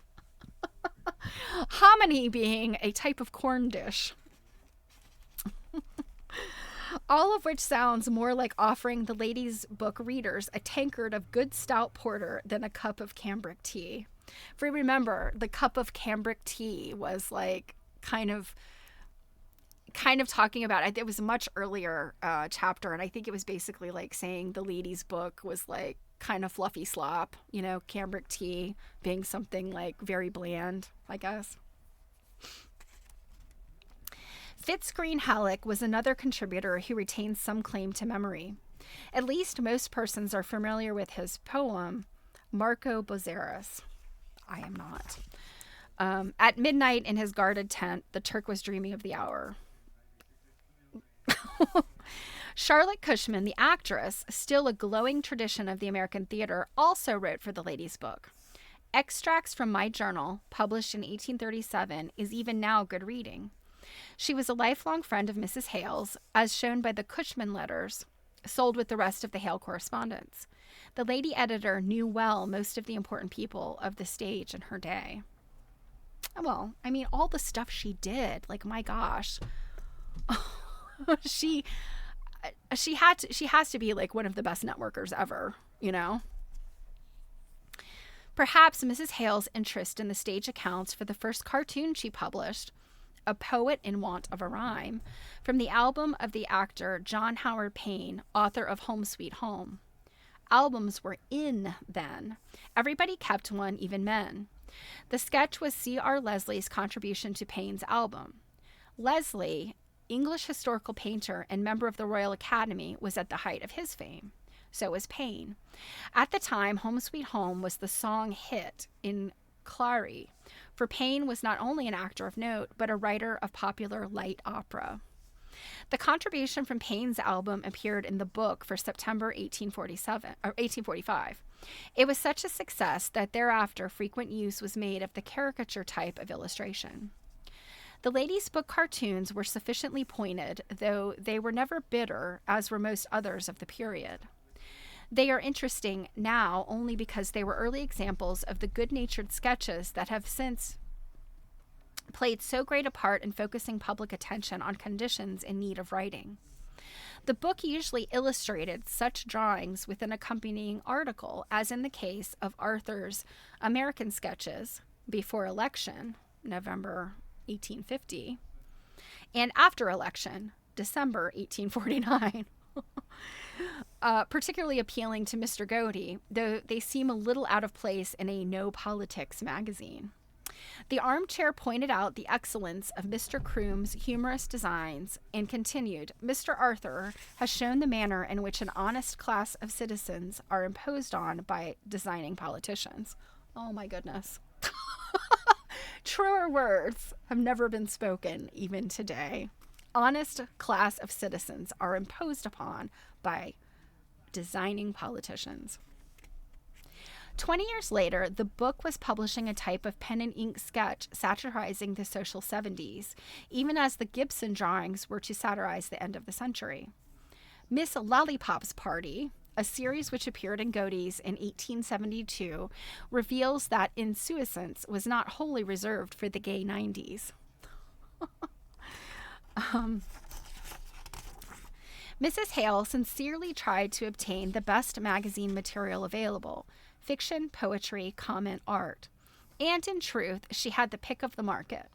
S1: Hominy being a type of corn dish. All of which sounds more like offering the ladies' book readers a tankard of good stout porter than a cup of cambric tea. For remember, the cup of cambric tea was like kind of talking about, it was a much earlier chapter, and I think it was basically like saying the ladies' book was like kind of fluffy slop, cambric tea being something like very bland, I guess. Fitzgreen Halleck was another contributor who retains some claim to memory. At least most persons are familiar with his poem, Marco Bozzaris. I am not. At midnight in his guarded tent, the Turk was dreaming of the hour. Charlotte Cushman, the actress, still a glowing tradition of the American theater, also wrote for the ladies' book. Extracts from My Journal, published in 1837, is even now good reading. She was a lifelong friend of Mrs. Hale's, as shown by the Cushman letters, sold with the rest of the Hale correspondence. The lady editor knew well most of the important people of the stage in her day. Well, I mean, all the stuff she did, like, my gosh. She has to be like one of the best networkers ever, Perhaps Mrs. Hale's interest in the stage accounts for the first cartoon she published, A Poet in Want of a Rhyme, from the album of the actor John Howard Payne, author of Home Sweet Home. Albums were in then. Everybody kept one, even men. The sketch was C.R. Leslie's contribution to Payne's album. Leslie, English historical painter and member of the Royal Academy, was at the height of his fame. So was Payne. At the time, Home Sweet Home was the song hit in Clary, for Payne was not only an actor of note, but a writer of popular light opera. The contribution from Payne's album appeared in the book for September 1845. It was such a success that thereafter frequent use was made of the caricature type of illustration. The ladies' book cartoons were sufficiently pointed, though they were never bitter, as were most others of the period. They are interesting now only because they were early examples of the good-natured sketches that have since played so great a part in focusing public attention on conditions in need of writing. The book usually illustrated such drawings with an accompanying article, as in the case of Arthur's American Sketches before election, November 1850, and after election, December 1849. Particularly appealing to Mr. Godey, though they seem a little out of place in a no politics magazine. The armchair pointed out the excellence of Mr. Croom's humorous designs and continued, Mr. Arthur has shown the manner in which an honest class of citizens are imposed on by designing politicians. Oh my goodness. Truer words have never been spoken, even today. Honest class of citizens are imposed upon by designing politicians. 20 years later, the book was publishing a type of pen and ink sketch satirizing the social 70s, even as the Gibson drawings were to satirize the end of the century. Miss Lollipop's Party, a series which appeared in Godey's in 1872, reveals that insouciance was not wholly reserved for the gay 90s. Mrs. Hale sincerely tried to obtain the best magazine material available, fiction, poetry, comment, art. And in truth, she had the pick of the market.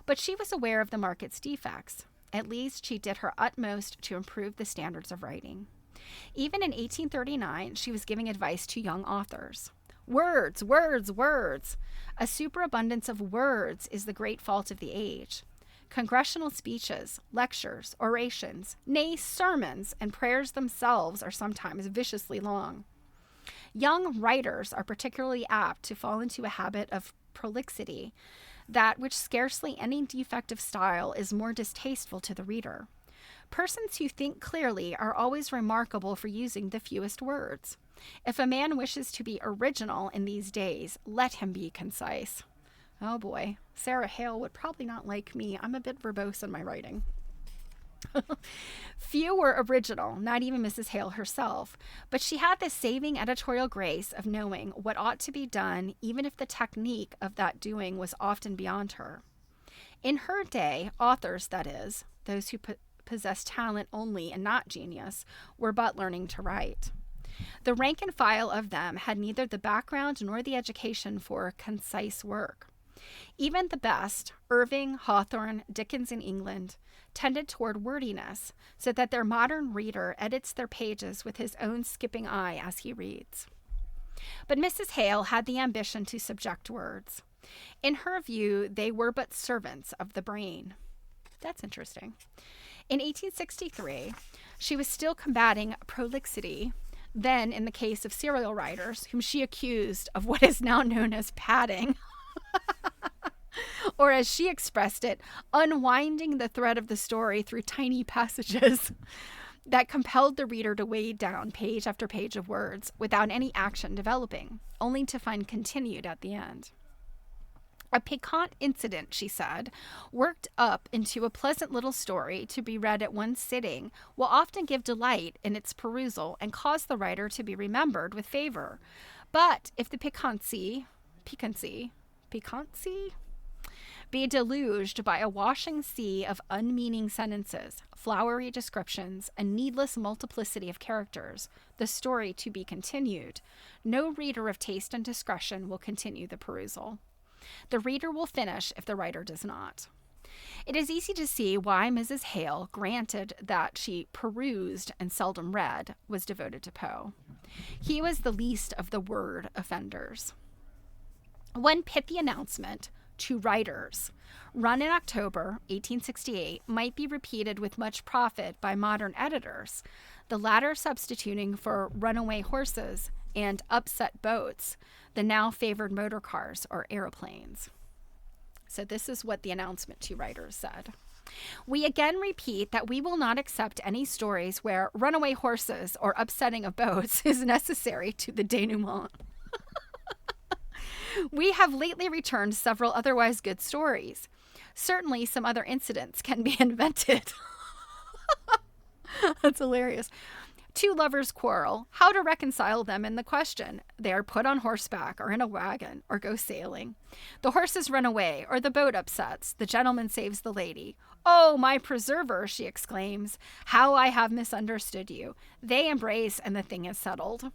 S1: But she was aware of the market's defects. At least she did her utmost to improve the standards of writing. Even in 1839, she was giving advice to young authors. Words, words, words. A superabundance of words is the great fault of the age. Congressional speeches, lectures, orations, nay, sermons, and prayers themselves are sometimes viciously long. Young writers are particularly apt to fall into a habit of prolixity, that which scarcely any defect of style is more distasteful to the reader. Persons who think clearly are always remarkable for using the fewest words. If a man wishes to be original in these days, let him be concise. Oh boy, Sarah Hale would probably not like me. I'm a bit verbose in my writing. Few were original, not even Mrs. Hale herself, but she had the saving editorial grace of knowing what ought to be done, even if the technique of that doing was often beyond her. In her day, authors, that is, those who possessed talent only and not genius, were but learning to write. The rank and file of them had neither the background nor the education for concise work. Even the best, Irving, Hawthorne, Dickens in England, tended toward wordiness, so that their modern reader edits their pages with his own skipping eye as he reads. But Mrs. Hale had the ambition to subject words. In her view, they were but servants of the brain. That's interesting. In 1863, she was still combating prolixity, then in the case of serial writers, whom she accused of what is now known as padding, or as she expressed it, unwinding the thread of the story through tiny passages that compelled the reader to wade down page after page of words without any action developing, only to find continued at the end. A piquant incident, she said, worked up into a pleasant little story to be read at one sitting, will often give delight in its perusal and cause the writer to be remembered with favor. But if the piquancy be deluged by a washing sea of unmeaning sentences, flowery descriptions, and needless multiplicity of characters, the story to be continued, no reader of taste and discretion will continue the perusal. The reader will finish if the writer does not. It is easy to see why Mrs. Hale, granted that she perused and seldom read, was devoted to Poe. He was the least of the word offenders. One pithy announcement, to writers, run in October 1868, might be repeated with much profit by modern editors, the latter substituting for runaway horses and upset boats the now favored motor cars or aeroplanes. So this is what the announcement to writers said. We again repeat that we will not accept any stories where runaway horses or upsetting of boats is necessary to the denouement. We have lately returned several otherwise good stories. Certainly some other incidents can be invented. That's hilarious. Two lovers quarrel. How to reconcile them in the question. They are put on horseback or in a wagon or go sailing. The horses run away or the boat upsets. The gentleman saves the lady. Oh, my preserver, she exclaims. How I have misunderstood you. They embrace and the thing is settled.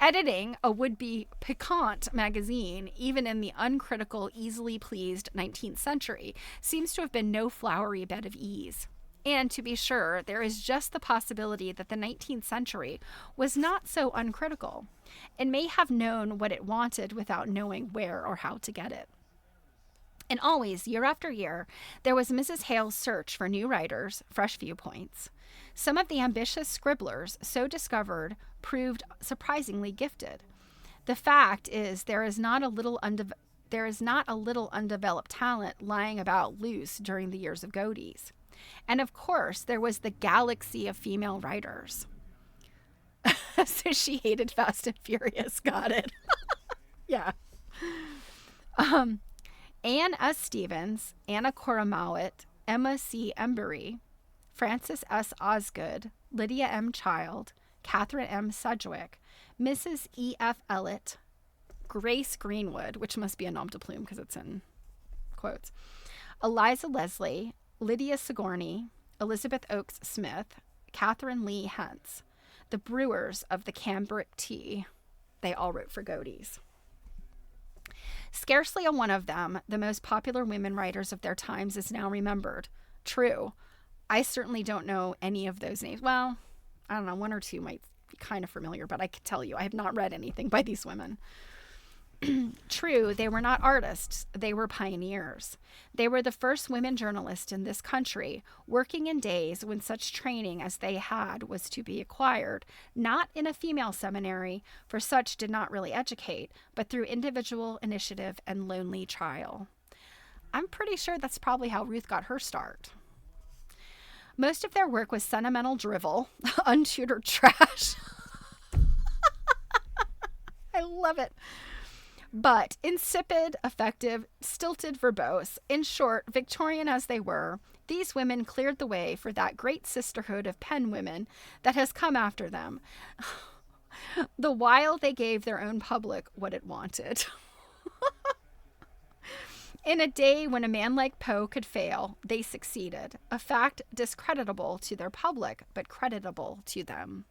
S1: Editing a would-be piquant magazine, even in the uncritical, easily pleased 19th century, seems to have been no flowery bed of ease. And to be sure, there is just the possibility that the 19th century was not so uncritical and may have known what it wanted without knowing where or how to get it. And always, year after year, there was Mrs. Hale's search for new writers, fresh viewpoints. Some of the ambitious scribblers so discovered proved surprisingly gifted. The fact is, there is not a little undeveloped talent lying about loose during the years of Godey's. And of course, there was the galaxy of female writers. So she hated Fast and Furious. Got it. Yeah. Anne S. Stevens, Anna Cora Mowat, Emma C. Embury, Frances S. Osgood, Lydia M. Child, Catherine M. Sedgwick, Mrs. E. F. Ellett, Grace Greenwood, which must be a nom de plume because it's in quotes, Eliza Leslie, Lydia Sigourney, Elizabeth Oakes Smith, Catherine Lee Hentz, the brewers of the cambric tea. They all wrote for Godey's. Scarcely a one of them, the most popular women writers of their times, is now remembered. True, I certainly don't know any of those names. Well, I don't know, one or two might be kind of familiar, but I can tell you, I have not read anything by these women. True, they were not artists, they were pioneers. They were the first women journalists in this country, working in days when such training as they had was to be acquired, not in a female seminary, for such did not really educate, but through individual initiative and lonely trial. I'm pretty sure that's probably how Ruth got her start. Most of their work was sentimental drivel, untutored trash. I love it. But insipid, effective, stilted, verbose, in short, Victorian as they were, these women cleared the way for that great sisterhood of pen women that has come after them, the while they gave their own public what it wanted. In a day when a man like Poe could fail, they succeeded, a fact discreditable to their public, but creditable to them.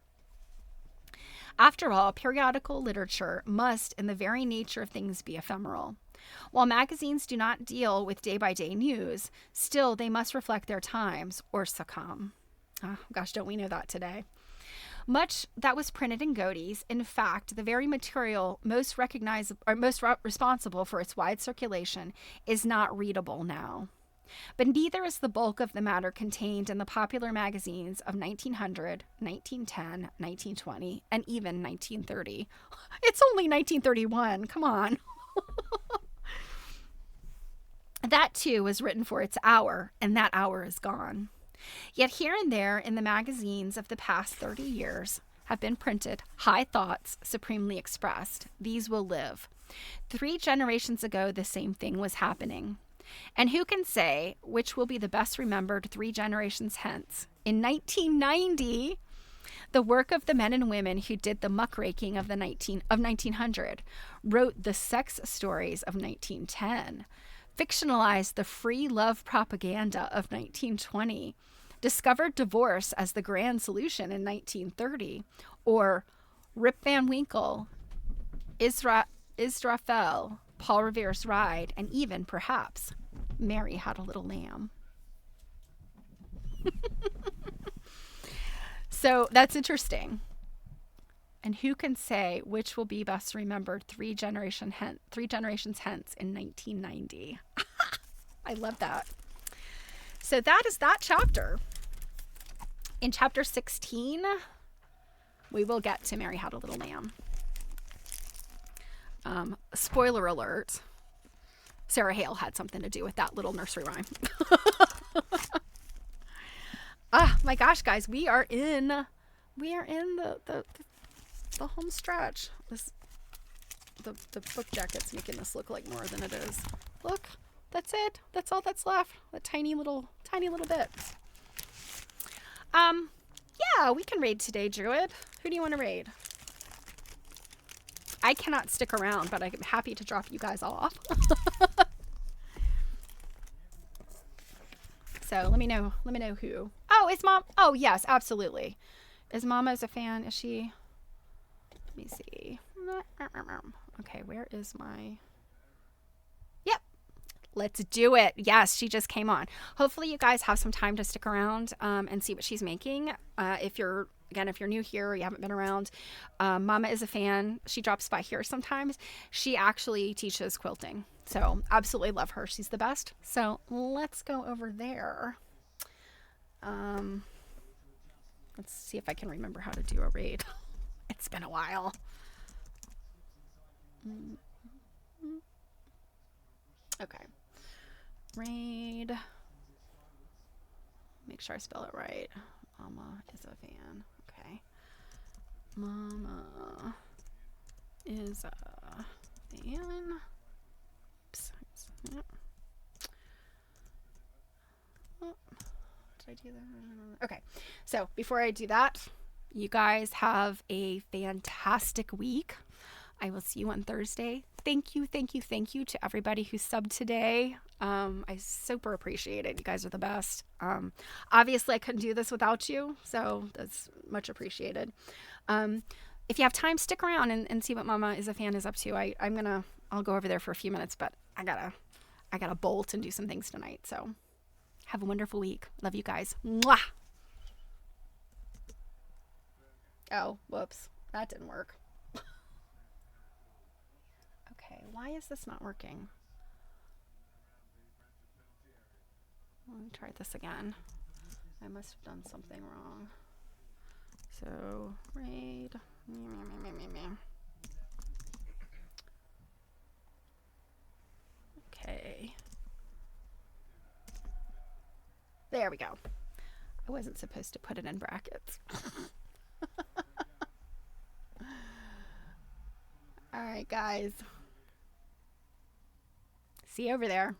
S1: After all, periodical literature must, in the very nature of things, be ephemeral. While magazines do not deal with day-by-day news, still they must reflect their times or succumb. Oh, gosh, don't we know that today? Much that was printed in Godey's, in fact, the very material most responsible for its wide circulation, is not readable now. But neither is the bulk of the matter contained in the popular magazines of 1900, 1910, 1920, and even 1930. It's only 1931. Come on. That, too, was written for its hour, and that hour is gone. Yet here and there in the magazines of the past 30 years have been printed high thoughts supremely expressed. These will live. 3 generations ago, the same thing was happening. And who can say which will be the best remembered 3 generations hence? In 1990, the work of the men and women who did the muckraking of 1900, wrote the sex stories of 1910, fictionalized the free love propaganda of 1920, discovered divorce as the grand solution in 1930, or Rip Van Winkle, Israfel, Paul Revere's Ride, and even, perhaps, Mary Had a Little Lamb. So that's interesting. And who can say which will be best remembered 3 generations hence in 1990? I love that. So that is that chapter. In chapter 16, we will get to Mary Had a Little Lamb. Spoiler alert, Sarah Hale had something to do with that little nursery rhyme. My gosh, guys, we are in the home stretch. The book jacket's making this look like more than it is. Look, that's it. That's all that's left. A tiny little bit. Yeah, we can raid today, Druid. Who do you want to raid? I cannot stick around, but I'm happy to drop you guys off. So let me know who. Oh, is Mom? Oh, yes, absolutely. Is Mama's a fan? Is she? Let me see. Okay, where is my? Yep. Let's do it. Yes, she just came on. Hopefully you guys have some time to stick around and see what she's making. If you're new here or you haven't been around, Mama is a fan. She drops by here sometimes. She actually teaches quilting. So absolutely love her. She's the best. So let's go over there. Let's see if I can remember how to do a raid. It's been a while. Okay. Raid. Make sure I spell it right. Mama is a fan. Okay. Mama is a fan. Oops. Yep. Oh, did I do that? Okay. So before I do that, you guys have a fantastic week. I will see you on Thursday. Thank you to everybody who subbed today. I super appreciate it. You guys are the best. Obviously, I couldn't do this without you, so that's much appreciated. If you have time, stick around and see what Mama is a fan is up to. I'll go over there for a few minutes, but I gotta bolt and do some things tonight. So have a wonderful week. Love you guys. Mwah! Oh, whoops, that didn't work. Okay, why is this not working? Let me try this again. I must have done something wrong. So, raid. Okay. There we go. I wasn't supposed to put it in brackets. All right, guys. See you over there.